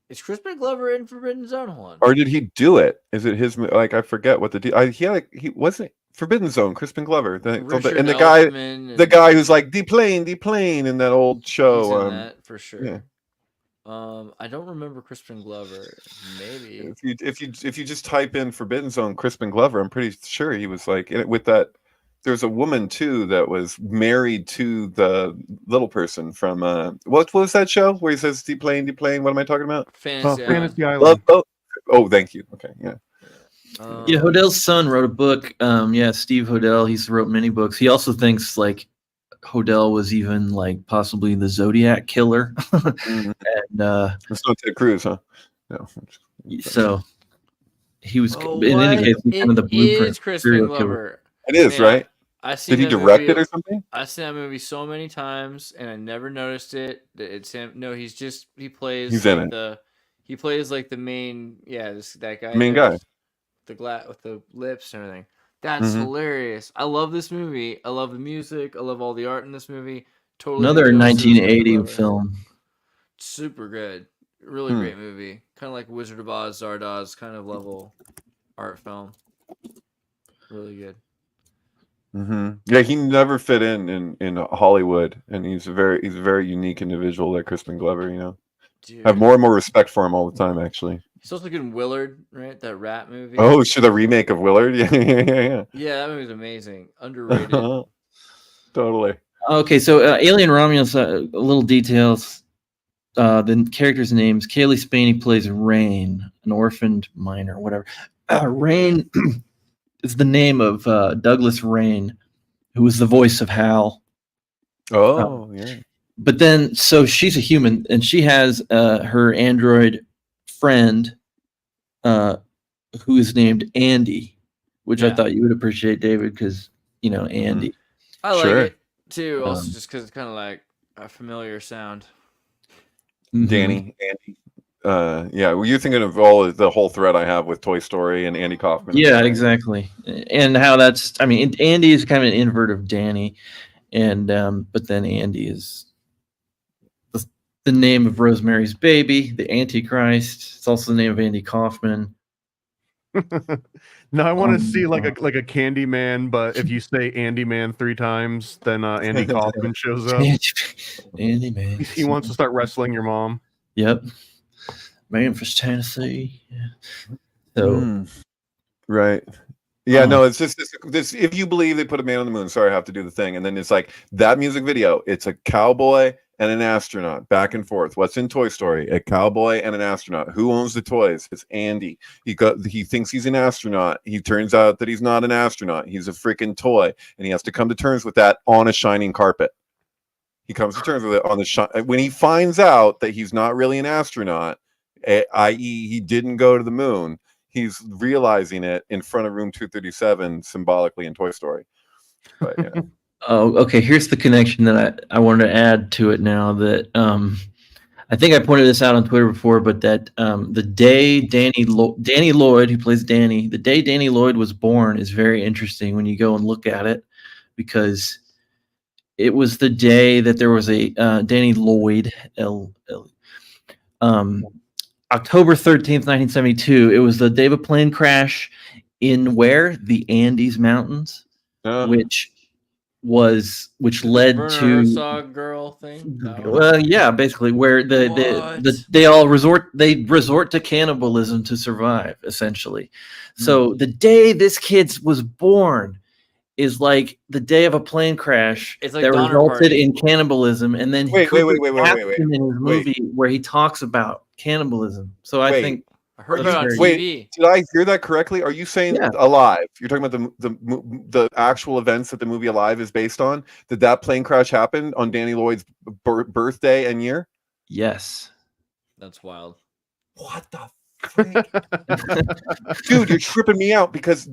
Is Crispin Glover in Forbidden Zone? Hold on. Or did he do it? Is it his? Like, I forget what he wasn't Forbidden Zone. Crispin Glover, the guy who's like deplane in that old show. In that, for sure. Yeah. I don't remember Crispin Glover. Maybe if you just type in Forbidden Zone Crispin Glover, I'm pretty sure he was like in it with that. There's a woman too that was married to the little person from what was that show where he says deplane? What am I talking about? Fantasy Island. Oh, thank you. Okay, yeah. Hodell's son wrote a book. Steve Hodell. He's wrote many books. He also thinks like Hodell was even like possibly the Zodiac killer. And it's not Ted Cruz, huh? No. So he was in any case kind of the blueprint. Is Crispin Glover. It is, right? Did he direct it or something? I've seen that movie so many times and I never noticed it. It's him. No, he plays. He's in it. He plays like the main. Yeah, that guy. Main guy. With the lips and everything. That's hilarious. I love this movie. I love the music. I love all the art in this movie. Totally. Another 1980 film. Super good. Really great movie. Kind of like Wizard of Oz, Zardoz kind of level art film. Really good. Yeah, he never fit in Hollywood, and he's a very unique individual, like Crispin Glover. Dude. I have more and more respect for him all the time. Actually, he's also good in Willard, right? That rat movie. Oh, the remake of Willard. Yeah. Yeah, that movie's amazing. Underrated. Totally. Okay, so Alien Romulus. Little details. The characters' names. Kaylee Spaney plays Rain, an orphaned minor, whatever. Rain. Is the name of Douglas Rain, who was the voice of Hal. Oh, yeah. But then, so she's a human, and she has her android friend, who is named Andy, which I thought you would appreciate, David, because Andy. I like it too, also just because it's kind of like a familiar sound. Danny, Andy. Well, you're thinking of the whole thread I have with Toy Story and Andy Kaufman. Yeah, exactly. And how Andy is kind of an invert of Danny, and but then Andy is the name of Rosemary's Baby, the Antichrist. It's also the name of Andy Kaufman. Now I want to see like a Candyman, but if you say Andy Man 3 times, then Andy Kaufman shows up. Andy Man. He wants to start wrestling your mom. Yep. Memphis, Tennessee. Yeah. So, right. Yeah, no, it's just this. If you believe they put a man on the moon, sorry, I have to do the thing. And then it's like that music video. It's a cowboy and an astronaut back and forth. What's in Toy Story? A cowboy and an astronaut. Who owns the toys? It's Andy. He thinks he's an astronaut. He turns out that he's not an astronaut. He's a freaking toy, and he has to come to terms with that on a shining carpet. He comes to terms with it on the when he finds out that he's not really an astronaut, i.e., he didn't go to the moon. He's realizing it in front of room 237 symbolically in Toy Story. But yeah. Oh, okay. Here's the connection that I wanted to add to it now that I think I pointed this out on Twitter before, but that the day Danny Lloyd, who plays Danny, the day Danny Lloyd was born is very interesting when you go and look at it, because it was the day that there was a Danny Lloyd, October 13th, 1972. It was the day of a plane crash in where? The Andes Mountains, which led Werner to Herzog girl thing. That one? well, yeah, basically where they resort to cannibalism to survive, essentially. So the day this kid was born is like the day of a plane crash It's like that Donner resulted Party. in cannibalism, and then Wait, in his movie where he talks about cannibalism. So I think I heard That's about it on very- TV. Did I hear that correctly? Are you saying Yeah. Alive? You're talking about the actual events that the movie Alive is based on? Did that plane crash happen on Danny Lloyd's birthday and year? yes. That's wild. What the frick? Dude, you're tripping me out because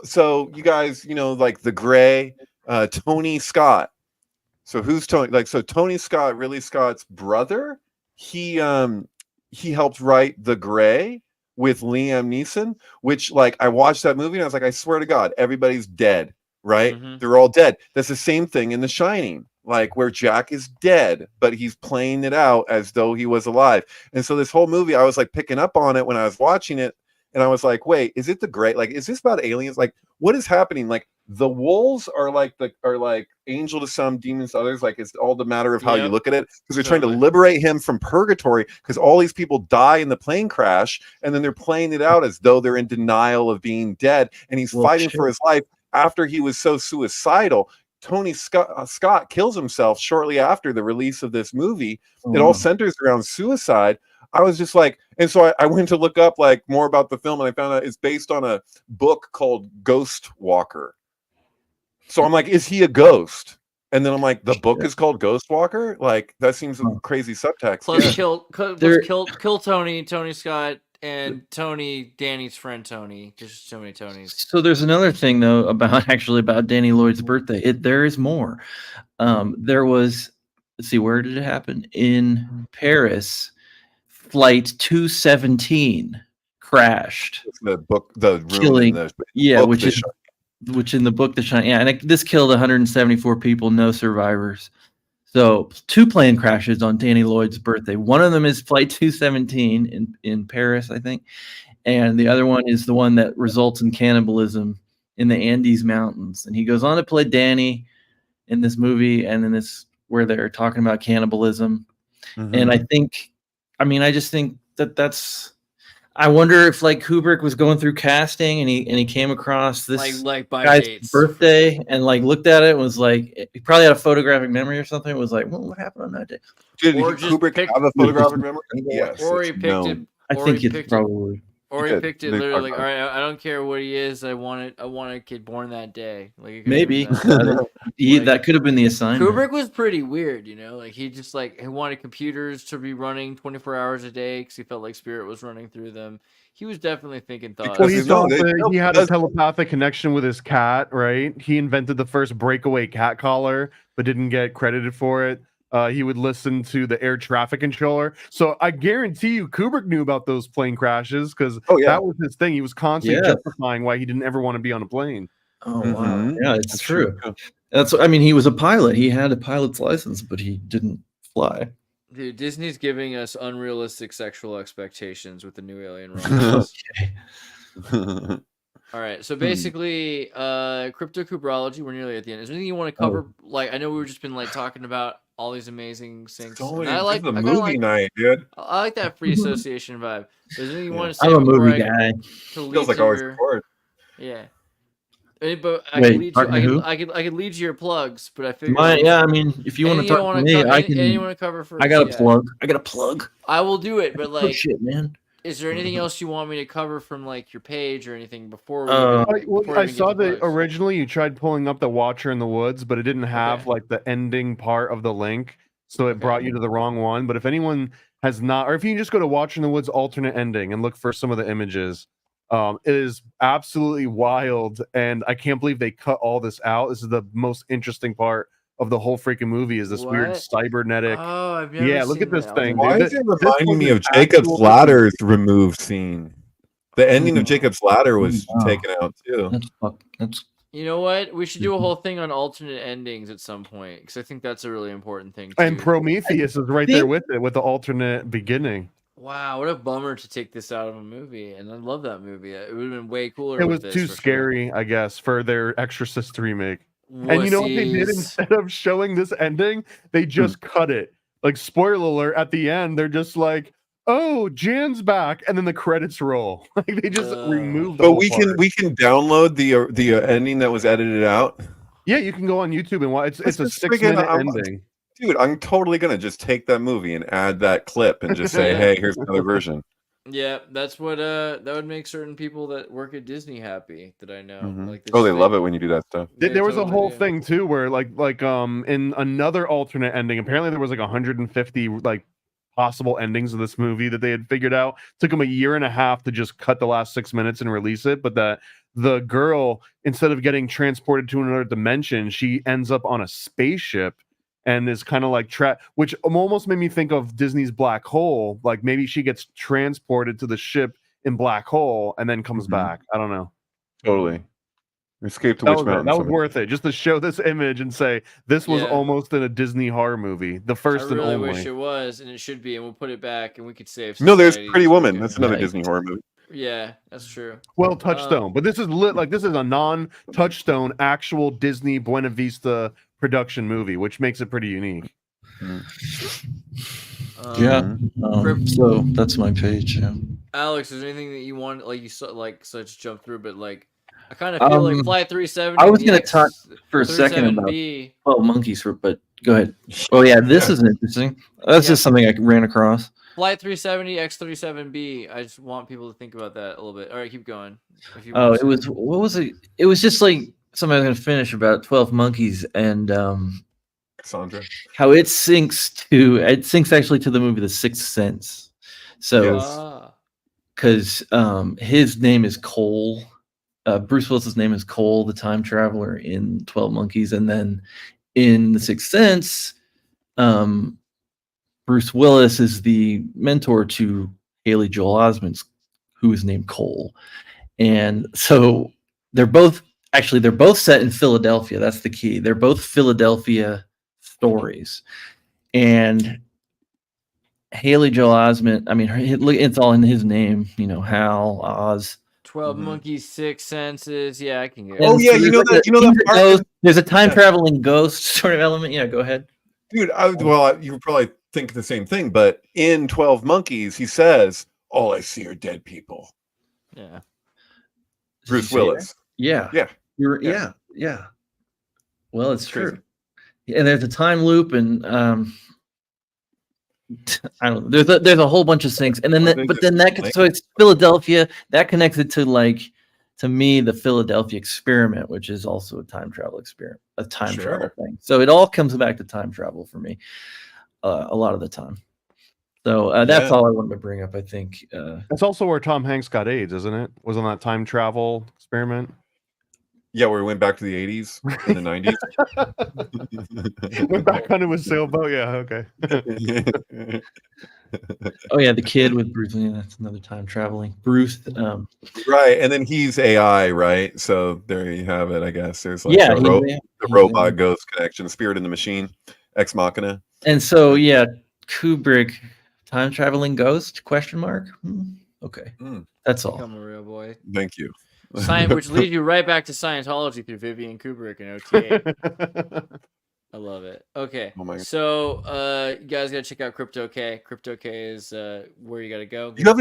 so you guys, like the Gray, Tony Scott. So who's Tony? Like, so Tony Scott, Ridley Scott's brother, he helped write The Gray with Liam Neeson, which, like, I watched that movie and I was like, I swear to God, everybody's dead, right? Mhm. They're all dead. That's the same thing in The Shining, like where Jack is dead, but he's playing it out as though he was alive. And so this whole movie, I was like picking up on it when I was watching it, and I was like, wait, is it The Gray? Like, is this about aliens? Like, what is happening? Like, the wolves are like angel to some, demons to others. Like, it's all the matter of how you Yep. look at it, because they're trying to Totally. liberate him from purgatory, because all these people die in the plane crash, and then they're playing it out as though they're in denial of being dead, and he's fighting for his life after he was so suicidal. Tony Scott kills himself shortly after the release of this movie. It all centers around suicide. I was just like, and so I went to look up like more about the film, and I found out it's based on a book called Ghost Walker. So I'm like, is he a ghost? And then I'm like, the book is called Ghost Walker? Like, that seems a crazy subtext. Plus, Yeah. kill Tony Scott, and Tony, Danny's friend Tony. Just so many Tonys. So there's another thing though about Danny Lloyd's birthday. There is more. There was, let's see, where did it happen? In Paris, flight 217 crashed. The book, the room, Killing, in the yeah, book, which in the book The Shining, yeah, and this killed 174 people, no survivors. So 2 plane crashes on Danny Lloyd's birthday. One of them is flight 217 in Paris, I think, and the other one is the one that results in cannibalism in the Andes Mountains. And he goes on to play Danny in this movie, and in this where they're talking about cannibalism. And I just think that's. I wonder if like Kubrick was going through casting and he came across this like by guy's dates. birthday and like looked at it and was like, he probably had a photographic memory or something. It was like, well, what happened on that day? Did Or just Kubrick pick- have a photographic memory? Yes. Or he it's picked known. it. I or think he it's picked probably. Or he Good. picked it They literally talked like, all about right, I don't care what he is. I want a kid born that day. Like it could've Maybe been that. that could have been the assignment. Kubrick was pretty weird, like he just like he wanted computers to be running 24 hours a day because he felt like spirit was running through them. He was definitely thinking thoughts. Well, he No, thought they- that no, he had a because- telepathic connection with his cat, right? He invented the first breakaway cat collar, but didn't get credited for it. He would listen to the air traffic controller. So I guarantee you Kubrick knew about those plane crashes because that was his thing. He was constantly justifying why he didn't ever want to be on a plane. Oh wow, Mhm. yeah, it's That's true. true. He was a pilot. He had a pilot's license, but he didn't fly. Dude, Disney's giving us unrealistic sexual expectations with the new Alien Romulus. All right, so basically, cryptocubrology. We're nearly at the end. Is there anything you want to cover? Like, I know we've just been like talking about all these amazing things. So And I like the I kinda movie like, night, dude. I like that free association vibe. Is there anything you want to say? I'm a before movie I- guy. To lead Feels like to always your- record. Yeah. But I Wait, could lead you. talking to who? I could lead you your plugs, but I figured. If you want to talk to me, I can. Anything you want to cover first? I got a yeah. plug. I got a plug. I will do it, but Oh like, shit, man. is there anything else you want me to cover from like your page or anything before we? I saw that originally you tried pulling up the Watcher in the Woods, but it didn't have like the ending part of the link, so it brought you to the wrong one. But if anyone has not, or if you can just go to Watcher in the Woods alternate ending and look for some of the images, it is absolutely wild, and I can't believe they cut all this out. This is the most interesting part of the whole freaking movie is this weird What? cybernetic. Oh, I've never Yeah, look seen at this that. thing, Why dude. is it This reminding was me an of Jacob's actual- Ladder's removed scene? The ending of Jacob's Ladder was Wow. taken out too. That's You know what? We should do a whole thing on alternate endings at some point because I think that's a really important thing too. And Prometheus is right there with it, with the alternate beginning. Wow, what a bummer to take this out of a movie. And I love that movie. It would have been way cooler. It with was this, too for sure. scary, I guess, for their Exorcist remake. And you know what they did? Wussies. Instead of showing this ending, they just cut it. Like, spoiler alert, at the end, they're just like, oh, Jan's back, and then the credits roll. Like, they just removed the But whole we part. can download the ending that was edited out. Yeah, you can go on YouTube and watch. It's a just 6-minute freaking- ending. Dude, I'm totally gonna just take that movie and add that clip and just say, Yeah. hey, here's another version. Yeah, that's what that would make certain people that work at Disney happy that I know. Mhm. Like, Oh, they love it when you do that stuff. There was a totally whole do. thing too where like in another alternate ending, apparently there was like 150 like possible endings of this movie that they had figured out. Took them a year and a half to just cut the last 6 minutes and release it, but that the girl, instead of getting transported to another dimension, she ends up on a spaceship and is kind of like trapped, which almost made me think of Disney's Black Hole. Like maybe she gets transported to the ship in Black Hole and then comes Mhm. back. I don't know. Totally. Escape to That Witch was, Mountain. that was somebody- worth it, just to show this image and say this was Yeah. almost in a Disney horror movie, the I first and really only. wish it was, and it should be, and we'll put it back, and we could save. No, there's society Pretty just Woman. looking That's at another it. Disney horror movie. Yeah, that's true. Well, Touchstone, but this is like this is a non-Touchstone actual Disney Buena Vista production movie, which makes it pretty unique. yeah. Crypt- So that's my page. Yeah. Alex, is there anything that you want, like you saw, like such jump through, but like I kind of feel like Flight 370. I was and gonna the talk for a second about 37B. 12 Monkeys, but go ahead. Oh yeah, this is interesting. That's Yeah. just something I ran across. Flight 370 X37B. I just want people to think about that a little bit. All right, keep going. If you Oh, want it to. was what was it? It was just like something I was gonna finish about 12 Monkeys and Sandra. how it syncs actually to the movie The Sixth Sense. So Yes. because his name is Cole. Bruce Willis's name is Cole, the time traveler in 12 Monkeys. And then in The Sixth Sense, Bruce Willis is the mentor to Haley Joel Osment, who is named Cole. And so they're both set in Philadelphia. That's the key. They're both Philadelphia stories. And Haley Joel Osment, I mean, it's all in his name, Hal, Oz. 12 Monkeys, Six Senses. Yeah, I can get. Oh, And yeah, so you know there's that- you know that part- ghost- there's a time traveling ghost sort of element. Yeah, go ahead. Dude, you would probably think the same thing, but in 12 Monkeys, he says, all I see are dead people. Yeah. Did Bruce you say that? Willis. Yeah. Yeah. Yeah. Well, it's true. And there's a time loop, and I don't know. There's a whole bunch of things, and then so it's Philadelphia. That connects it to me, the Philadelphia experiment, which is also a time travel experiment, a time travel thing. So it all comes back to time travel for me, a lot of the time. So that's all I wanted to bring up. I think That's also where Tom Hanks got AIDS, isn't it? Was on that time travel experiment. Yeah, where we went back to the 80s and the 90s. Went back onto his sailboat. Yeah, okay. oh yeah, the kid with Bruce. Yeah, that's another time traveling Bruce. Right, and then he's AI, right? So there you have it. I guess there's like Yeah, the robot ghost connection, spirit in the machine, ex machina. And so yeah, Kubrick, time traveling ghost? Question mark. Okay, that's all. Become a real boy. Thank you. Science, which leads you right back to Scientology through Vivian Kubrick and OTA. I love it. Okay, Oh my God. so you guys gotta check out Crypto K. Crypto K is where you gotta go. You have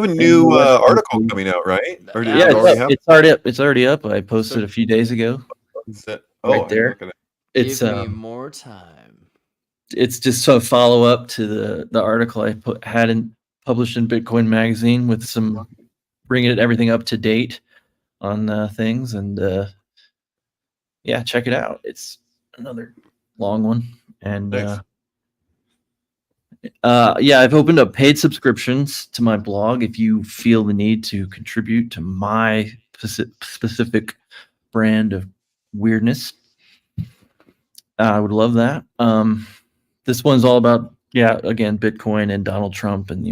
a new article coming out, right? Or did Yeah, it already have? It's already up. I posted a few days ago. Right there. Look at it. It's Give me more time. it's just a follow up to the article I published in Bitcoin Magazine with some bringing everything up to date on things, and yeah, check it out. It's another long one, and Nice. yeah, I've opened up paid subscriptions to my blog if you feel the need to contribute to my specific brand of weirdness. I would love that. This one's all about, again, Bitcoin and Donald Trump and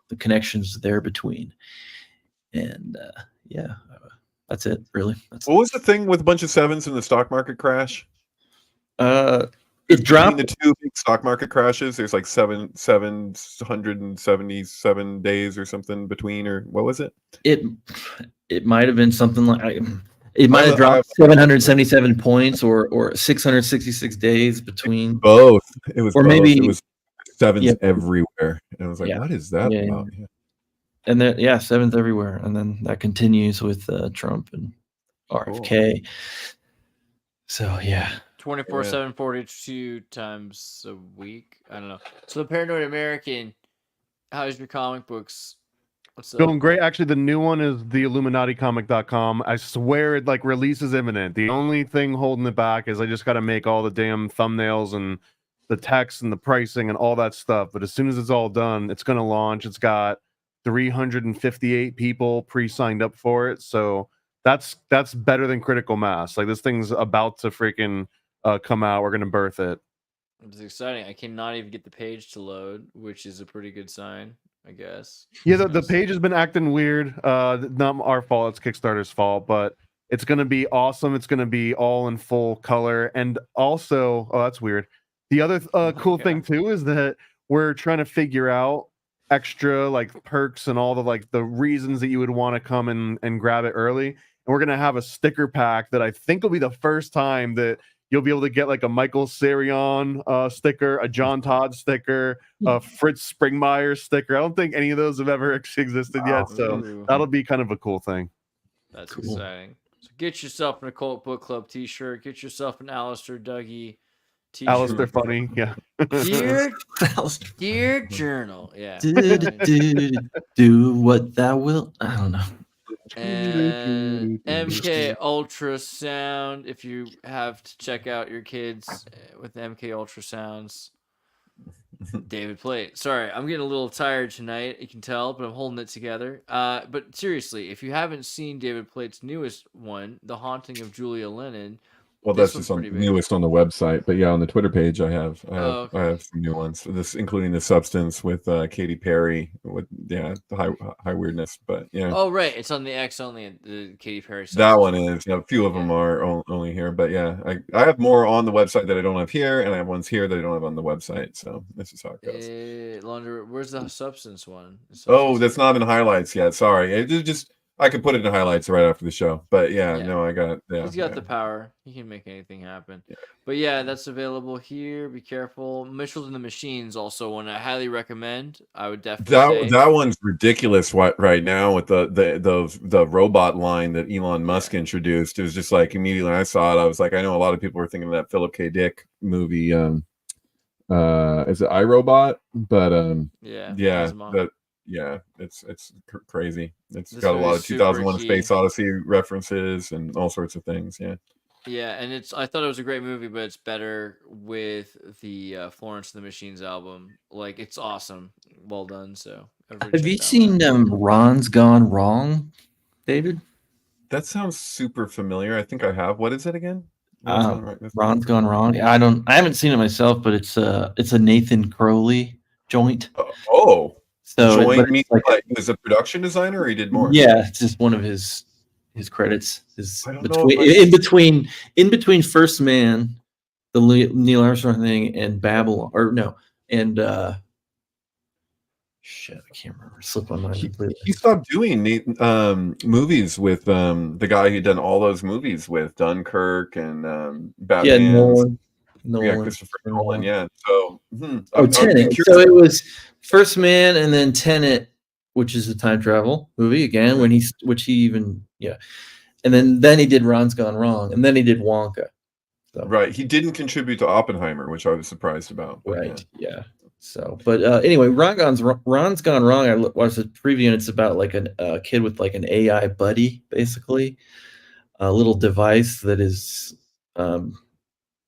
the connections there between. And that's it, really. What was the thing with a bunch of sevens in the stock market crash? It Between dropped. the two big stock market crashes, there's like 777 days or something between, or what was it? It might have been something like it might have dropped 777 points or 666 days between both. It was or both. maybe It was sevens everywhere, and I was like, Yeah. "What is that Yeah, about?" and then sevens everywhere, and then that continues with Trump and RFK. So 24/7, 42 times a week. I don't know. So the Paranoid American, how's your comic books? What's up? Doing great. Actually, the new one is the IlluminatiComic.com. I swear it like release is imminent. The only thing holding it back is I just got to make all the damn thumbnails and the text and the pricing and all that stuff. But as soon as it's all done, it's going to launch. It's got 358 people pre-signed up for it. So that's better than critical mass. Like this thing's about to freaking come out. We're going to birth it. It's exciting. I cannot even get the page to load, which is a pretty good sign, I guess. Yeah, the page has been acting weird. Not our fault. It's Kickstarter's fault, but it's going to be awesome. It's going to be all in full color. And also, that's weird. The other cool thing too is that we're trying to figure out extra like perks and all the like the reasons that you would want to come and grab it early. And we're going to have a sticker pack that I think will be the first time that you'll be able to get like a Michael Sarion sticker, a John Todd sticker, a Fritz Springmeier sticker. I don't think any of those have ever existed yet, so that'll be kind of a cool thing. That's cool. Exciting. So get yourself an Occult Book Club t-shirt. Get yourself an Alistair Dougie t-shirt. Alistair Funny, yeah. Dear Journal, yeah. Do what thou wilt. I don't know. And MK Ultrasound, if you have to check out your kids with MK Ultrasounds. David Plate. Sorry, I'm getting a little tired tonight. You can tell, but I'm holding it together. But seriously, if you haven't seen David Plate's newest one, The Haunting of Julia Lennon. Well, that's just on newest on the website, but on the Twitter page, I have some new ones. This including The Substance with Katy Perry with the high weirdness, but Oh right, it's on the X only. The Katy Perry. That one is. A few of them are only here, but I have more on the website that I don't have here, and I have ones here that I don't have on the website. So this is how it goes. Where's the Substance one? That's not in highlights yet. Sorry, it just. I could put it in highlights right after the show, but no, I got. He's got the power. He can make anything happen. Yeah. But that's available here. Be careful. Mitchell's and the Machines also one I highly recommend. I would definitely. That one's ridiculous right now with the robot line that Elon Musk introduced. It was just like immediately when I saw it, I was like, I know a lot of people were thinking of that Philip K. Dick movie. Is it iRobot? But it's crazy. It's got a lot of 2001: Space Odyssey references and all sorts of things. Yeah, and I thought it was a great movie, but it's better with the Florence and the Machines album. Like it's awesome, well done. So have you seen Ron's Gone Wrong, David? That sounds super familiar. I think I have. What is it again? Ron's Gone Wrong. I haven't seen it myself, but it's a Nathan Crowley joint. So joint means like he was a production designer, or he did more? Yeah, it's just one of his credits. In between First Man, the Neil Armstrong thing, and Babylon, and shit, I can't remember. Slip on my mind. He stopped doing movies with the guy he'd done all those movies with, Dunkirk and Batman. Nolan. Christopher Nolan. Yeah. So Tenet. So it was First Man and then Tenet, which is a time travel movie again. And then he did Ron's Gone Wrong, and then he did Wonka. So. Right. He didn't contribute to Oppenheimer, which I was surprised about. Right. Yeah. So, but anyway, Ron's Gone Wrong. I watched the preview, and it's about like a kid with like an AI buddy, basically, a little device that is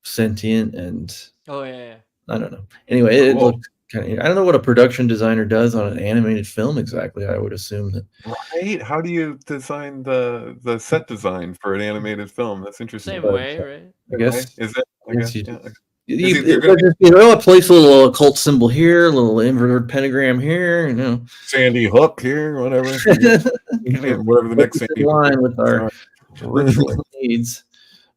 sentient and I don't know. Anyway, it looked kind of. I don't know what a production designer does on an animated film exactly. I would assume that. Right? How do you design the set design for an animated film? That's interesting. Same way, right? I guess. Is it? I guess. You Yeah. just- they're gonna be- you know, place a little occult symbol here, a little inverted pentagram here, you know. Sandy Hook here, whatever. Whatever the next Sandy Hook line with our ritual needs.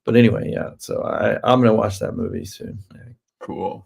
But anyway, yeah. So I'm gonna watch that movie soon. Cool.